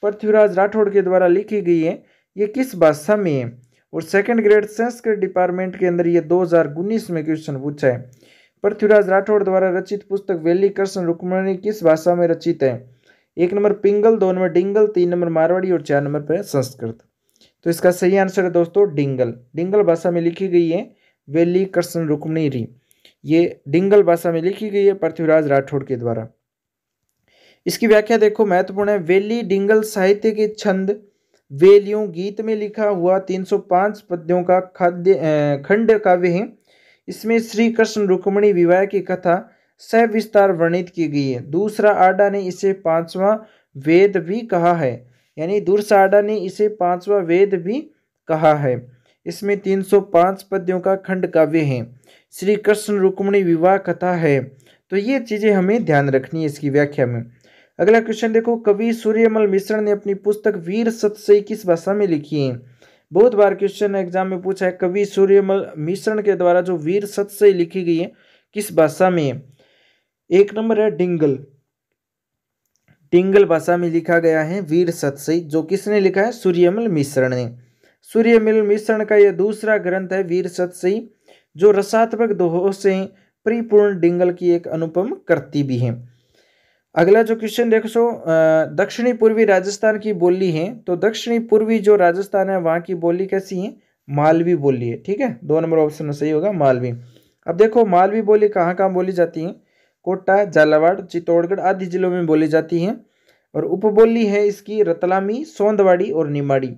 Speaker 1: पृथ्वीराज राठौड़ के द्वारा लिखी गई है, ये किस भाषा में है? और सेकंड ग्रेड संस्कृत डिपार्टमेंट के अंदर ये 2019 में क्वेश्चन पूछा है। पृथ्वीराज राठौड़ द्वारा रचित पुस्तक वेली कृष्ण रुक्मणी किस भाषा में रचित है? एक नंबर पिंगल, दो नंबर डिंगल, तीन नंबर मारवाड़ी और चार नंबर पर संस्कृत। तो इसका सही आंसर है दोस्तों डिंगल। डिंगल भाषा में लिखी गई है वेली कृष्ण रुक्मणी, ये डिंगल भाषा में लिखी गई है पृथ्वीराज राठौड़ के द्वारा। इसकी व्याख्या देखो महत्वपूर्ण है, वेली डिंगल साहित्य के छंद वेलियों गीत में लिखा हुआ 305 पद्यों का खंड काव्य है। इसमें श्री कृष्ण रुक्मणी विवाह की कथा सविस्तार वर्णित की गई है। दूसरा आडा ने इसे पांचवा वेद भी कहा है, यानी दूसरा आडा ने इसे पांचवा वेद भी कहा है। इसमें 305 पद्यों का खंड काव्य है, श्री कृष्ण रुक्मणी विवाह कथा है। तो ये चीजें हमें ध्यान रखनी है इसकी व्याख्या में। अगला क्वेश्चन देखो, कवि सूर्यमल मिश्र ने अपनी पुस्तक वीर सतसई किस भाषा में लिखी है? बहुत बार क्वेश्चन एग्जाम में पूछा है, कवि सूर्यमल मिश्र के द्वारा जो वीर सतसई लिखी गई है किस भाषा में है? एक नंबर है डिंगल, डिंगल भाषा में लिखा गया है वीर सतसई। जो किसने लिखा है? सूर्यमल मिश्र ने। सूर्यमल मिश्र का यह दूसरा ग्रंथ है वीर सतसई, जो रसात्मक दोहों से परिपूर्ण डिंगल की एक अनुपम कृति भी है। अगला जो क्वेश्चन देखो, दक्षिणी पूर्वी राजस्थान की बोली है, तो दक्षिणी पूर्वी जो राजस्थान है वहां की बोली कैसी है? मालवी बोली है। ठीक है, दो नंबर ऑप्शन सही होगा मालवी। अब देखो मालवी बोली कहाँ कहाँ बोली जाती है? कोटा, झालावाड़, चित्तौड़गढ़ आदि जिलों में बोली जाती है। और उपबोली है इसकी रतलामी, सोंदवाड़ी और निमाड़ी।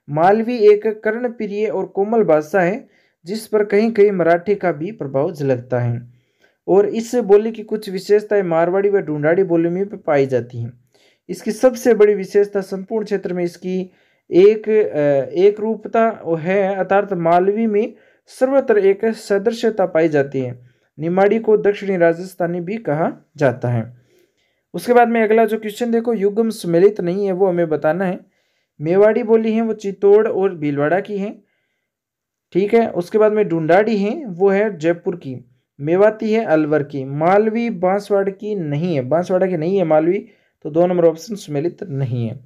Speaker 1: मालवी एक कर्णप्रिय और कोमल भाषा है जिस पर कहीं कहीं मराठी का भी प्रभाव झलकता है। और इस बोली की कुछ विशेषताएं मारवाड़ी व ढूंढाड़ी बोली में पाई जाती हैं। इसकी सबसे बड़ी विशेषता संपूर्ण क्षेत्र में इसकी एक रूपता है, अर्थात मालवी में सर्वत्र एक सदृशता पाई जाती है। निमाड़ी को दक्षिणी राजस्थानी भी कहा जाता है। उसके बाद में अगला जो क्वेश्चन देखो, युग्म सम्मिलित नहीं है वो हमें बताना है। मेवाड़ी बोली है वो चित्तौड़ और भीलवाड़ा की है। ठीक है, उसके बाद में ढूंढाड़ी है वो है जयपुर की। मेवाती है अलवर की। मालवी बांसवाड़ा की नहीं है, बांसवाड़ा की नहीं है मालवी, तो दो नंबर ऑप्शन सम्मिलित नहीं है।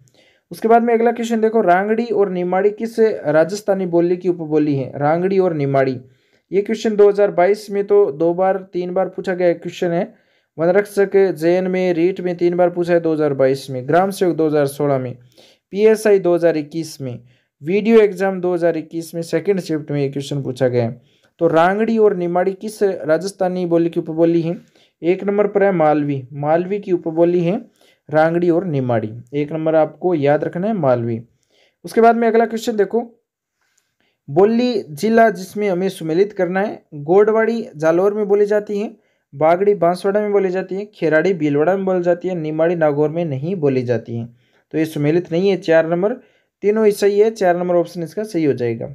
Speaker 1: उसके बाद में अगला क्वेश्चन देखो, रांगड़ी और निमाड़ी किस राजस्थानी बोली की उपबोली है? रांगड़ी और निमाड़ी, ये क्वेश्चन 2022 में तो 2 बार 3 बार पूछा गया क्वेश्चन है। वनरक्षक जैन में, रीट में 3 बार पूछा है 2022 में, ग्राम सेवक 2016 में, PSI 2021 में, वीडियो एग्जाम 2021 में सेकंड शिफ्ट में ये क्वेश्चन पूछा गया है। तो रांगड़ी और निमाड़ी किस राजस्थानी बोली की उपबोली है? एक नंबर पर है मालवी, मालवी की उपबोली है रांगड़ी और निमाड़ी। एक नंबर आपको याद रखना है मालवी। उसके बाद में अगला क्वेश्चन देखो, बोली जिला जिसमें हमें सुमेलित करना है। गोडवाड़ी जालौर में बोली जाती है, बागड़ी बांसवाड़ा में बोली जाती है, खेराड़ी भीलवाड़ा में बोली जाती है, निमाड़ी नागौर में नहीं बोली जाती है। तो ये सुमेलित नहीं है। 4 नंबर, तीनों ही सही है, 4 नंबर ऑप्शन इसका सही हो जाएगा।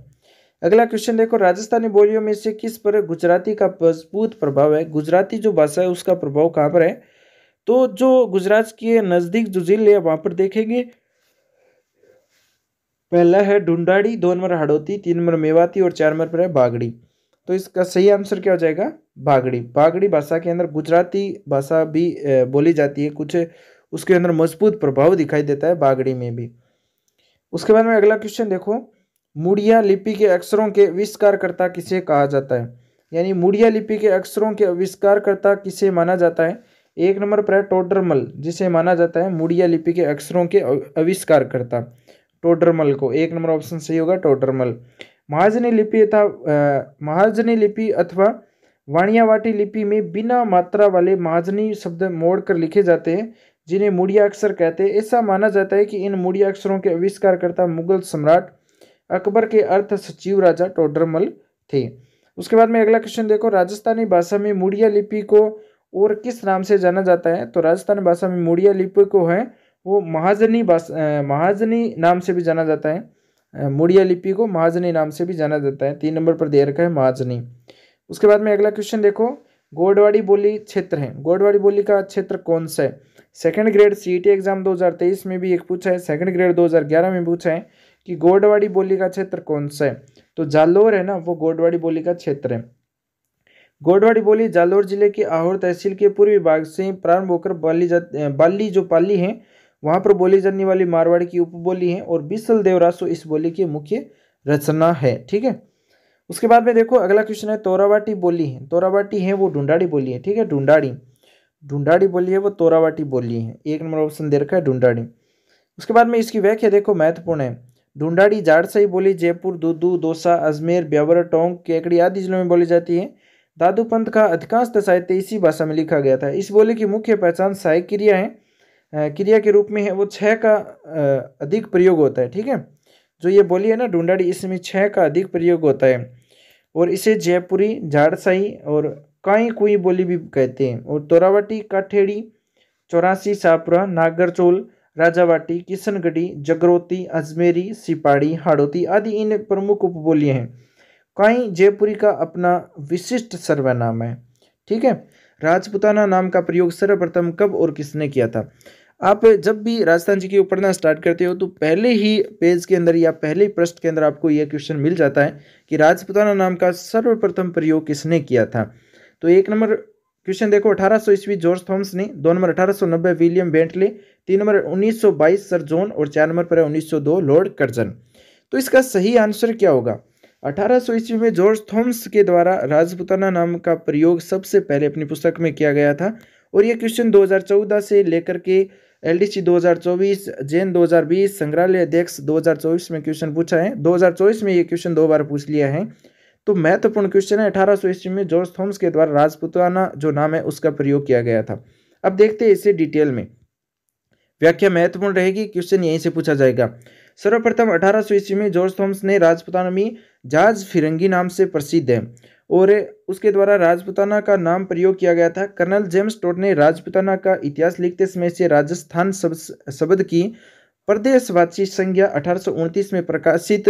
Speaker 1: अगला क्वेश्चन देखो, राजस्थानी बोलियों में से किस पर गुजराती का मजबूत प्रभाव है? गुजराती जो भाषा है उसका प्रभाव कहाँ पर है? तो जो गुजरात के नज़दीक जो जिले है वहाँ पर देखेंगे, पहला है ढूंढाड़ी, 2 नंबर हाड़ौती, 3 नंबर मेवाती और 4 नंबर पर है बागड़ी। तो इसका सही आंसर क्या हो जाएगा? बागड़ी। बागड़ी भाषा के अंदर गुजराती भाषा भी बोली जाती है, कुछ उसके अंदर मजबूत प्रभाव दिखाई देता है बागड़ी में भी। उसके बाद में अगला क्वेश्चन देखो, मुड़िया लिपि के अक्षरों के आविष्कारकर्ता किसे कहा जाता है? यानी मुड़िया लिपि के अक्षरों के आविष्कारकर्ता किसे माना जाता है? 1 नंबर पर है टोडरमल, जिसे माना जाता है मुड़िया लिपि के अक्षरों के आविष्कारकर्ता, टोडरमल को। 1 नंबर ऑप्शन सही होगा, टोडरमल। महाजनी लिपि अथवा वाणियावाटी लिपि में बिना मात्रा वाले महाजनी शब्द मोड़कर लिखे जाते हैं, जिन्हें मुड़िया अक्षर कहते हैं। ऐसा माना जाता है कि इन मुड़िया अक्षरों के आविष्कारकर्ता मुगल सम्राट अकबर के अर्थ सचिव राजा टोडरमल थे। उसके बाद में अगला क्वेश्चन देखो, राजस्थानी भाषा में मुड़िया लिपि को और किस नाम से जाना जाता है? तो राजस्थानी भाषा में मुड़िया लिपि को है वो महाजनी नाम से भी जाना जाता है। मुड़िया लिपि को महाजनी नाम से भी जाना जाता है। 3 नंबर पर दे रखा है महाजनी। उसके बाद में अगला क्वेश्चन देखो, गोडवाड़ी बोली क्षेत्र है, गोडवाड़ी बोली का क्षेत्र कौन सा है? सेकंड ग्रेड सीईटी एग्जाम 2023 में भी एक पूछा है, सेकंड ग्रेड 2011 में पूछा है कि गोडवाड़ी बोली का क्षेत्र कौन सा है? तो जालोर है ना, वो गोडवाड़ी बोली का क्षेत्र है। गोडवाड़ी बोली जालोर जिले के आहोर तहसील के पूर्वी भाग से प्रारंभ होकर पाली है वहां पर बोली जाने वाली मारवाड़ी की उपबोली है, और बिसल देवरासो इस बोली की मुख्य रचना है। ठीक है। उसके बाद में देखो अगला क्वेश्चन है, तोरावाटी बोली है, तोरावाटी है वो ढूंढाड़ी बोली है। ठीक है, ढूंढाड़ी बोली है वो तोरावाटी बोली है। 1 नंबर ऑप्शन दे रखा है ढूंढाड़ी। उसके बाद में इसकी व्याख्या देखो, महत्वपूर्ण है। ढूंढाड़ी जाड़साई बोली जयपुर, दूदू, दौसा, अजमेर, ब्यावर, टोंक, केकड़ी आदि जिलों में बोली जाती है। दादू पंथ का अधिकांश साहित्य इसी भाषा में लिखा गया था। इस बोली की मुख्य पहचान सहायक क्रिया है, क्रिया के रूप में है वो 6 का अधिक प्रयोग होता है। ठीक है, जो ये बोली है ना ढूंढाड़ी, इसमें 6 का अधिक प्रयोग होता है, और इसे जयपुरी, झाड़साई और काई कुई बोली भी कहते हैं। और तोरावाटी, काठेड़ी, 84, सापुरा, नागरचोल, राजावाटी, किशनगढ़ी, जगरोती, अजमेरी, सिपाड़ी, हाड़ौती आदि इन प्रमुख उपबोलियां हैं। काई जयपुरी का अपना विशिष्ट सर्वनाम है। ठीक है। राजपुताना नाम का प्रयोग सर्वप्रथम कब और किसने किया था? आप जब भी राजस्थान जी की पढ़ना स्टार्ट करते हो तो पहले ही पेज के अंदर या पहले ही पृष्ठ के अंदर आपको यह क्वेश्चन मिल जाता है कि राजपुताना नाम का सर्वप्रथम प्रयोग किसने किया था। तो 1 नंबर क्वेश्चन देखो, 1800 ईस्वी जॉर्ज थॉमस ने, 2 number 1890 William Bentley, 3 number 1922 sir John, और 4 नंबर पर है 1902 लॉर्ड कर्जन। तो इसका सही आंसर क्या होगा? 1800 ईस्वी में जॉर्ज थॉमस के द्वारा राजपुताना नाम का प्रयोग सबसे पहले अपनी पुस्तक में किया गया था। और यह क्वेश्चन 2014 से लेकर के एलडीसी 2024, जैन 2020, संग्रहालय अध्यक्ष 2024 में क्वेश्चन पूछा है। 2024 में ये क्वेश्चन 2 बार पूछ लिया है। तो महत्वपूर्ण क्वेश्चन है, 1800 ईस्वी में जॉर्ज थॉमस के द्वारा राजपुताना जो नाम है उसका प्रयोग किया गया था। अब देखते हैं इसे डिटेल में। व्याख्या महत्वपूर्ण रहेगी, क्वेश्चन यहीं से पूछा जाएगा। सर्वप्रथम 1800 ईस्वी में जॉर्ज थॉमस ने राजपुताना में जहाज फिरंगी नाम से प्रसिद्ध है, और उसके द्वारा राजपुताना का नाम प्रयोग किया गया था। कर्नल जेम्स टोड ने राजपुताना का इतिहास लिखते समय से राजस्थान शब्द की प्रदेशवाची संज्ञा 1829 में प्रकाशित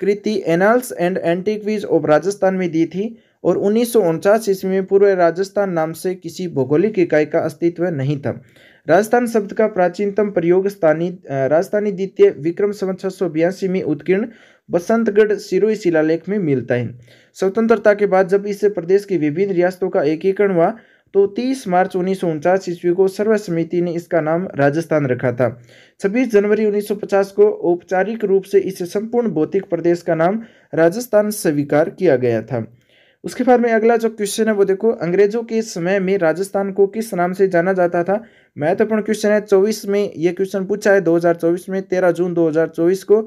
Speaker 1: कृति एनाल्स एंड एंटिक्वीज ऑफ राजस्थान में दी थी, और 1949 ईस्वी में पूर्व राजस्थान नाम से किसी भौगोलिक इकाई का अस्तित्व नहीं था। राजस्थान शब्द का प्राचीनतम प्रयोग राजस्थानी द्वितीय विक्रम संवत 682 में उत्कीर्ण बसंतगढ़ सिरोही शिलालेख में मिलता है। स्वतंत्रता के बाद जब इस प्रदेश की विभिन्न रियासतों का एकीकरण हुआ तो 30 मार्च 1949 ईस्वी को सर्वसम्मति ने इसका नाम राजस्थान रखा था। 26 जनवरी 1950 को औपचारिक रूप से इस संपूर्ण भौतिक प्रदेश का नाम राजस्थान स्वीकार किया गया था। उसके बाद में अगला जो क्वेश्चन है वो देखो, अंग्रेजों के समय में राजस्थान को किस नाम से जाना जाता था? महत्वपूर्ण क्वेश्चन है। 24 में ये क्वेश्चन पूछा है, 2024 में 13 जून 2024 को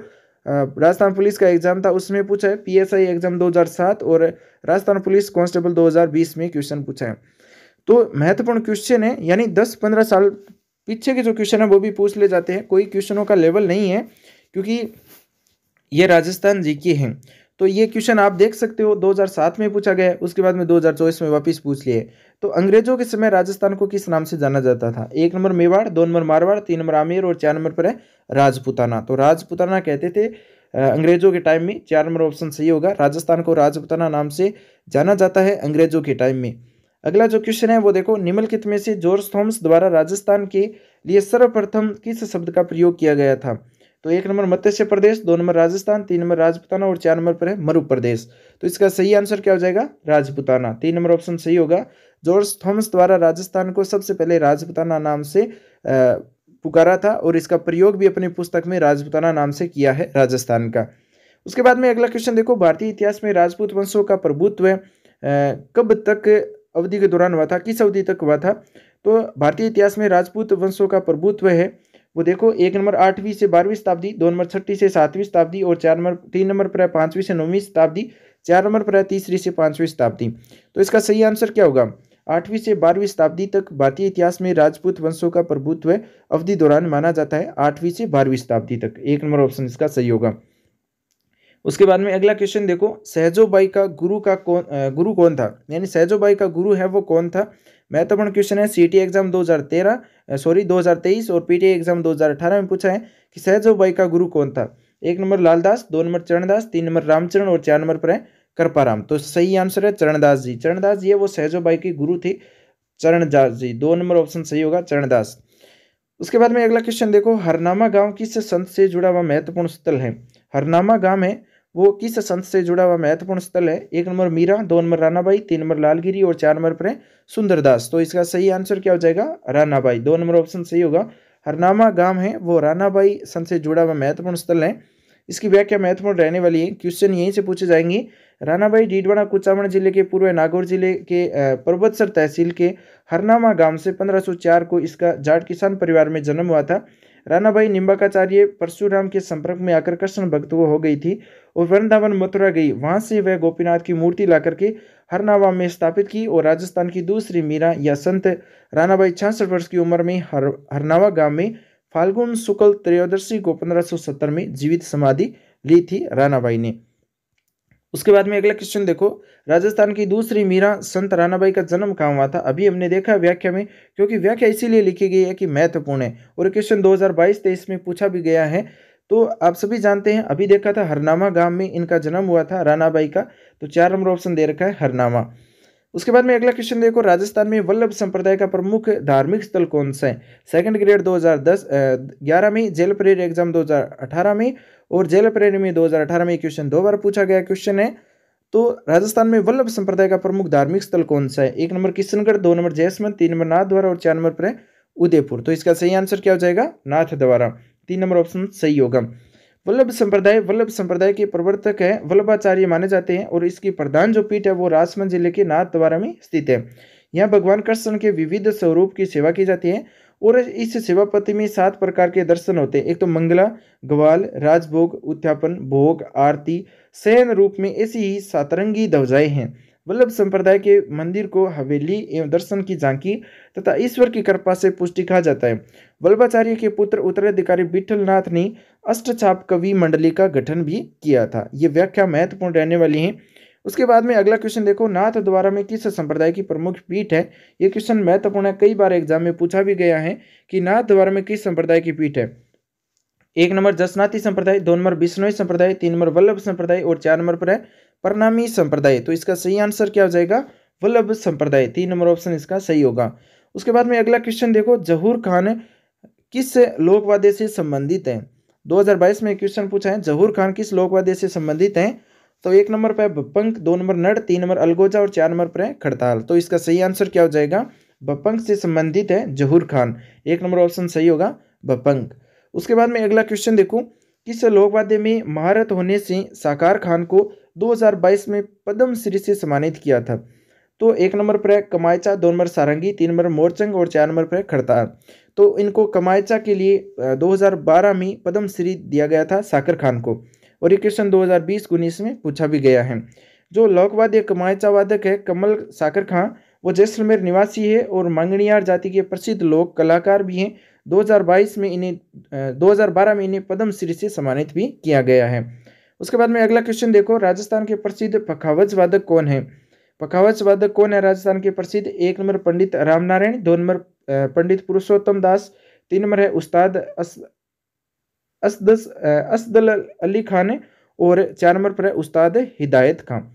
Speaker 1: राजस्थान पुलिस का एग्जाम था, उसमें पूछा है। पीएसआई एग्जाम 2007 और राजस्थान पुलिस कांस्टेबल 2020 में क्वेश्चन पूछा है। तो महत्वपूर्ण क्वेश्चन है, यानी 10-15 साल पीछे के जो क्वेश्चन है वो भी पूछ ले जाते हैं। कोई क्वेश्चनों का लेवल नहीं है क्योंकि ये राजस्थान जीके हैं। तो ये क्वेश्चन आप देख सकते हो 2007 में पूछा गया है, उसके बाद में 2024 में वापस पूछ लिए। तो अंग्रेजों के समय राजस्थान को किस नाम से जाना जाता था? 1 number Mewar, 2 number Marwar, 3 number Amer और 4 नंबर पर है राजपूताना। तो राजपूताना कहते थे अंग्रेजों के टाइम में। 4 नंबर ऑप्शन सही होगा, राजस्थान को राजपूताना नाम से जाना जाता है अंग्रेजों के टाइम में। अगला जो क्वेश्चन है वो देखो, निम्नलिखित में से जॉर्ज थॉमस द्वारा राजस्थान के लिए सर्वप्रथम किस शब्द का प्रयोग किया गया था? तो 1 नंबर मत्स्य प्रदेश, 2 नंबर राजस्थान, 3 नंबर राजपूताना और 4 नंबर पर है मरु प्रदेश। तो इसका सही आंसर क्या हो जाएगा? राजपूताना। 3 नंबर ऑप्शन सही होगा। जॉर्ज थॉमस द्वारा राजस्थान को सबसे पहले राजपूताना नाम से पुकारा था और इसका प्रयोग भी अपनी पुस्तक में राजपूताना नाम से किया है राजस्थान का। उसके बाद में अगला क्वेश्चन देखो, भारतीय इतिहास में राजपूत वंशों का प्रभुत्व कब तक अवधि के दौरान हुआ था? किस अवधि तक हुआ था? तो भारतीय इतिहास में राजपूत वंशों का प्रभुत्व है वो देखो, 1 नंबर 8वीं से 12वीं शताब्दी, 2 नंबर 6वीं से 7वीं शताब्दी और 3 नंबर पर है 5वीं से 9वीं शताब्दी, 4 नंबर पर है 3री से 5वीं शताब्दी। तो इसका सही आंसर क्या होगा? 8वीं से 12वीं शताब्दी तक भारतीय इतिहास में राजपूत वंशों का प्रभुत्व अवधि दौरान माना जाता है, 8वीं से 12वीं शताब्दी तक। 1 नंबर ऑप्शन इसका सही होगा। उसके बाद में अगला क्वेश्चन देखो, सहजोबाई का गुरु कौन था? यानी सहजोबाई का गुरु है वो कौन था? महत्वपूर्ण क्वेश्चन है, सीटी एग्जाम 2023 और पीटीआई एग्जाम 2018 में पूछा है कि सहजोबाई का गुरु कौन था? 1 number Laldas, 2 number Charandas, 3 number Ramcharan और 4 नंबर पर है कृपाराम। तो सही आंसर है चरणदास जी। चरणदास जी वो सहजोबाई के गुरु थे, चरणदास जी। 2 नंबर ऑप्शन सही होगा, चरणदास। उसके बाद में अगला क्वेश्चन देखो, हरनामा गांव किस संत से जुड़ा हुआ महत्वपूर्ण स्थल है? हरनामा गांव है वो किस संत से जुड़ा हुआ महत्वपूर्ण स्थल है? 1 number Meera, 2 number Ranabai, 3 number Lalgiri और 4 नंबर पर है सुंदरदास। तो इसका सही आंसर क्या हो जाएगा? रानाबाई। 2 नंबर ऑप्शन सही होगा। हरनामा गांव है वो रानाबाई संत से जुड़ा हुआ महत्वपूर्ण स्थल है। इसकी व्याख्या महत्वपूर्ण रहने वाली है, क्वेश्चन यहीं से पूछे जाएंगे। रानाबाई डीडवाना कुचामन जिले के पूर्व नागौर जिले के पर्वतसर तहसील के हरनामा गांव से 1504 को इसका जाट किसान परिवार में जन्म हुआ था। रानाबाई निम्बाकाचार्य परशुराम के संपर्क में आकर कृष्ण भक्त को हो गई थी और वृंदावन मथुरा गई। वहां से वह गोपीनाथ की मूर्ति ला करके हरनावा में स्थापित की और राजस्थान की दूसरी मीरा या संत रानाबाई 66 वर्ष की उम्र में हरनावा गांव में फाल्गुन शुक्ल त्रयोदशी को 1570 में जीवित समाधि ली थी रानाबाई ने। उसके बाद में अगला क्वेश्चन देखो, राजस्थान की दूसरी मीरा संत रानाबाई का जन्म कहाँ हुआ था? अभी हमने देखा व्याख्या में, क्योंकि व्याख्या इसीलिए लिखी गई है कि महत्वपूर्ण है और क्वेश्चन 2022-23 में पूछा भी गया है। तो आप सभी जानते हैं, अभी देखा था हरनामा गांव में इनका जन्म हुआ था रानाबाई का। तो 4 नंबर ऑप्शन दे रखा है हरनामा। उसके बाद में अगला क्वेश्चन देखो, राजस्थान में वल्लभ संप्रदाय का प्रमुख धार्मिक स्थल कौन सा है? सेकंड ग्रेड 2011 में, जेल परेड एग्जाम 2018 में और जेल परेड में 2018 में क्वेश्चन 2 बार पूछा गया क्वेश्चन है। तो राजस्थान में वल्लभ संप्रदाय का प्रमुख धार्मिक स्थल कौन सा है? 1 number Kishangarh, 2 number Jaisamand, 3 number Nathdwara और 4 नंबर पर है उदयपुर। तो इसका सही आंसर क्या हो जाएगा? नाथद्वारा। 3 नंबर ऑप्शन सही होगा। वल्लभ संप्रदाय के प्रवर्तक है वल्लभाचार्य माने जाते हैं और इसकी प्रधान जो पीठ है वो राजसमंद जिले के नाथद्वारा में स्थित है। यहाँ भगवान कृष्ण के विविध स्वरूप की सेवा की जाती है और इस सेवापति में 7 प्रकार के दर्शन होते हैं। एक तो मंगला, ग्वाल, राजभोग, उत्थापन, भोग, आरती, शयन रूप में ऐसी ही सातरंगी ध्वजाएं हैं। वल्लभ संप्रदाय के मंदिर को हवेली एवं दर्शन की झांकी तथा ईश्वर की कृपा से पुष्टि कहा जाता है। वल्लभाचार्य के पुत्र उत्तराधिकारी विठलनाथ ने अष्टचाप कवि मंडली का गठन भी किया था। ये व्याख्या महत्वपूर्ण रहने वाली है। उसके बाद में अगला क्वेश्चन देखो, नाथद्वारा में किस संप्रदाय की प्रमुख पीठ है? ये क्वेश्चन महत्वपूर्ण है, कई बार एग्जाम में पूछा भी गया है कि नाथद्वारा में किस संप्रदाय की पीठ है। 1 नंबर जसनाती संप्रदाय, 2 नंबर बिश्नोई संप्रदाय, 3 नंबर वल्लभ संप्रदाय और 4 नंबर पर है प्रणामी संप्रदाय। तो इसका सही आंसर क्या हो जाएगा? वल्लभ संप्रदाय। 3 नंबर ऑप्शन इसका सही होगा। उसके बाद में अगला क्वेश्चन देखो, जहूर खान किस लोकवाद्य से संबंधित है? 2022 में क्वेश्चन पूछा है, जहूर खान किस लोकवाद्य से संबंधित है? तो 1 नंबर पर बपंक, 2 नंबर नड़, 3 नंबर अलगोजा और 4 नंबर पर है खड़ताल। तो इसका सही आंसर क्या हो जाएगा? बपंक से संबंधित है जहूर खान। 1 नंबर ऑप्शन सही होगा, बपंक। उसके बाद में अगला क्वेश्चन देखो, किस लोकवाद्य में महारत होने से साकार खान को 2022 में पद्म श्री से सम्मानित किया था? तो 1 नंबर पर है कमायचा, 2 नंबर सारंगी, 3 नंबर मोरचंग और 4 नंबर पर है खड़ताल। तो इनको कमायचा के लिए 2012 में पद्म श्री दिया गया था साकर खान को और ये क्वेश्चन 2020-19 में पूछा भी गया है। जो लोकवाद्य कमायचा वादक है कमल साकर खां, वो जैसलमेर निवासी है और मांगणियार जाति के प्रसिद्ध लोक कलाकार भी हैं। 2012 में इन्हें पद्म श्री से सम्मानित भी किया गया है। उसके बाद में अगला क्वेश्चन देखो, राजस्थान के प्रसिद्ध पखावज वादक कौन है? पखावज वादक कौन है राजस्थान के प्रसिद्ध? एक नंबर पंडित रामनारायण, दो नंबर पंडित पुरुषोत्तम दास, तीन नंबर है उस्ताद असदल अली खान और चार नंबर पर है उस्ताद हिदायत खान।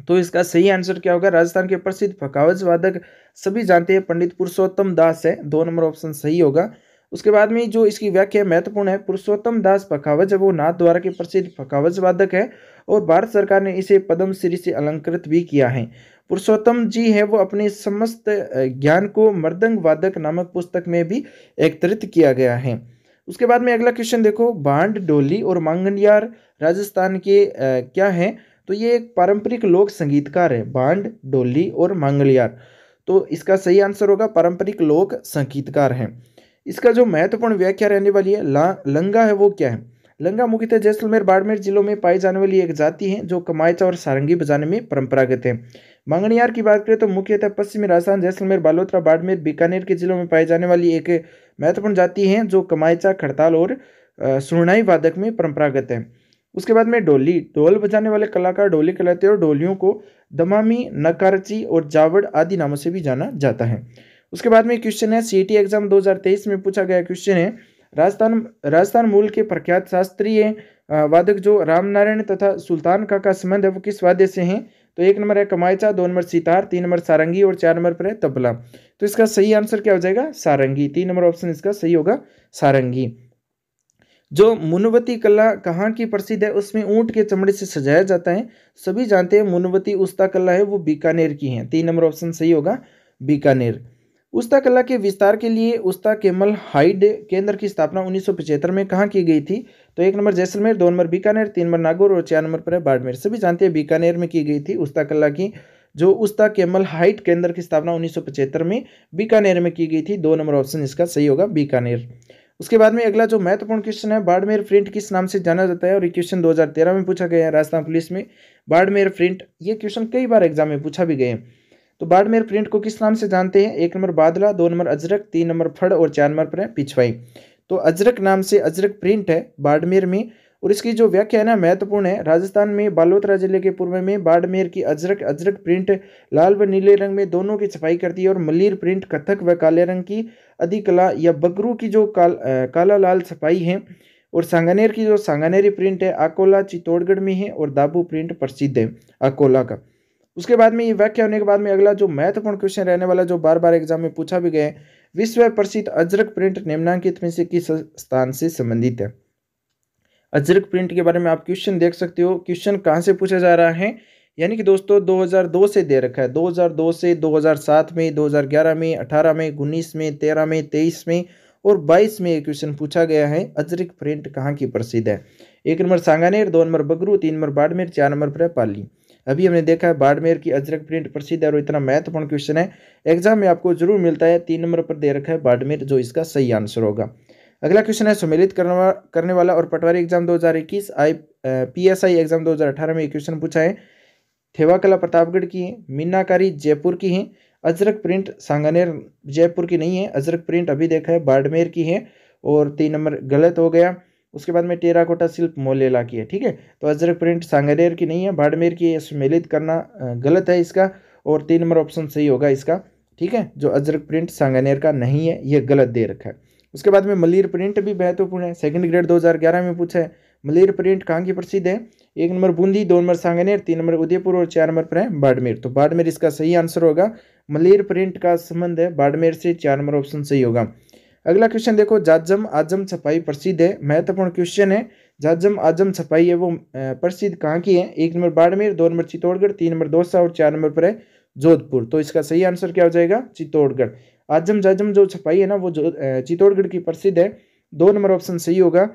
Speaker 1: तो इसका सही आंसर क्या होगा? राजस्थान के प्रसिद्ध पखावज वादक सभी जानते हैं पंडित पुरुषोत्तम दास है, दो नंबर ऑप्शन सही होगा। उसके बाद में जो इसकी व्याख्या महत्वपूर्ण है, पुरुषोत्तम दास पखावज वो नाथ द्वारा के प्रसिद्ध पखावज वादक है और भारत सरकार ने इसे पद्म श्री से अलंकृत भी किया है। पुरुषोत्तम जी है वो अपने समस्त ज्ञान को मृदंग वादक नामक पुस्तक में भी एकत्रित किया गया है। उसके बाद में अगला क्वेश्चन देखो, भांड, ढोली और मांगनियार राजस्थान के क्या है? तो ये एक पारंपरिक लोक संगीतकार है, भांड, ढोली और मांगलियार। तो इसका सही आंसर होगा पारंपरिक लोक संगीतकार है। इसका जो महत्वपूर्ण व्याख्या रहने वाली है, लंगा है वो क्या है? लंगा मुख्यतः जैसलमेर बाड़मेर जिलों में पाई जाने वाली एक जाति है जो कमायचा और सारंगी बजाने में परंपरागत है। मांगनियार की बात करें तो मुख्यतः पश्चिमी राजस्थान, जैसलमेर, बालोतरा, बाड़मेर, बीकानेर के जिलों में पाई जाने वाली एक महत्वपूर्ण जाति है जो कमायचा, खड़ताल और सुरनाई वादक में परंपरागत है। उसके बाद में ढोली, ढोल बजाने वाले कलाकार ढोली कहलाते हैं और ढोलियों को दमामी, नकारची और जावड़ आदि नामों से भी जाना जाता है। उसके बाद में क्वेश्चन है, सीईटी एग्जाम 2023 में पूछा गया क्वेश्चन है, राजस्थान मूल के प्रख्यात शास्त्रीय वादक जो रामनारायण तथा सुल्तान का संबंध है वो किस वाद्य से हैं? तो एक नंबर है कमायचा, दो नंबर सितार, तीन नंबर सारंगी और चार नंबर पर है तबला। तो इसका सही आंसर क्या हो जाएगा? सारंगी। तीन नंबर ऑप्शन इसका सही होगा, सारंगी। जो मुनवती कला कहाँ की प्रसिद्ध है? उसमें ऊंट के चमड़े से सजाया जाता है, सभी जानते हैं। मुनवती उस्ता कला है वो बीकानेर की है, तीन नंबर ऑप्शन सही होगा, बीकानेर। उस्ता कला के विस्तार के लिए उस्ता केमल हाइड केंद्र की स्थापना 1975 में कहाँ की गई थी? तो एक नंबर जैसलमेर, दो नंबर बीकानेर, तीन नंबर नागौर और चार नंबर पर है बाड़मेर। सभी जानते हैं बीकानेर में की गई थी उस्ता कला की जो उस्ता केमल हाइट केंद्र की स्थापना 1975 में बीकानेर में की गई थी, दो नंबर ऑप्शन इसका सही होगा, बीकानेर। उसके बाद में अगला जो महत्वपूर्ण क्वेश्चन है, बाड़मेर प्रिंट किस नाम से जाना जाता है? और ये क्वेश्चन 2013 में पूछा गया है राजस्थान पुलिस में, बाड़मेर प्रिंट। ये क्वेश्चन कई बार एग्जाम में पूछा भी गए। तो बाड़मेर प्रिंट को किस नाम से जानते हैं? एक नंबर बादला, दो नंबर अजरक, तीन नंबर फड़ और चार नंबर पर है पिछवाई। तो अजरक नाम से अजरक प्रिंट है बाड़मेर में। और इसकी जो व्याख्या है ना महत्वपूर्ण है, राजस्थान में बालोतरा जिले के पूर्व में बाड़मेर की अजरक प्रिंट लाल व नीले रंग में दोनों की छपाई करती है और मल्लीर प्रिंट कथक व काले रंग की अधिकला या बगरू की जो काला लाल छपाई है। और सांगानेर की जो सांगानेरी प्रिंट है अकोला चित्तौड़गढ़ में है और दाबू प्रिंट प्रसिद्ध है अकोला का। उसके बाद में ये व्याख्या होने के बाद में अगला जो महत्वपूर्ण क्वेश्चन रहने वाला जो बार बार एग्जाम में पूछा भी गया है, विश्व प्रसिद्ध अजरक प्रिंट निम्नलिखित में से किस स्थान से संबंधित है? अजरक प्रिंट के बारे में आप क्वेश्चन देख सकते हो, क्वेश्चन कहाँ से पूछा जा रहा है, यानी कि दोस्तों 2002 से दे रखा है, 2002 से 2007 में, 2011 में, 18 में, 19 में, 13 में, 23 में और 22 में ये क्वेश्चन पूछा गया है, अजरक प्रिंट कहाँ की प्रसिद्ध है? एक नंबर सांगानेर, दो नंबर बगरू, तीन नंबर बाड़मेर, चार नंबर पर है पाली। अभी हमने देखा है बाड़मेर की अजरक प्रिंट प्रसिद्ध है और इतना महत्वपूर्ण क्वेश्चन है, एग्जाम में आपको जरूर मिलता है। तीन नंबर पर दे रखा है बाड़मेर, जो इसका सही आंसर होगा। अगला क्वेश्चन है, सम्मिलित करने वाला और पटवारी एग्जाम 2021 PSI एग्जाम 2018 में क्वेश्चन पूछा है, थेवाकला प्रतापगढ़ की है, मीनाकारी जयपुर की है, अजरक प्रिंट सांगानेर जयपुर की नहीं है, अजरक प्रिंट अभी देखा है बाड़मेर की है और तीन नंबर गलत हो गया। उसके बाद में टेराकोटा शिल्प मोलेला की है, ठीक है। तो अजरक प्रिंट सांगानेर की नहीं है, बाड़मेर की है, सम्मिलित करना गलत है इसका और तीन नंबर ऑप्शन सही होगा इसका, ठीक है। जो अजरक प्रिंट सांगानेर का नहीं है ये गलत दे रखा है। उसके बाद में मल्लीर प्रिंट भी महत्वपूर्ण है, सेकंड ग्रेड 2011 में पूछा है, मल्लीर प्रिंट कहाँ की प्रसिद्ध है? एक नंबर बूंदी, दो नंबर सांगानेर, तीन नंबर उदयपुर और चार नंबर पर है बाड़मेर। तो बाड़मेर इसका सही आंसर होगा, मल्लीर प्रिंट का संबंध है बाड़मेर से, चार नंबर ऑप्शन सही होगा। अगला क्वेश्चन देखो, जाजम आजम छपाई प्रसिद्ध है, महत्वपूर्ण क्वेश्चन है। जाजम आजम छपाई है वो प्रसिद्ध कहाँ की है? एक नंबर बाड़मेर, दो नंबर चित्तौड़गढ़, तीन नंबर दौसा और चार नंबर पर है जोधपुर। तो इसका सही आंसर क्या हो जाएगा? चित्तौड़गढ़। आजम जाजम जो छपाई है ना वो चित्तौड़गढ़ की प्रसिद्ध है, दो नंबर ऑप्शन सही होगा।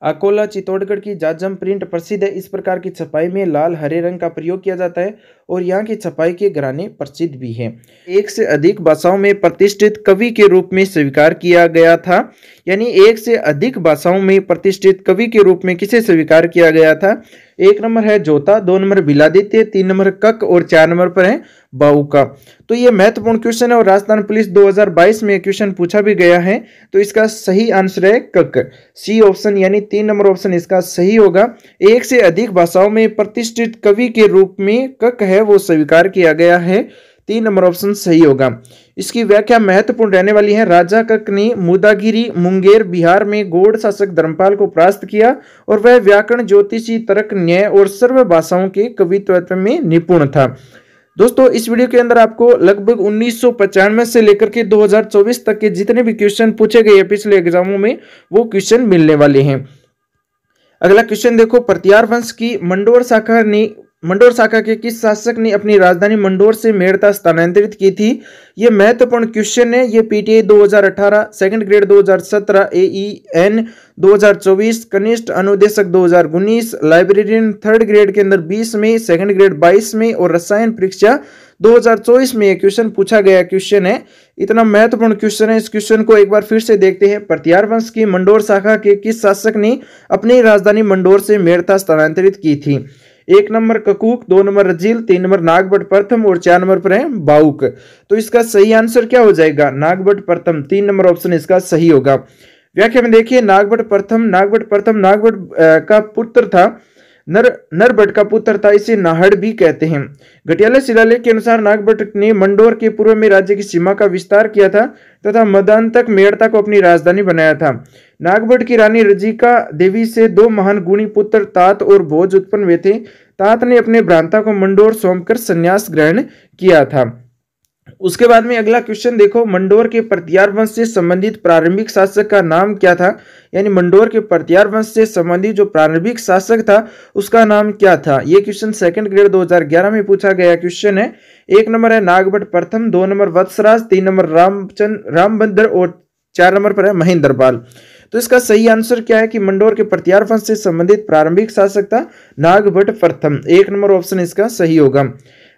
Speaker 1: अकोला चित्तौड़गढ़ की जाजम प्रिंट प्रसिद्ध है। इस प्रकार की छपाई में लाल हरे रंग का प्रयोग किया जाता है और यहाँ की छपाई के घराने प्रसिद्ध भी हैं। एक से अधिक भाषाओं में प्रतिष्ठित कवि के रूप में स्वीकार किया गया था, यानी एक से अधिक भाषाओं में प्रतिष्ठित कवि के रूप में किसे स्वीकार किया गया था? एक नंबर है जोता, 2 नंबर बिलादित्य, 3 नंबर कक और 4 नंबर पर है बाउका। तो ये महत्वपूर्ण क्वेश्चन है और राजस्थान पुलिस 2022 में क्वेश्चन पूछा भी गया है। तो इसका सही आंसर है कक, सी ऑप्शन, यानी 3 नंबर ऑप्शन इसका सही होगा। एक से अधिक भाषाओं में प्रतिष्ठित कवि के रूप में कक है वो स्वीकार किया गया है, 3 नंबर ऑप्शन सही होगा। इसकी व्याख्या महत्वपूर्ण रहने वाली है। राजा कक ने मुदागिरी मुंगेर बिहार में गौड़ शासक धर्मपाल को परास्त किया और वह व्याकरण, ज्योतिषी, तर्क, न्याय और सर्व भाषाओं के कवित्व में निपुण था। दोस्तों इस वीडियो के अंदर आपको लगभग 1995 से लेकर के 2024 तक के जितने भी क्वेश्चन पूछे गए पिछले एग्जामों में वो क्वेश्चन मिलने वाले हैं। अगला क्वेश्चन देखो, प्रत्यार वंश की मंडोर शाखा के किस शासक ने अपनी राजधानी मंडोर से मेड़ता स्थानांतरित की थी? ये महत्वपूर्ण क्वेश्चन है। ये पीटीए 2018, सेकंड ग्रेड 2017, एईएन 2024, कनिष्ठ अनुदेशक 2019, लाइब्रेरियन थर्ड ग्रेड के अंदर 20 में, सेकंड ग्रेड 22 में और रसायन परीक्षा 2024 में ये क्वेश्चन पूछा गया क्वेश्चन है। इतना महत्वपूर्ण क्वेश्चन है, इस क्वेश्चन को एक बार फिर से देखते हैं। प्रत्यार वंश की मंडोर शाखा के किस शासक ने अपनी राजधानी मंडोर से मेड़ता स्थानांतरित की थी? 1 नंबर ककूक, 2 नंबर रजील, 3 नंबर नागभट्ट प्रथम और 4 नंबर पर है बाउक। तो इसका सही आंसर क्या हो जाएगा? नागभट्ट प्रथम, 3 नंबर ऑप्शन इसका सही होगा। व्याख्या में देखिए, नागभट्ट प्रथम नागभट्ट का पुत्र था, नरभट्ट का पुत्र था, इसे नाहड़ भी कहते हैं। घटियाला शिलालेख के अनुसार नागभट्ट ने मंडोर के पूर्व में राज्य की सीमा का विस्तार किया था तथा मदांतक मेड़ता को अपनी राजधानी बनाया था। नागभट्ट की रानी रजिका देवी से 2 महान गुणी पुत्र तात और भोज उत्पन्न हुए थे। तात ने अपने भ्राता को मंडोर सौंपकर संन्यास ग्रहण किया था। उसके बाद में अगला क्वेश्चन देखो, मंडोर के प्रत्यार वंश से संबंधित प्रारंभिक शासक का नाम क्या था? यानी मंडोर के प्रत्यार वंश से संबंधित जो प्रारंभिक शासक था उसका नाम क्या था? ये क्वेश्चन सेकंड ग्रेड 2011 में पूछा गया क्वेश्चन है। 1 नंबर है नागभट्ट प्रथम, 2 नंबर वत्सराज, 3 नंबर रामभद्र और 4 नंबर पर है महेंद्रपाल। तो इसका सही आंसर क्या है कि मंडोर के प्रत्यार वंश से संबंधित प्रारंभिक शासक था नागभट्ट प्रथम, 1 नंबर ऑप्शन इसका सही होगा।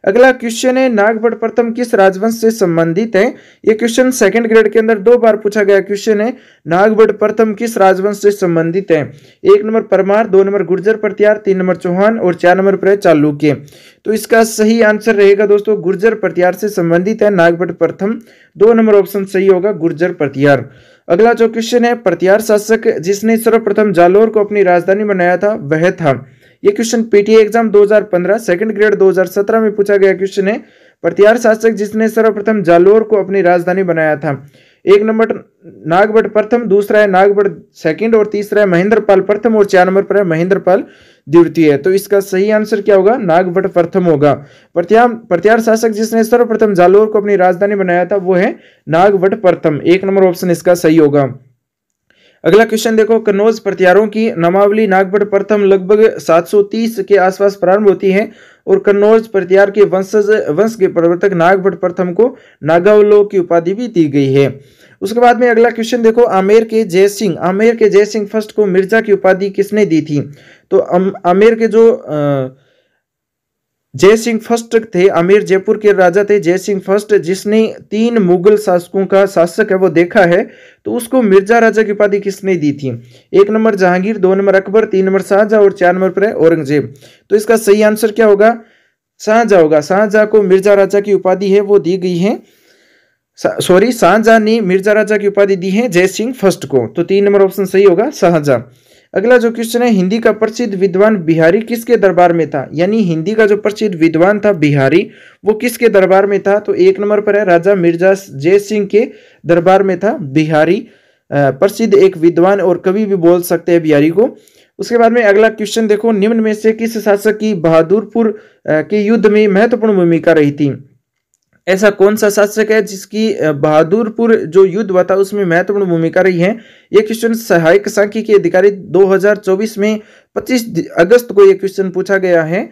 Speaker 1: अगला क्वेश्चन है, नागभट्ट प्रथम किस राजवंश से संबंधित है? ये क्वेश्चन सेकंड ग्रेड के अंदर 2 बार पूछा गया क्वेश्चन है। नागभट्ट प्रथम किस राजवंश से संबंधित है? 1 number Parmar, 2 number Gurjar Pratihar, 3 number Chauhan और 4 नंबर पर है चालुक्य। तो इसका सही आंसर रहेगा दोस्तों गुर्जर प्रत्यार से संबंधित है नागभट्ट प्रथम, 2 नंबर ऑप्शन सही होगा गुर्जर प्रत्यार। अगला जो क्वेश्चन है, प्रत्यार शासक जिसने सर्वप्रथम जालोर को अपनी राजधानी बनाया था वह था। ये question PTA exam 2015 second grade 2017 में पूछा गया क्वेश्चन है। प्रत्यार शासक जिसने सर्वप्रथम जालोर को अपनी राजधानी बनाया था। 1 नंबर नागभट्ट प्रथम, दूसरा है नागभट्ट सेकंड और तीसरा है महेंद्रपाल प्रथम और 4 नंबर पर है महेंद्रपाल द्वितीय। तो इसका सही आंसर क्या होगा? नागभट्ट प्रथम होगा। प्रत्यार शासक जिसने सर्वप्रथम जालोर को अपनी राजधानी बनाया था वो है नागभट्ट प्रथम, 1 नंबर ऑप्शन इसका सही होगा। अगला क्वेश्चन देखो, कन्नौज प्रत्यारों की नामावली नागभट्ट प्रथम लगभग 730 के आसपास प्रारंभ होती है और कन्नौज प्रत्यार के वंश के प्रवर्तक नागभट्ट प्रथम को नागावलो की उपाधि भी दी गई है। उसके बाद में अगला क्वेश्चन देखो, आमेर के जयसिंह फर्स्ट को मिर्जा की उपाधि किसने दी थी? तो आमेर के जो जयसिंह फर्स्ट थे, आमेर जयपुर के राजा थे जयसिंह फर्स्ट, जिसने 3 मुगल शासकों का शासक है वो देखा है, तो उसको मिर्जा राजा की उपाधि किसने दी थी? 1 number Jahangir, 2 number Akbar, 3 number Shahjahan और 4 नंबर पर है औरंगजेब। तो इसका सही आंसर क्या होगा? शाहजहां होगा। शाहजहां को मिर्जा राजा की उपाधि है वो दी गई है, शाहजहां ने मिर्जा राजा की उपाधि दी है जयसिंह फर्स्ट को। तो 3 नंबर ऑप्शन सही होगा शाहजहां। अगला जो क्वेश्चन है, हिंदी का प्रसिद्ध विद्वान बिहारी किसके दरबार में था? यानी हिंदी का जो प्रसिद्ध विद्वान था बिहारी वो किसके दरबार में था? तो 1 नंबर पर है राजा मिर्जा जयसिंह के दरबार में था बिहारी। प्रसिद्ध एक विद्वान और कवि भी बोल सकते हैं बिहारी को। उसके बाद में अगला क्वेश्चन देखो, निम्न में से किस शासक की बहादुरपुर के युद्ध में महत्वपूर्ण भूमिका रही थी? ऐसा कौन सा शासक है जिसकी बहादुरपुर जो युद्ध हुआ था उसमें महत्वपूर्ण भूमिका रही है? ये क्वेश्चन सहायक सांख्यिकी अधिकारी 2024 में 25 अगस्त को ये क्वेश्चन पूछा गया है।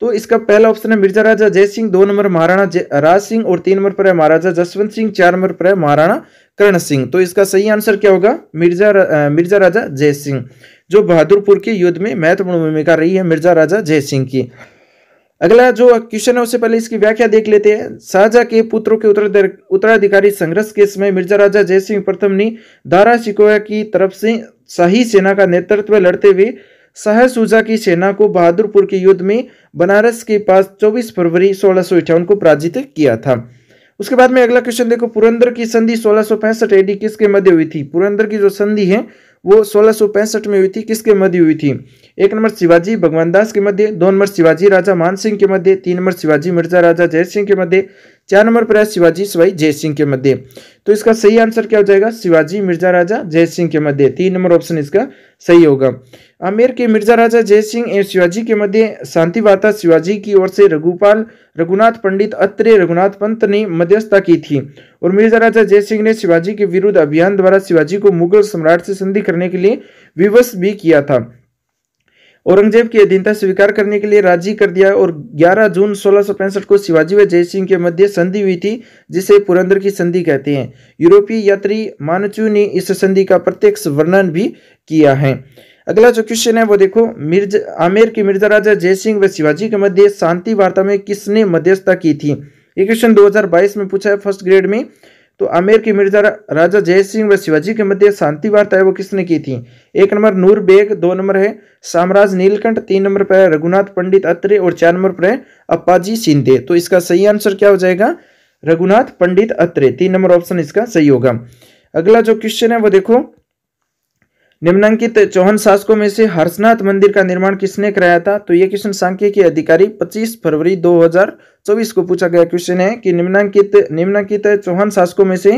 Speaker 1: तो इसका पहला ऑप्शन है मिर्जा राजा जयसिंह, 2 नंबर महाराणा राज सिंह और 3 नंबर पर है महाराजा जसवंत सिंह, 4 नंबर पर है महाराणा कर्ण सिंह। तो इसका सही आंसर क्या होगा? मिर्जा राजा जयसिंह, जो बहादुरपुर के युद्ध में महत्वपूर्ण भूमिका रही है मिर्जा राजा जयसिंह की। अगला जो क्वेश्चन है उससे पहले इसकी व्याख्या देख लेते हैं। शाहजहां के पुत्रों के उत्तराधिकारी संघर्ष के समय मिर्जा राजा जयसिंह प्रथम ने दारा शिकोह की तरफ से शाही सेना का नेतृत्व लड़ते हुए शाह शुजा की सेना को बहादुरपुर के युद्ध में बनारस के पास 24 फरवरी 1658 को पराजित किया था। उसके बाद में अगला क्वेश्चन देखो, पुरंदर की संधि 1665 एडी किसके मध्य हुई थी? पुरंदर की जो संधि है वो 1665 में हुई थी, किसके मध्य हुई थी? 1 नंबर शिवाजी भगवान दास के मध्य, 2 नंबर शिवाजी राजा मान सिंह के मध्य, 3 नंबर शिवाजी मिर्जा राजा जय सिंह के मध्य, 4 नंबर पर शिवाजी सवाई जय सिंह के मध्य। तो इसका सही आंसर क्या हो जाएगा? शिवाजी मिर्जा राजा जय सिंह के मध्य, 3 नंबर ऑप्शन इसका सही होगा। आमेर के मिर्जा राजा जय सिंह एवं शिवाजी के मध्य शांति वार्ता शिवाजी की ओर से रघुनाथ पंडित अत्रे रघुनाथ पंत ने मध्यस्थता की थी और मिर्जा राजा जय सिंह ने शिवाजी के विरुद्ध अभियान द्वारा शिवाजी को मुगल सम्राट से संधि करने के लिए विवश भी किया था। औरंगजेब की अधीनता स्वीकार करने के लिए राजी कर दिया और 11 जून 1665 को शिवाजी व जय सिंह के मध्य संधि हुई थी, जिसे पुरंदर की संधि कहते हैं। यूरोपीय यात्री मानचू ने इस संधि का प्रत्यक्ष वर्णन भी किया है। अगला जो क्वेश्चन है वो देखो, आमेर के मिर्जा राजा जय सिंह व शिवाजी के मध्य शांति वार्ता में किसने मध्यस्थता की थी? ये क्वेश्चन 2022 में पूछा है फर्स्ट ग्रेड में। तो आमेर के मिर्जा राजा जय सिंह व शिवाजी के मध्य शांति वार्ता है वो किसने की थी? 1 नंबर नूर बेग, 2 नंबर है साम्राज नीलकंठ, 3 नंबर पर है रघुनाथ पंडित अत्रे और 4 नंबर पर है अप्पाजी शिंदे। तो इसका सही आंसर क्या हो जाएगा? रघुनाथ पंडित अत्रे, 3 नंबर ऑप्शन इसका सही होगा। अगला जो क्वेश्चन है वो देखो, निम्नलिखित चौहान शासकों में से हर्षनाथ मंदिर का निर्माण किसने कराया था? तो ये क्वेश्चन सांख्यिकी के अधिकारी 25 फरवरी 2024 को पूछा गया क्वेश्चन है कि निम्नलिखित चौहान शासकों में से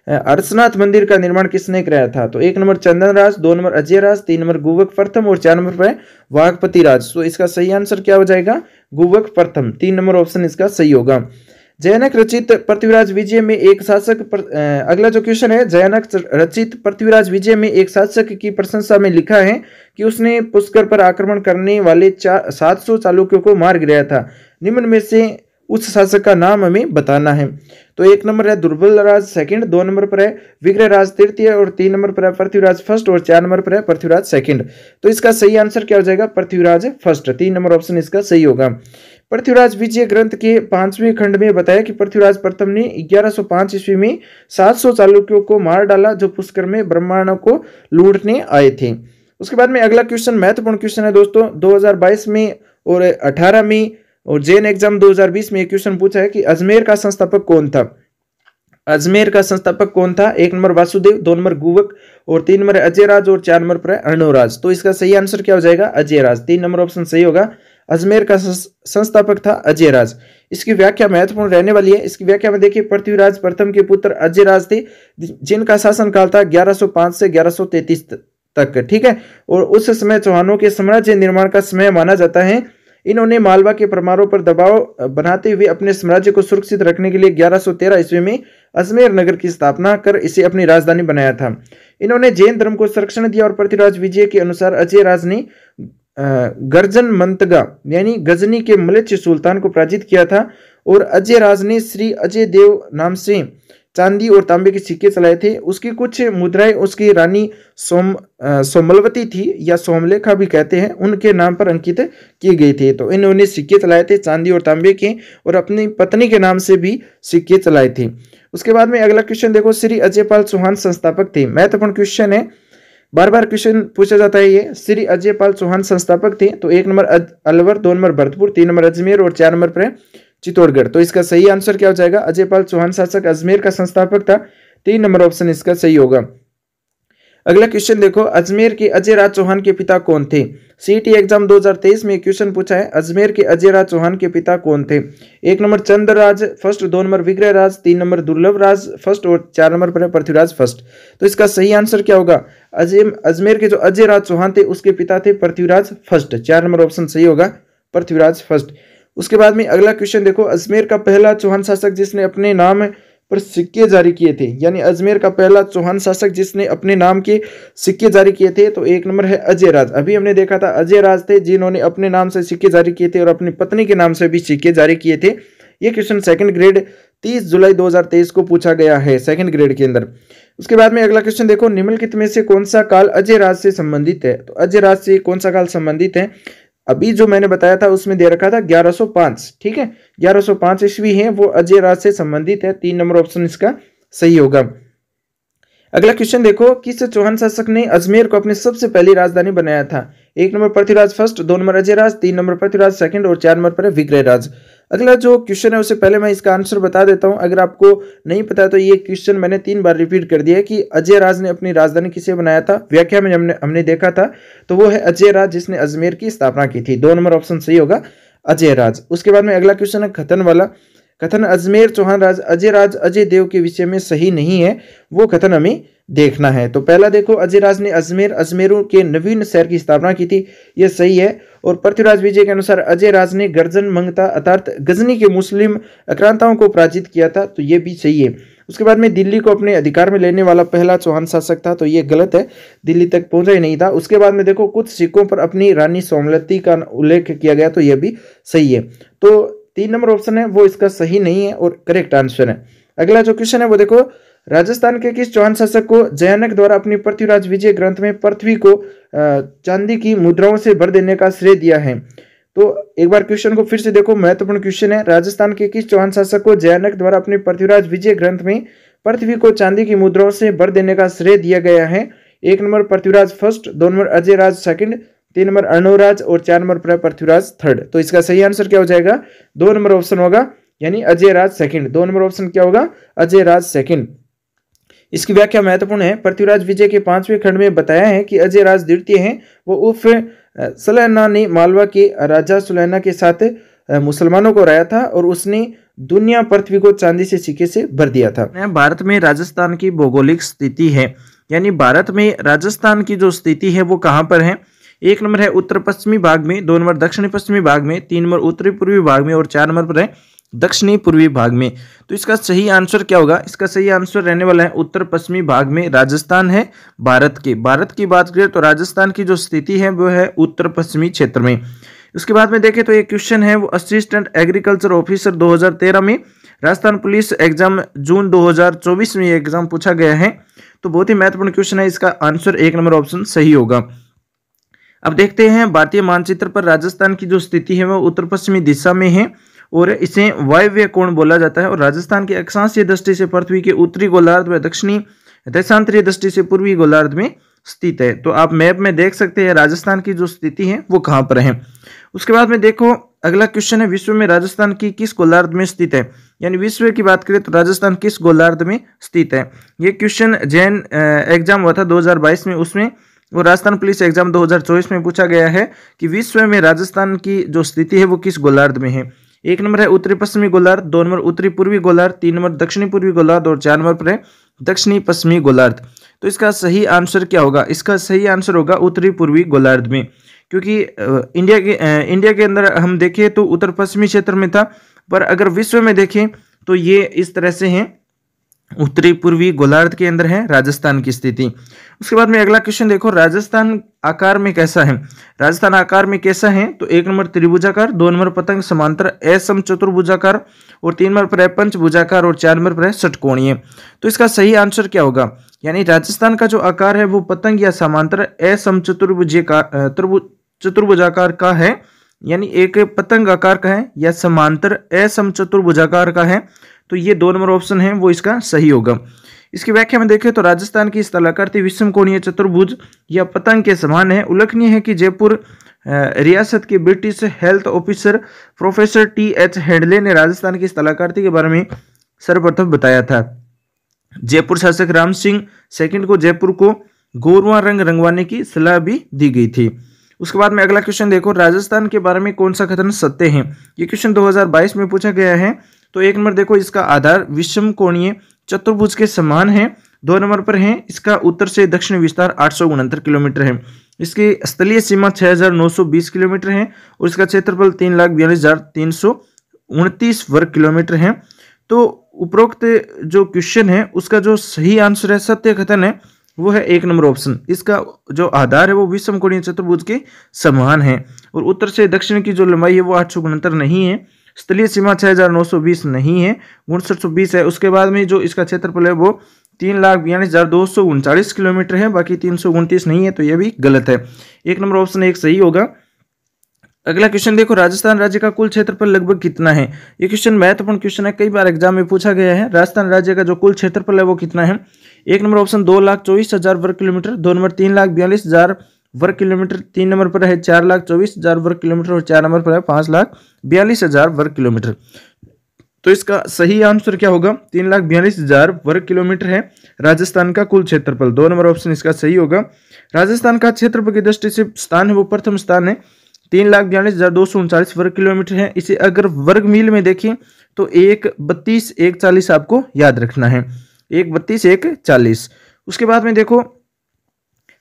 Speaker 1: हर्षनाथ मंदिर का निर्माण किसने कराया था? तो 1 नंबर चंदन राज, 2 नंबर अजय राज, 3 नंबर गुवक प्रथम और 4 नंबर पर वाघपति राज। तो इसका सही आंसर क्या हो जाएगा? गुवक प्रथम, 3 नंबर ऑप्शन इसका सही होगा। जयनक रचित पृथ्वीराज विजय में एक शासक अगला जो क्वेश्चन है, जयनक रचित पृथ्वीराज विजय में एक शासक की प्रशंसा में लिखा है कि उसने पुष्कर पर आक्रमण करने वाले 700 चालुक्यों को मार गिराया था। निम्न में से उस शासक का नाम हमें बताना है। तो 1 नंबर है दुर्बल राज सेकंड, 2 नंबर पर है विग्रह राज तृतीय और 3 नंबर पर है पृथ्वीराज फर्स्ट और 4 नंबर पर है पृथ्वीराज सेकंड। तो इसका सही आंसर क्या हो जाएगा? पृथ्वीराज फर्स्ट, 3 नंबर ऑप्शन इसका सही होगा। पृथ्वीराज विजय ग्रंथ के 5वें खंड में बताया कि पृथ्वीराज प्रथम ने 1105 ईस्वी में 700 चालुक्यों को मार डाला जो पुष्कर में ब्राह्मणों को लूटने आए थे। उसके बाद में अगला क्वेश्चन महत्वपूर्ण क्वेश्चन है दोस्तों, 2022 में और 18 में और जेन एग्जाम 2020 में एक क्वेश्चन पूछा है कि अजमेर का संस्थापक कौन था? अजमेर का संस्थापक कौन था? 1 नंबर वासुदेव, 2 नंबर गुवक और 3 नंबर अजय राज और 4 नंबर पर अर्णोराज। तो इसका सही आंसर क्या हो जाएगा? अजय राज, 3 नंबर ऑप्शन सही होगा। अजमेर का संस्थापक था अजय राज। इसकी व्याख्या महत्वपूर्ण रहने वाली है। इसकी व्याख्या में देखिए, पृथ्वीराज प्रथम के पुत्र अजय राज थे जिनका शासनकाल था 1105 से 1133 तक, ठीक है। और उस समय चौहानों के साम्राज्य निर्माण का समय माना जाता है। इन्होंने मालवा के परमारों पर दबाव बनाते हुए अपने साम्राज्य को सुरक्षित रखने के लिए 1113 ईस्वी में अजमेर नगर की स्थापना कर इसे अपनी राजधानी बनाया था। इन्होंने जैन धर्म को संरक्षण दिया और पृथ्वीराज विजय के अनुसार अजय राज ने गर्जन मंतगा यानी गजनी के मलेच्छ सुल्तान को पराजित किया था और अजय राज ने श्री अजय देव नाम से चांदी और तांबे के सिक्के चलाए थे। उसकी कुछ मुद्राएं उसकी रानी सोमलवती थी या सोमलेखा भी कहते हैं, उनके नाम पर अंकित किए गए थे। तो इन्होंने सिक्के चलाए थे चांदी और तांबे के और अपनी पत्नी के नाम से भी सिक्के चलाए थे। उसके बाद में अगला क्वेश्चन देखो, श्री अजयपाल चौहान संस्थापक थे। महत्वपूर्ण क्वेश्चन है, बार बार क्वेश्चन पूछा जाता है ये। श्री अजयपाल चौहान संस्थापक थे। तो 1 number Alwar, 2 number Bharatpur, 3 number Ajmer और 4 नंबर पर चित्तौड़गढ़। तो इसका सही आंसर क्या हो जाएगा? अजयपाल चौहान शासक अजमेर का संस्थापक था, 3 नंबर ऑप्शन इसका सही होगा। अगला क्वेश्चन देखो, अजमेर के अजय राज चौहान के पिता कौन थे? सीईटी एग्जाम 2023 में क्वेश्चन पूछा है, अजमेर के अजय राज चौहान के पिता कौन थे? 1 नंबर चंद्र राज फर्स्ट, 2 नंबर विग्रह राज, 3 नंबर दुर्लभ राज फर्स्ट और 4 नंबर पर पृथ्वीराज फर्स्ट। तो इसका सही आंसर क्या होगा? अजमेर के जो अजय राज चौहान थे उसके पिता थे पृथ्वीराज फर्स्ट, 4 नंबर ऑप्शन सही होगा, पृथ्वीराज फर्स्ट। उसके बाद में अगला क्वेश्चन देखो, अजमेर का पहला चौहान शासक जिसने अपने नाम पर सिक्के जारी किए थे, यानी अजमेर का पहला चौहान शासक जिसने अपने नाम के सिक्के जारी किए थे, तो 1 नंबर है अजय राज। अभी हमने देखा था अजय राज थे जिन्होंने अपने नाम से सिक्के जारी किए थे और अपनी पत्नी के नाम से भी सिक्के जारी किए थे। ये क्वेश्चन सेकंड ग्रेड 30 जुलाई 2023 को पूछा गया है, सेकंड ग्रेड के अंदर। उसके बाद में अगला क्वेश्चन देखो, निम्नलिखित में से कौन सा काल अजय राज से संबंधित है? तो अजय राज से कौन सा काल संबंधित है? अभी जो मैंने बताया था उसमें दे रखा था 1105, ठीक है, 1105 ईस्वी है, वो अजय राज से संबंधित है। 3 नंबर ऑप्शन इसका सही होगा। अगला क्वेश्चन देखो, किस चौहान शासक ने अजमेर को अपनी सबसे पहली राजधानी बनाया था? 1 number Prithviraj first, 2 number Ajay Raj, 3 number Prithviraj second और 4 नंबर पर है विग्रह राज। अगला जो क्वेश्चन है उससे पहले मैं इसका आंसर बता देता हूं, अगर आपको नहीं पता तो ये क्वेश्चन मैंने 3 बार रिपीट कर दिया है कि अजय राज ने अपनी राजधानी किसे बनाया था। व्याख्या में हमने देखा था, तो वो है अजय राज जिसने अजमेर की स्थापना की थी। 2 नंबर ऑप्शन सही होगा, अजय राज। उसके बाद में अगला क्वेश्चन है कथन वाला। कथन अजमेर चौहान राज अजय देव के विषय में सही नहीं है, वो कथन हमें देखना है। तो पहला देखो, अजय राज ने अजमेरू के नवीन शहर की स्थापना की थी, यह सही है। और पृथ्वीराज विजय के अनुसार अजय राज ने गर्जन मंगता अर्थात गजनी के मुस्लिम आक्रांताओं को पराजित किया था, तो यह भी सही है। उसके बाद में दिल्ली को अपने अधिकार में लेने वाला पहला चौहान शासक था, तो ये गलत है, दिल्ली तक पहुंचा ही नहीं था। उसके बाद में देखो, कुछ सिक्कों पर अपनी रानी सोमलती का उल्लेख किया गया, तो यह भी सही है। तो 3 नंबर ऑप्शन है वो इसका सही नहीं है और करेक्ट आंसर है। अगला जो क्वेश्चन है वो देखो, राजस्थान के किस चौहान शासक को जयानक द्वारा अपनी पृथ्वीराज विजय ग्रंथ में पृथ्वी को चांदी की मुद्राओं से भर देने का श्रेय दिया है? तो एक बार क्वेश्चन को फिर से देखो, महत्वपूर्ण क्वेश्चन है। राजस्थान के किस चौहान शासक को जयानक द्वारा अपने पृथ्वीराज विजय ग्रंथ में पृथ्वी को चांदी की मुद्राओं से भर देने का श्रेय दिया गया है? 1 number Prithviraj first, 2 number Ajay Raj second, 3 number Arnavraj और 4 नंबर पृथ्वीराज थर्ड। तो इसका सही आंसर क्या हो जाएगा? 2 नंबर ऑप्शन होगा, यानी Ajay Raj second. 2 number option क्या होगा? अजय राज सेकंड। इसकी व्याख्या महत्वपूर्ण है। पृथ्वीराज विजय के 5वें खंड में बताया है कि अजय राज द्वितीय हैं, वो उर्फ सुलैना ने मालवा के राजा सुलैना के साथ मुसलमानों को हराया था और उसने दुनिया पृथ्वी को चांदी से सिक्के से भर दिया था। भारत में राजस्थान की भौगोलिक स्थिति है, यानी भारत में राजस्थान की जो स्थिति है वो कहाँ पर है? 1 नंबर है उत्तर पश्चिमी भाग में, 2 नंबर दक्षिणी पश्चिमी भाग में, 3 नंबर उत्तरी पूर्वी भाग में और 4 नंबर पर है दक्षिणी पूर्वी भाग में। तो इसका सही आंसर क्या होगा? इसका सही आंसर रहने वाला है उत्तर पश्चिमी भाग में राजस्थान है भारत की बात करें तो राजस्थान की जो स्थिति है वो है उत्तर पश्चिमी क्षेत्र में। उसके बाद में देखें तो एक क्वेश्चन है वो असिस्टेंट एग्रीकल्चर ऑफिसर 2013 में राजस्थान पुलिस एग्जाम जून 2024 में एग्जाम पूछा गया है, तो बहुत ही महत्वपूर्ण क्वेश्चन है। इसका आंसर 1 नंबर ऑप्शन सही होगा। अब देखते हैं भारतीय मानचित्र पर राजस्थान की जो स्थिति है वो उत्तर पश्चिमी दिशा में है और इसे वायव्य कोण बोला जाता है और राजस्थान की अक्षांशीय दृष्टि से पृथ्वी के उत्तरी गोलार्ध व दक्षिणी देशांतरीय दृष्टि से पूर्वी गोलार्ध में स्थित है। तो आप मैप में देख सकते हैं राजस्थान की जो स्थिति है वो कहाँ पर है। उसके बाद में देखो अगला क्वेश्चन है, विश्व में राजस्थान की किस गोलार्ध में स्थित है? यानी विश्व की बात करें तो राजस्थान किस गोलार्ध में स्थित है? ये क्वेश्चन जैन एग्जाम हुआ था 2022 में, उसमें वो राजस्थान पुलिस एग्जाम 2024 में पूछा गया है कि विश्व में राजस्थान की जो स्थिति है वो किस गोलार्ध में है। 1 नंबर है उत्तरी पश्चिमी गोलार्ध, 2 नंबर उत्तरी पूर्वी गोलार्ध, 3 नंबर दक्षिणी पूर्वी गोलार्ध और 4 नंबर पर है दक्षिणी पश्चिमी गोलार्ध। तो इसका सही आंसर क्या होगा? इसका सही आंसर होगा उत्तरी पूर्वी गोलार्ध में, क्योंकि इंडिया के अंदर हम देखें तो उत्तर पश्चिमी क्षेत्र में था, पर अगर विश्व में देखें तो ये इस तरह से है, उत्तरी पूर्वी गोलार्ध के अंदर है राजस्थान की स्थिति। उसके बाद में अगला क्वेश्चन देखो, राजस्थान आकार में कैसा है? राजस्थान आकार में कैसा है? तो 1 नंबर त्रिभुजाकार, 2 नंबर पतंग समांतर असम चतुर्भुजाकार और 3 नंबर पर है पंचभुजाकार और 4 नंबर पर है षटकोणीय। तो इसका सही आंसर क्या होगा? यानी राजस्थान का जो आकार है वो पतंग या समांतर असम चतुर्भुजाकार का है, यानी एक पतंग आकार का है या समांतर असम चतुर्भुजाकार का है। तो ये 2 नंबर ऑप्शन है वो इसका सही होगा। इसकी व्याख्या में देखें तो राजस्थान की स्थलाकृति विषमकोणीय चतुर्भुज या पतंग के समान है। उल्लेखनीय है कि जयपुर रियासत के British health officer professor TH Hadlee ने राजस्थान की स्थलाकृति के बारे में सर्वप्रथम बताया था। जयपुर शासक राम सिंह सेकंड को जयपुर को गोरवा रंग रंगवाने की सलाह भी दी गई थी। उसके बाद में अगला क्वेश्चन देखो, राजस्थान के बारे में कौन सा कथन सत्य है? ये क्वेश्चन 2022 में पूछा गया है। तो 1 नंबर देखो, इसका आधार विषम कोणीय चतुर्भुज के समान है। 2 नंबर पर है इसका उत्तर से दक्षिण विस्तार 869 किलोमीटर है। इसकी स्थलीय सीमा 6920 किलोमीटर है और इसका क्षेत्रफल 3,42,329 वर्ग किलोमीटर है। तो उपरोक्त जो क्वेश्चन है उसका जो सही आंसर है, सत्य कथन है, वो है 1 नंबर ऑप्शन। इसका जो आधार है वो विषम कोणीय चतुर्भुज के समान है और उत्तर से दक्षिण की जो लंबाई है वो 869 नहीं है। स्थलीय सीमा 6920 नहीं है, 6920 है। उसके बाद में जो इसका क्षेत्रफल है वो 3,42,239 किलोमीटर है, बाकी 329 नहीं है, तो ये भी गलत है। 1 नंबर ऑप्शन एक सही होगा। अगला क्वेश्चन देखो, राजस्थान राज्य का कुल क्षेत्रफल लगभग कितना है। ये क्वेश्चन महत्वपूर्ण क्वेश्चन है, कई बार एग्जाम में पूछा गया है। राजस्थान राज्य का जो कुल क्षेत्रफल है वो कितना है। एक नंबर ऑप्शन 2,24,000 वर्ग किलोमीटर, दो नंबर 3,42,000 वर्ग किलोमीटर, तीन नंबर पर है 4,24,000 वर्ग किलोमीटर और चार नंबर पर है 5,42,000 वर्ग किलोमीटर। तो इसका सही आंसर क्या होगा, 3,42,000 वर्ग किलोमीटर है राजस्थान का कुल क्षेत्रफल। दो नंबर ऑप्शन इसका सही होगा। राजस्थान का क्षेत्रफल की दृष्टि से स्थान है वो प्रथम स्थान है, 3,42,239 वर्ग किलोमीटर है। इसे अगर वर्ग मील में देखें तो 1,32, 1,40 आपको याद रखना है, 1,32, 1,40। उसके बाद में देखो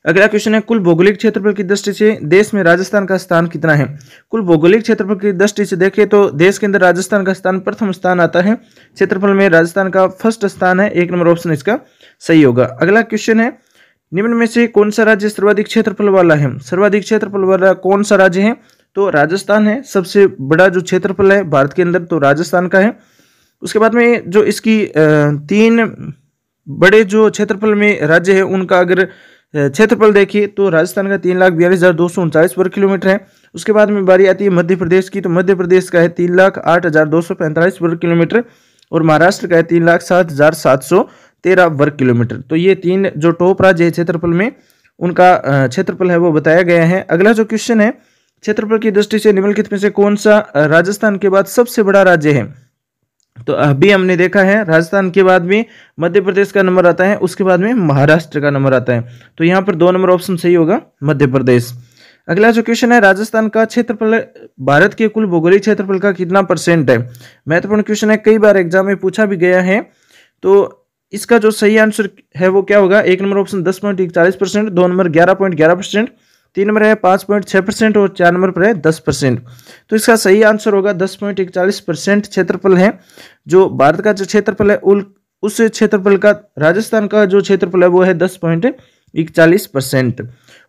Speaker 1: अगला क्वेश्चन है, कुल भौगोलिक क्षेत्रफल की दृष्टि से देश में राजस्थान का स्थान कितना है। कुल भौगोलिक क्षेत्रफल की दृष्टि से देखें तो देश के अंदर राजस्थान का स्थान प्रथम स्थान आता है, क्षेत्रफल में राजस्थान का फर्स्ट स्थान है, एक नंबर ऑप्शन इसका सही होगा। अगला क्वेश्चन है, निम्न में से कौन सा राज्य सर्वाधिक क्षेत्रफल वाला है। सर्वाधिक क्षेत्रफल वाला कौन सा राज्य है, तो राजस्थान है। सबसे बड़ा जो क्षेत्रफल है भारत के अंदर तो राजस्थान का है। उसके बाद में जो इसकी तीन बड़े जो क्षेत्रफल में राज्य है उनका अगर क्षेत्रफल देखिए तो राजस्थान का 3,42,239 वर्ग किलोमीटर है। उसके बाद में बारी आती है मध्य प्रदेश की, तो मध्य प्रदेश का है 3,08,245 वर्ग किलोमीटर और महाराष्ट्र का है 3,07,713 वर्ग किलोमीटर। तो ये तीन जो टॉप राज्य है क्षेत्रफल में उनका क्षेत्रफल है वो बताया गया है। अगला जो क्वेश्चन है, क्षेत्रफल की दृष्टि से निम्नलिखित में से कौन सा राजस्थान के बाद सबसे बड़ा राज्य है। तो अभी हमने देखा है राजस्थान के बाद में मध्य प्रदेश का नंबर आता है, उसके बाद में महाराष्ट्र का नंबर आता है। तो यहाँ पर दो नंबर ऑप्शन सही होगा, मध्य प्रदेश। अगला जो क्वेश्चन है, राजस्थान का क्षेत्रफल भारत के कुल भौगोलिक क्षेत्रफल का कितना परसेंट है। महत्वपूर्ण क्वेश्चन है, कई बार एग्जाम में पूछा भी गया है। तो इसका जो सही आंसर है वो क्या होगा। एक नंबर ऑप्शन 10.41%, दो नंबर 11.11%, तीन नंबर है 5.6% और चार नंबर पर है 10%। तो इसका सही आंसर होगा 10.41% क्षेत्रफल है जो भारत का जो क्षेत्रफल है उस क्षेत्रफल का राजस्थान का जो क्षेत्रफल है वो है 10.41%।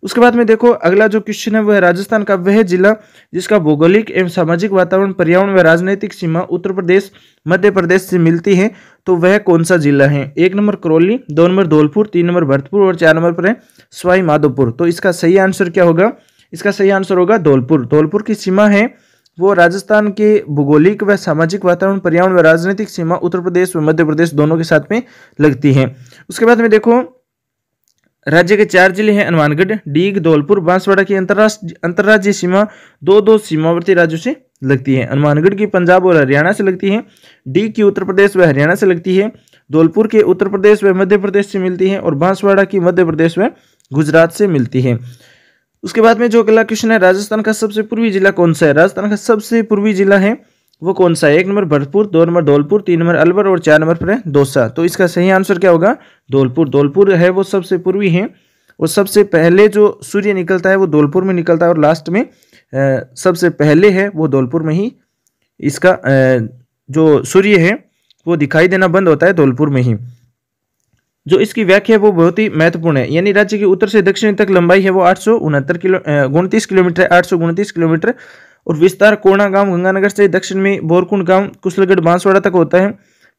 Speaker 1: उसके बाद में देखो अगला जो क्वेश्चन है वो है, राजस्थान का वह जिला जिसका भौगोलिक एवं सामाजिक वातावरण, पर्यावरण व राजनीतिक सीमा उत्तर प्रदेश मध्य प्रदेश से मिलती है, तो वह कौन सा जिला है। एक नंबर करौली, दो नंबर धौलपुर, तीन नंबर भरतपुर और चार नंबर पर है सवाई माधोपुर। तो इसका सही आंसर क्या होगा, इसका सही आंसर होगा धौलपुर। धौलपुर की सीमा है वो राजस्थान के भौगोलिक व सामाजिक वातावरण, पर्यावरण व राजनीतिक सीमा उत्तर प्रदेश व मध्य प्रदेश दोनों के साथ में लगती है। उसके बाद में देखो राज्य के चार जिले हैं, हनुमानगढ़, डीग, धौलपुर, बांसवाड़ा की अंतर्राज्यीय सीमा दो सीमावर्ती राज्यों से लगती है। हनुमानगढ़ की पंजाब और हरियाणा से लगती है, डीग की उत्तर प्रदेश व हरियाणा से लगती है, धौलपुर के उत्तर प्रदेश व मध्य प्रदेश से मिलती है और बांसवाड़ा की मध्य प्रदेश व गुजरात से मिलती है। उसके बाद में जो अगला क्वेश्चन है, राजस्थान का सबसे पूर्वी जिला कौन सा है। राजस्थान का सबसे पूर्वी जिला है वो कौन सा है। एक नंबर भरतपुर, दो नंबर धौलपुर, तीन नंबर अलवर और चार नंबर पर है दौसा। तो इसका सही आंसर क्या होगा, धौलपुर। धौलपुर है वो सबसे पूर्वी है और सबसे पहले जो सूर्य निकलता है वो धौलपुर में निकलता है और लास्ट में सबसे पहले है वो धौलपुर में ही इसका जो सूर्य है वो दिखाई देना बंद होता है धौलपुर में ही। जो इसकी व्याख्या है वो बहुत ही महत्वपूर्ण है, यानी राज्य की उत्तर से दक्षिण तक लंबाई है वो 829 किलोमीटर है, 829 किलोमीटर और विस्तार कोणा गांव गंगानगर से दक्षिण में बोरकुंड गांव कुशलगढ़ बांसवाड़ा तक होता है।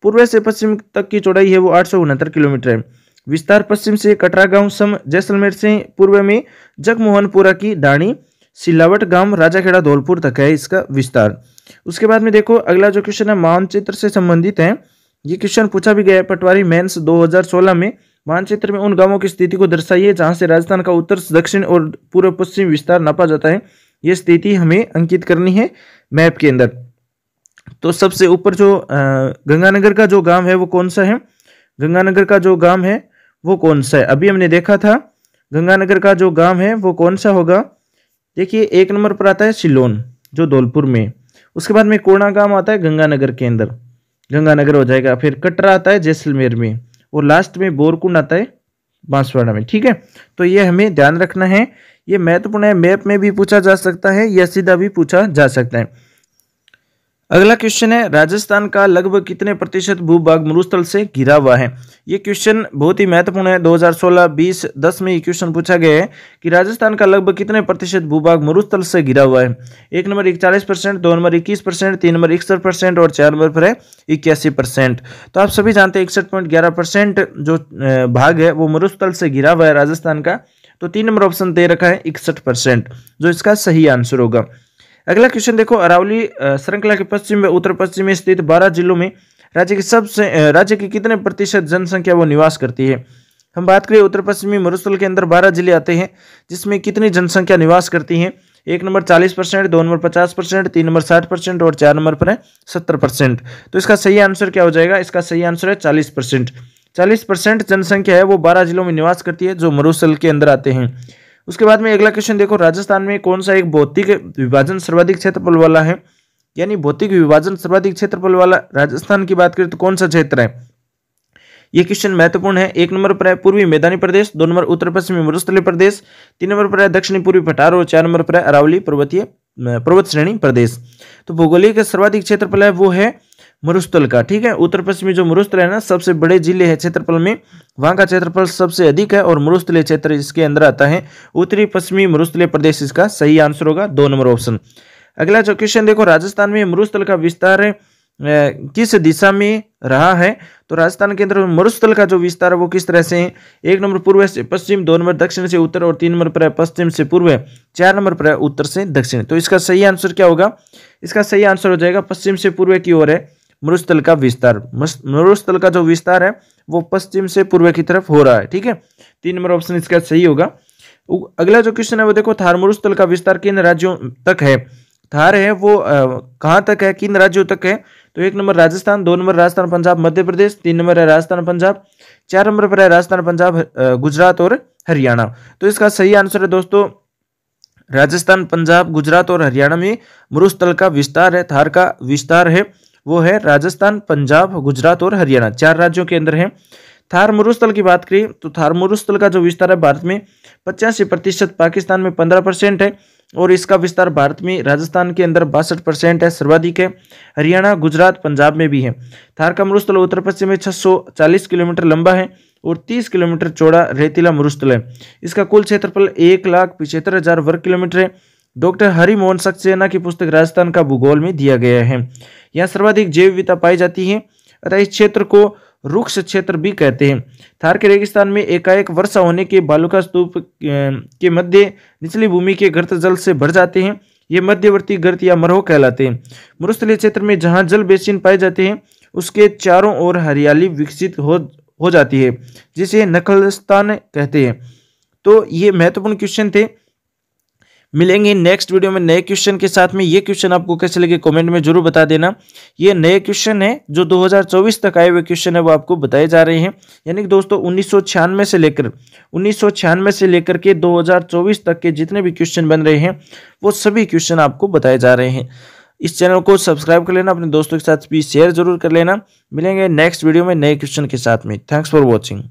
Speaker 1: पूर्व से पश्चिम तक की चौड़ाई है वो 869 किलोमीटर है। विस्तार पश्चिम से कटरा गांव सम जैसलमेर से पूर्व में जगमोहनपुरा की डाणी सिलावट गांव राजाखेड़ा धौलपुर तक है इसका विस्तार। उसके बाद में देखो अगला जो क्वेश्चन है मानचित्र से संबंधित है। ये क्वेश्चन पूछा भी गया है पटवारी मेंस 2016 में। मानचित्र में उन गांवों की स्थिति को दर्शाइए जहां से राजस्थान का उत्तर दक्षिण और पूर्व पश्चिम विस्तार नापा जाता है। ये स्थिति हमें अंकित करनी है मैप के अंदर। तो सबसे ऊपर जो गंगानगर का जो गांव है वो कौन सा है। गंगानगर का जो गांव है वो कौन सा है, अभी हमने देखा था गंगानगर का जो गांव है वो कौन सा होगा। देखिए एक नंबर पर आता है सिलोन जो धौलपुर में, उसके बाद में कोणा गांव आता है गंगानगर के अंदर, गंगानगर हो जाएगा, फिर कटरा आता है जैसलमेर में और लास्ट में बोरकुंड आता है बांसवाड़ा में। ठीक है, तो ये हमें ध्यान रखना है, ये महत्वपूर्ण है। मैप में भी पूछा जा सकता है या सीधा भी पूछा जा सकता है। अगला क्वेश्चन है राजस्थान का लगभग कितने प्रतिशत भूभाग मरुस्थल से घिरा हुआ है। ये क्वेश्चन बहुत ही महत्वपूर्ण है। 2016, 20, 10 में ये क्वेश्चन पूछा गया है कि राजस्थान का लगभग कितने प्रतिशत भूभाग मरुस्थल से घिरा हुआ है। एक नंबर 41%, दो नंबर 21%, तीन नंबर 61% और चार नंबर पर है 81%। तो आप सभी जानते हैं 61.11% जो भाग है वो मरुस्थल से घिरा हुआ है राजस्थान का। तो तीन नंबर ऑप्शन दे रखा है 61% जो इसका सही आंसर होगा। अगला क्वेश्चन देखो, अरावली श्रृंखला के पश्चिम व उत्तर पश्चिम में स्थित 12 जिलों में राज्य की कितने प्रतिशत जनसंख्या वो निवास करती है। हम बात करें उत्तर पश्चिमी मरुस्थल के अंदर 12 जिले आते हैं जिसमें कितनी जनसंख्या निवास करती है। 1 नंबर 40%, 2 नंबर 50%, 3 नंबर 60% और 4 नंबर पर है 70%। तो इसका सही आंसर क्या हो जाएगा, इसका सही आंसर है 40%। 40% जनसंख्या है वो 12 जिलों में निवास करती है जो मरुस्थल के अंदर आते हैं। उसके बाद में अगला क्वेश्चन देखो, राजस्थान में कौन सा एक भौतिक विभाजन सर्वाधिक क्षेत्रफल वाला है। यानी भौतिक विभाजन सर्वाधिक क्षेत्रफल वाला राजस्थान की बात करें तो कौन सा क्षेत्र है। ये क्वेश्चन महत्वपूर्ण है। 1 नंबर पर है पूर्वी मैदानी प्रदेश, 2 नंबर उत्तर पश्चिमी मरुस्थलीय प्रदेश, 3 नंबर पर है दक्षिणी पूर्वी पठार और 4 नंबर पर है अरावली पर्वत श्रेणी प्रदेश। तो भौगोलिक सर्वाधिक क्षेत्रफल है वो है मरुस्थल का। ठीक है, उत्तर पश्चिमी जो मरुस्थल है ना, सबसे बड़े जिले है क्षेत्रफल में, वहां का क्षेत्रफल सबसे अधिक है और मरुस्थलीय क्षेत्र इसके अंदर आता है। उत्तरी पश्चिमी मरुस्थलीय प्रदेश इसका सही आंसर होगा, 2 नंबर ऑप्शन। अगला जो क्वेश्चन देखो, राजस्थान में मरुस्थल का विस्तार किस दिशा में रहा है। तो राजस्थान के अंदर मरुस्थल का जो विस्तार है वो किस तरह से है। 1 नंबर पूर्व से पश्चिम, 2 नंबर दक्षिण से उत्तर और 3 नंबर पर है पश्चिम से पूर्व, 4 नंबर पर है उत्तर से दक्षिण। तो इसका सही आंसर क्या होगा, इसका सही आंसर हो जाएगा पश्चिम से पूर्व की ओर है मरुस्थल का विस्तार। मरुस्थल का जो विस्तार है वो पश्चिम से पूर्व की तरफ हो रहा है। ठीक है, 3 नंबर ऑप्शन इसका सही होगा। अगला जो क्वेश्चन है वो देखो, थार मरुस्थल का विस्तार किन राज्यों तक है। थार है वो कहाँ तक है, किन राज्यों तक है। तो 1 number Rajasthan, 2 number Rajasthan Punjab Madhya Pradesh, 3 number है राजस्थान पंजाब, 4 नंबर पर है राजस्थान पंजाब गुजरात और हरियाणा। तो इसका सही आंसर है दोस्तों राजस्थान पंजाब गुजरात और हरियाणा में मरुस्थल का विस्तार है। थार का विस्तार है वो है राजस्थान पंजाब गुजरात और हरियाणा, 4 राज्यों के अंदर है। थार मरुस्थल की बात करें तो थार मरुस्थल का जो विस्तार है भारत में 85%, पाकिस्तान में 15% है और इसका विस्तार भारत में राजस्थान के अंदर 62% है, सर्वाधिक है। हरियाणा गुजरात पंजाब में भी है। थार का मरुस्थल उत्तर पश्चिम में 640 किलोमीटर लंबा है और 30 किलोमीटर चौड़ा रेतीला मरुस्थल है। इसका कुल क्षेत्रफल 1,75,000 वर्ग किलोमीटर है। डॉक्टर हरिमोहन सक्सेना की पुस्तक राजस्थान का भूगोल में दिया गया है। यहाँ सर्वाधिक जैव विविधता पाई जाती है अतः इस क्षेत्र को रुक्ष क्षेत्र भी कहते हैं। थार के रेगिस्तान में एकाएक वर्षा होने के बालुका स्तूप के मध्य निचली भूमि के गर्त जल से भर जाते हैं। ये मध्यवर्ती गर्त या मरोह कहलाते हैं। मरुस्थलीय क्षेत्र में जहां जल बेसिन पाए जाते हैं उसके चारों ओर हरियाली विकसित हो जाती है जिसे नखलस्तान कहते हैं। तो ये महत्वपूर्ण क्वेश्चन थे। मिलेंगे नेक्स्ट वीडियो में नए क्वेश्चन के साथ में। ये क्वेश्चन आपको कैसे लगे कमेंट में जरूर बता देना। ये नए क्वेश्चन है जो 2024 तक आए हुए क्वेश्चन है वो आपको बताए जा रहे हैं। यानी कि दोस्तों 1996 से लेकर के 2024 तक के जितने भी क्वेश्चन बन रहे हैं वो सभी क्वेश्चन आपको बताए जा रहे हैं। इस चैनल को सब्सक्राइब कर लेना, अपने दोस्तों के साथ भी शेयर जरूर कर लेना। मिलेंगे नेक्स्ट वीडियो में नए क्वेश्चन के साथ में। Thanks for watching.